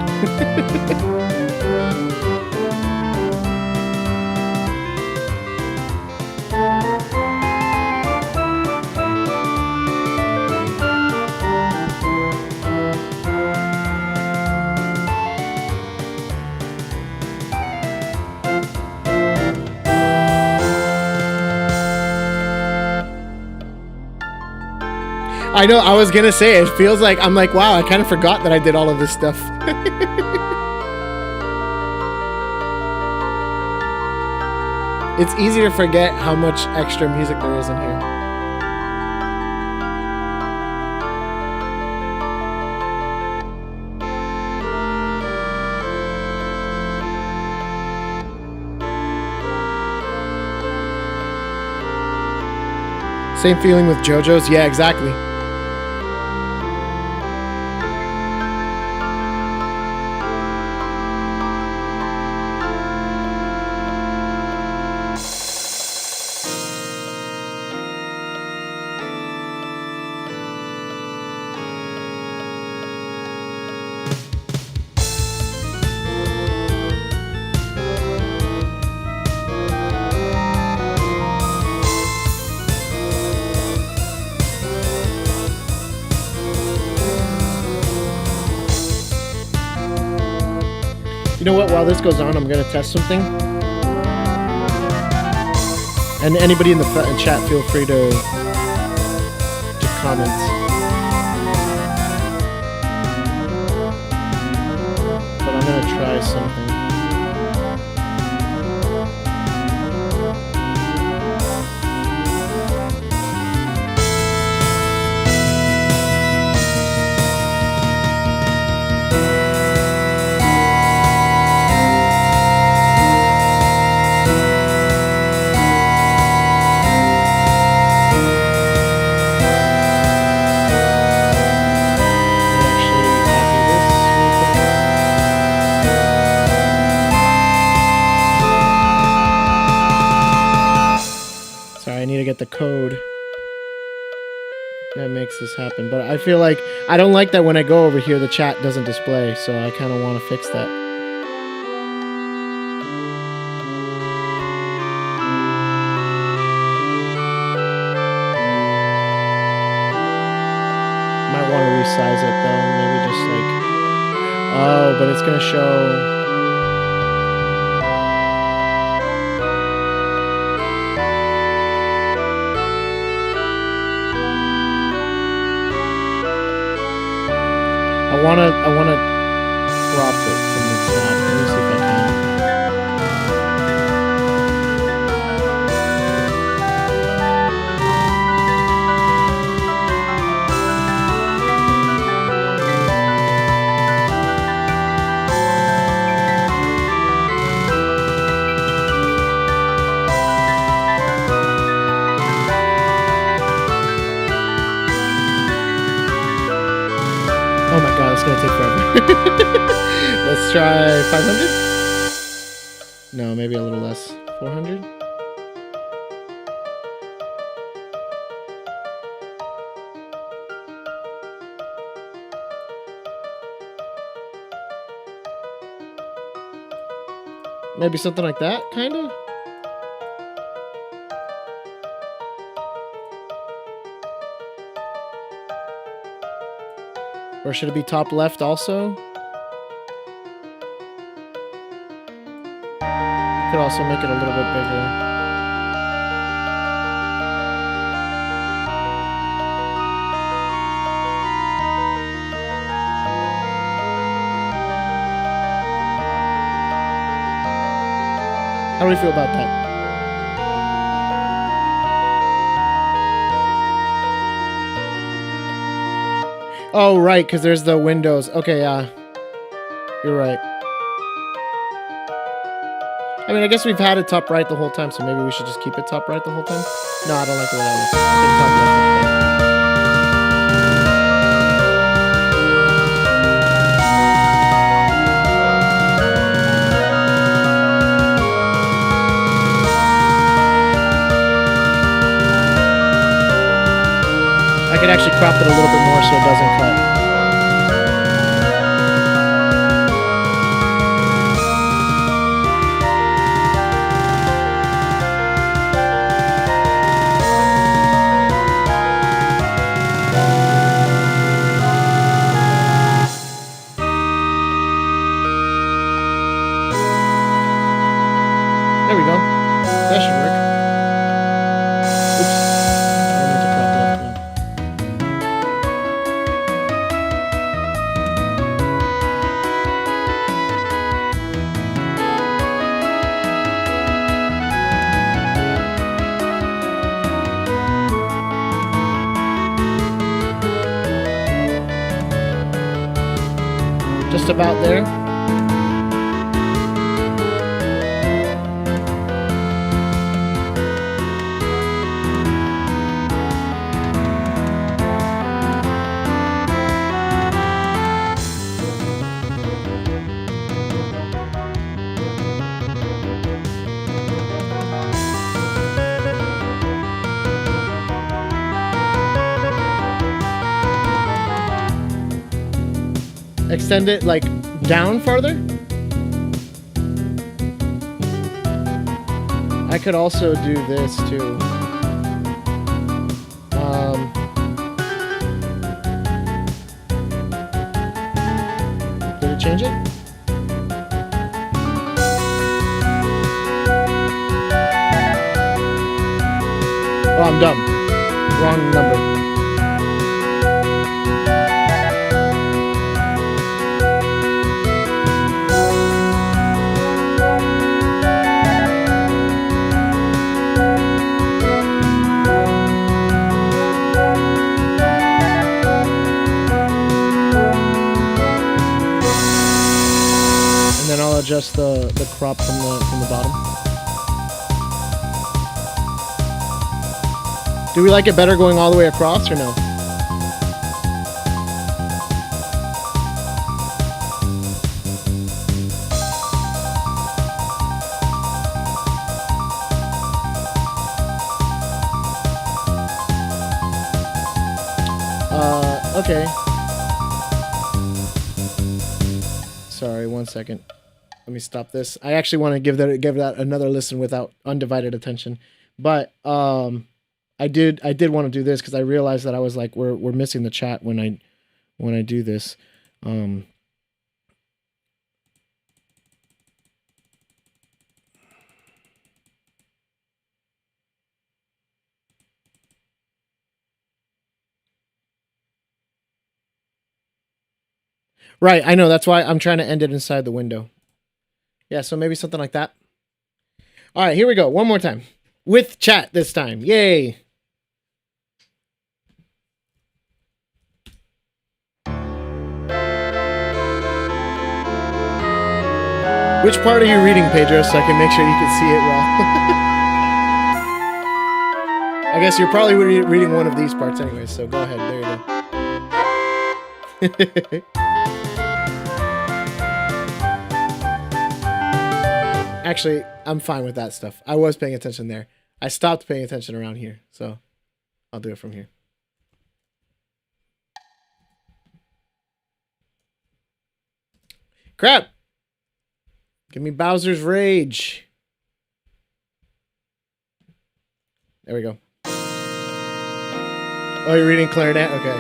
Speaker 1: I know, I was gonna say, it feels like, I'm like, wow, I kind of forgot that I did all of this stuff. It's easy to forget how much extra music there is in here. Same feeling with JoJo's? Yeah, exactly. You know what? While this goes on, I'm going to test something. And anybody in the chat, feel free to comment. But I'm going to try something. Get the code that makes this happen, but I feel like I don't like that when I go over here the chat doesn't display, so I kind of want to fix that. Might want to resize it though, maybe just like, oh, but it's gonna show. I wanna crop it from the top. Let me see if I can. Oh my god, it's gonna take forever. Let's try 500? No, maybe a little less. 400? Maybe something like that, kinda? Or Or should it be top left also? Could also make it a little bit bigger. How do we feel about that? Oh, right, because there's the windows. Okay, you're right. I mean, I guess we've had it top right the whole time, so maybe we should just keep it top right the whole time? No, I don't like the way that looks. I think top left looks better. I could actually crop it a little bit more so it doesn't cut. There we go. That should work. Oops. I meant to crop left one. Just about there. Extend it like down farther. I could also do this too. Did it change it? Oh, I'm dumb. Wrong number. Then I'll adjust the crop from the bottom. Do we like it better going all the way across or no? Okay. Sorry, 1 second. Let me stop this. I actually want to give that another listen without undivided attention. But I did want to do this because I realized that I was like we're missing the chat when I do this. Right, I know. That's why I'm trying to end it inside the window. Yeah, so maybe something like that. All right, here we go. One more time. With chat this time. Yay. Which part are you reading, Pedro, so I can make sure you can see it well? I guess you're probably reading one of these parts anyway, so go ahead. There you go. Actually, I'm fine with that stuff. I was paying attention there. I stopped paying attention around here, so I'll do it from here. Crap! Give me Bowser's Rage. There we go. Oh, you're reading Clarinet? Okay.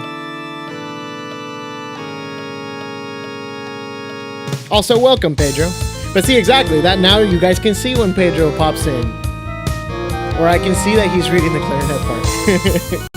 Speaker 1: Also, welcome, Pedro. But see, exactly, that now you guys can see when Pedro pops in. Or I can see that he's reading the clarinet part.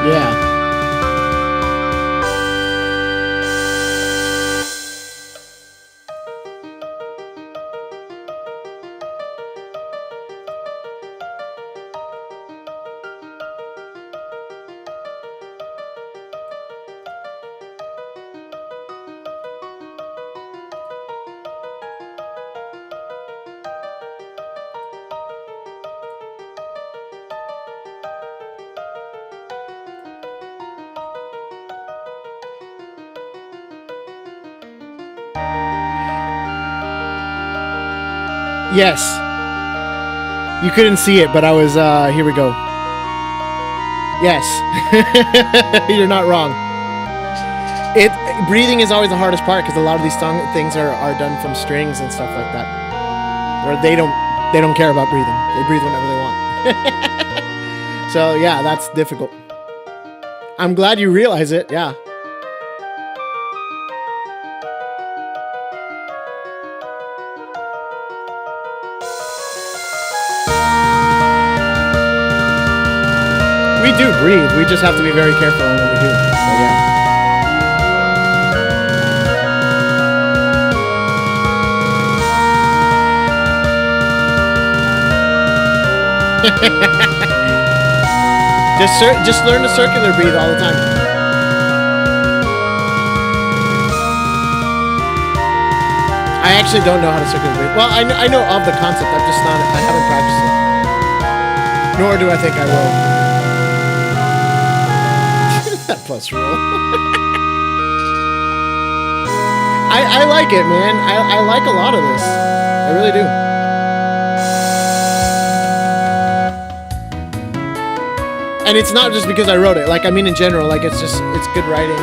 Speaker 1: Yeah. Yes. You couldn't see it, but I was, here we go. Yes. You're not wrong. Breathing is always the hardest part because a lot of these things are done from strings and stuff like that. Or they don't care about breathing. They breathe whenever they want. So yeah, that's difficult. I'm glad you realize it, yeah. We do breathe. We just have to be very careful on what we do. So, yeah. just learn to circular breathe all the time. I actually don't know how to circular breathe. Well, I know of the concept. I haven't practiced it. Nor do I think I will. That plus roll. I like it, man. I like a lot of this. I really do. And it's not just because I wrote it. Like, I mean in general, like it's good writing.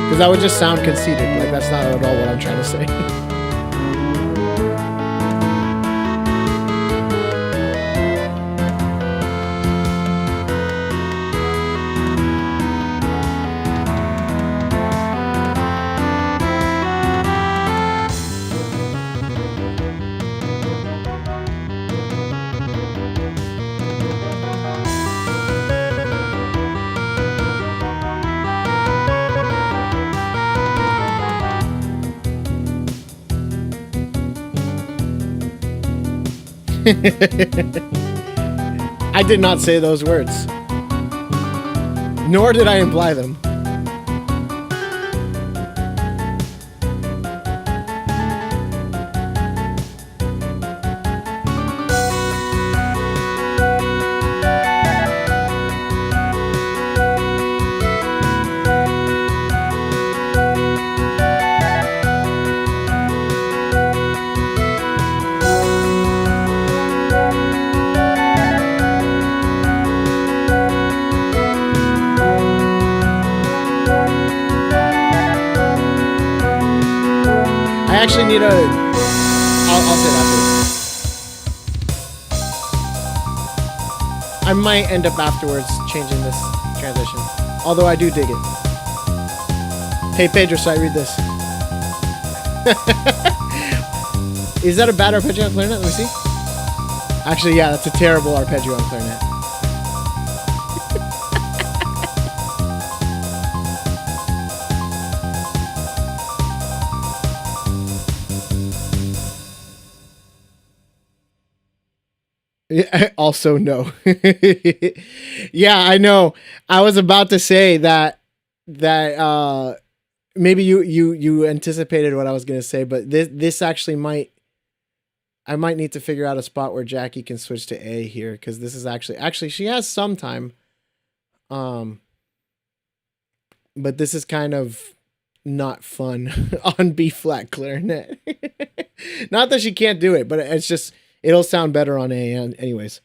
Speaker 1: Because that would just sound conceited. Like, that's not at all what I'm trying to say. I did not say those words. Nor did I imply them. I actually need a... I'll say that first. I might end up afterwards changing this transition. Although I do dig it. Hey Pedro, so I read this. Is that a bad arpeggio on clarinet? Let me see. Actually, yeah, that's a terrible arpeggio on clarinet. Also, no. Yeah, I know. I was about to say that maybe you anticipated what I was gonna say, but this actually I might need to figure out a spot where Jackie can switch to A here, because this is actually she has some time. But this is kind of not fun on B flat clarinet. Not that she can't do it, but it's just it'll sound better on A anyways.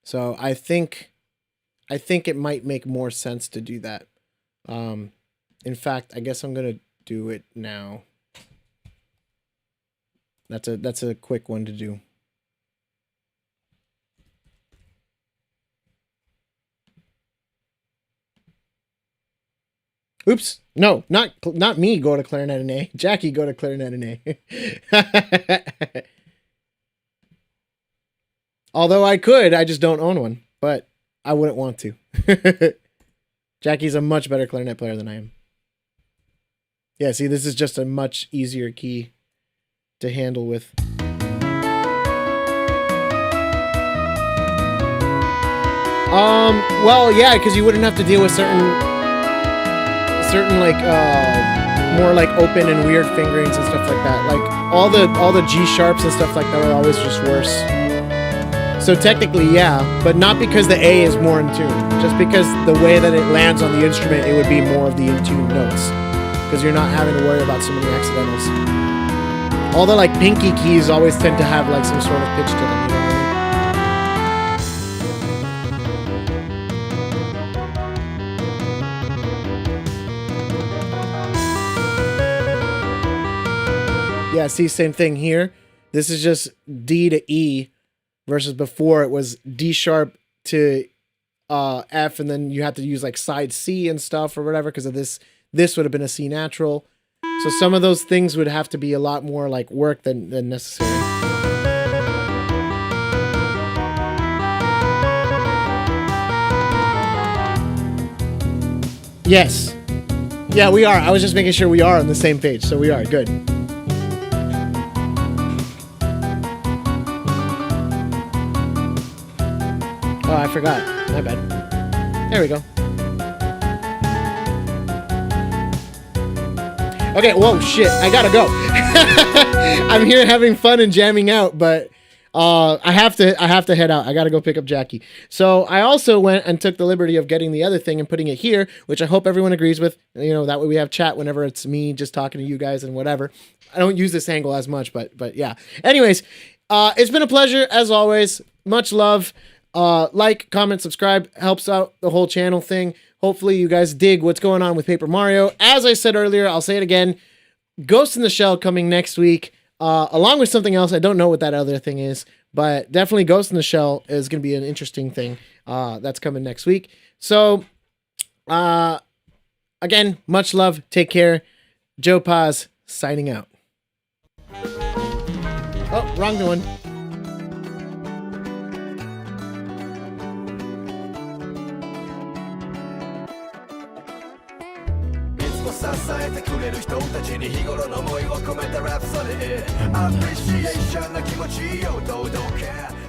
Speaker 1: So I think it might make more sense to do that. In fact, I guess I'm gonna do it now. That's a quick one to do. Oops. No, not me go to clarinet and A. Jackie go to clarinet and A. Although I could, I just don't own one. But I wouldn't want to. Jackie's a much better clarinet player than I am. Yeah, see, this is just a much easier key to handle with. Well, yeah, because you wouldn't have to deal with certain like more like open and weird fingerings and stuff like that. Like all the G sharps and stuff like that are always just worse. So technically, yeah, but not because the A is more in tune. Just because the way that it lands on the instrument, it would be more of the in tune notes. Because you're not having to worry about so many accidentals. All the like pinky keys always tend to have like some sort of pitch to them. You know what I mean? Yeah, see, same thing here. This is just D to E versus before it was D sharp to F, and then you have to use like side C and stuff or whatever because of this. This would have been a C natural. So some of those things would have to be a lot more like work than necessary. Yes. Yeah, we are. I was just making sure we are on the same page. So we are. Good. Oh, I forgot. My bad. There we go. Okay, whoa, shit. I gotta go. I'm here having fun and jamming out, but I have to head out. I gotta go pick up Jackie. So I also went and took the liberty of getting the other thing and putting it here, which I hope everyone agrees with. You know, that way we have chat whenever it's me just talking to you guys and whatever. I don't use this angle as much, but yeah. Anyways, it's been a pleasure as always. Much love. Like, comment, subscribe, helps out the whole channel thing. Hopefully you guys dig what's going on with Paper Mario. As I said earlier, I'll say it again. Ghost in the Shell coming next week, along with something else. I don't know what that other thing is, but definitely Ghost in the Shell is going to be an interesting thing that's coming next week. So, again, much love. Take care. Joe Paz signing out. Oh, wrong one.
Speaker 2: 支えてくれる人たちに日頃の思いを込めたラプソディ Appreciation な気持ちを堂々か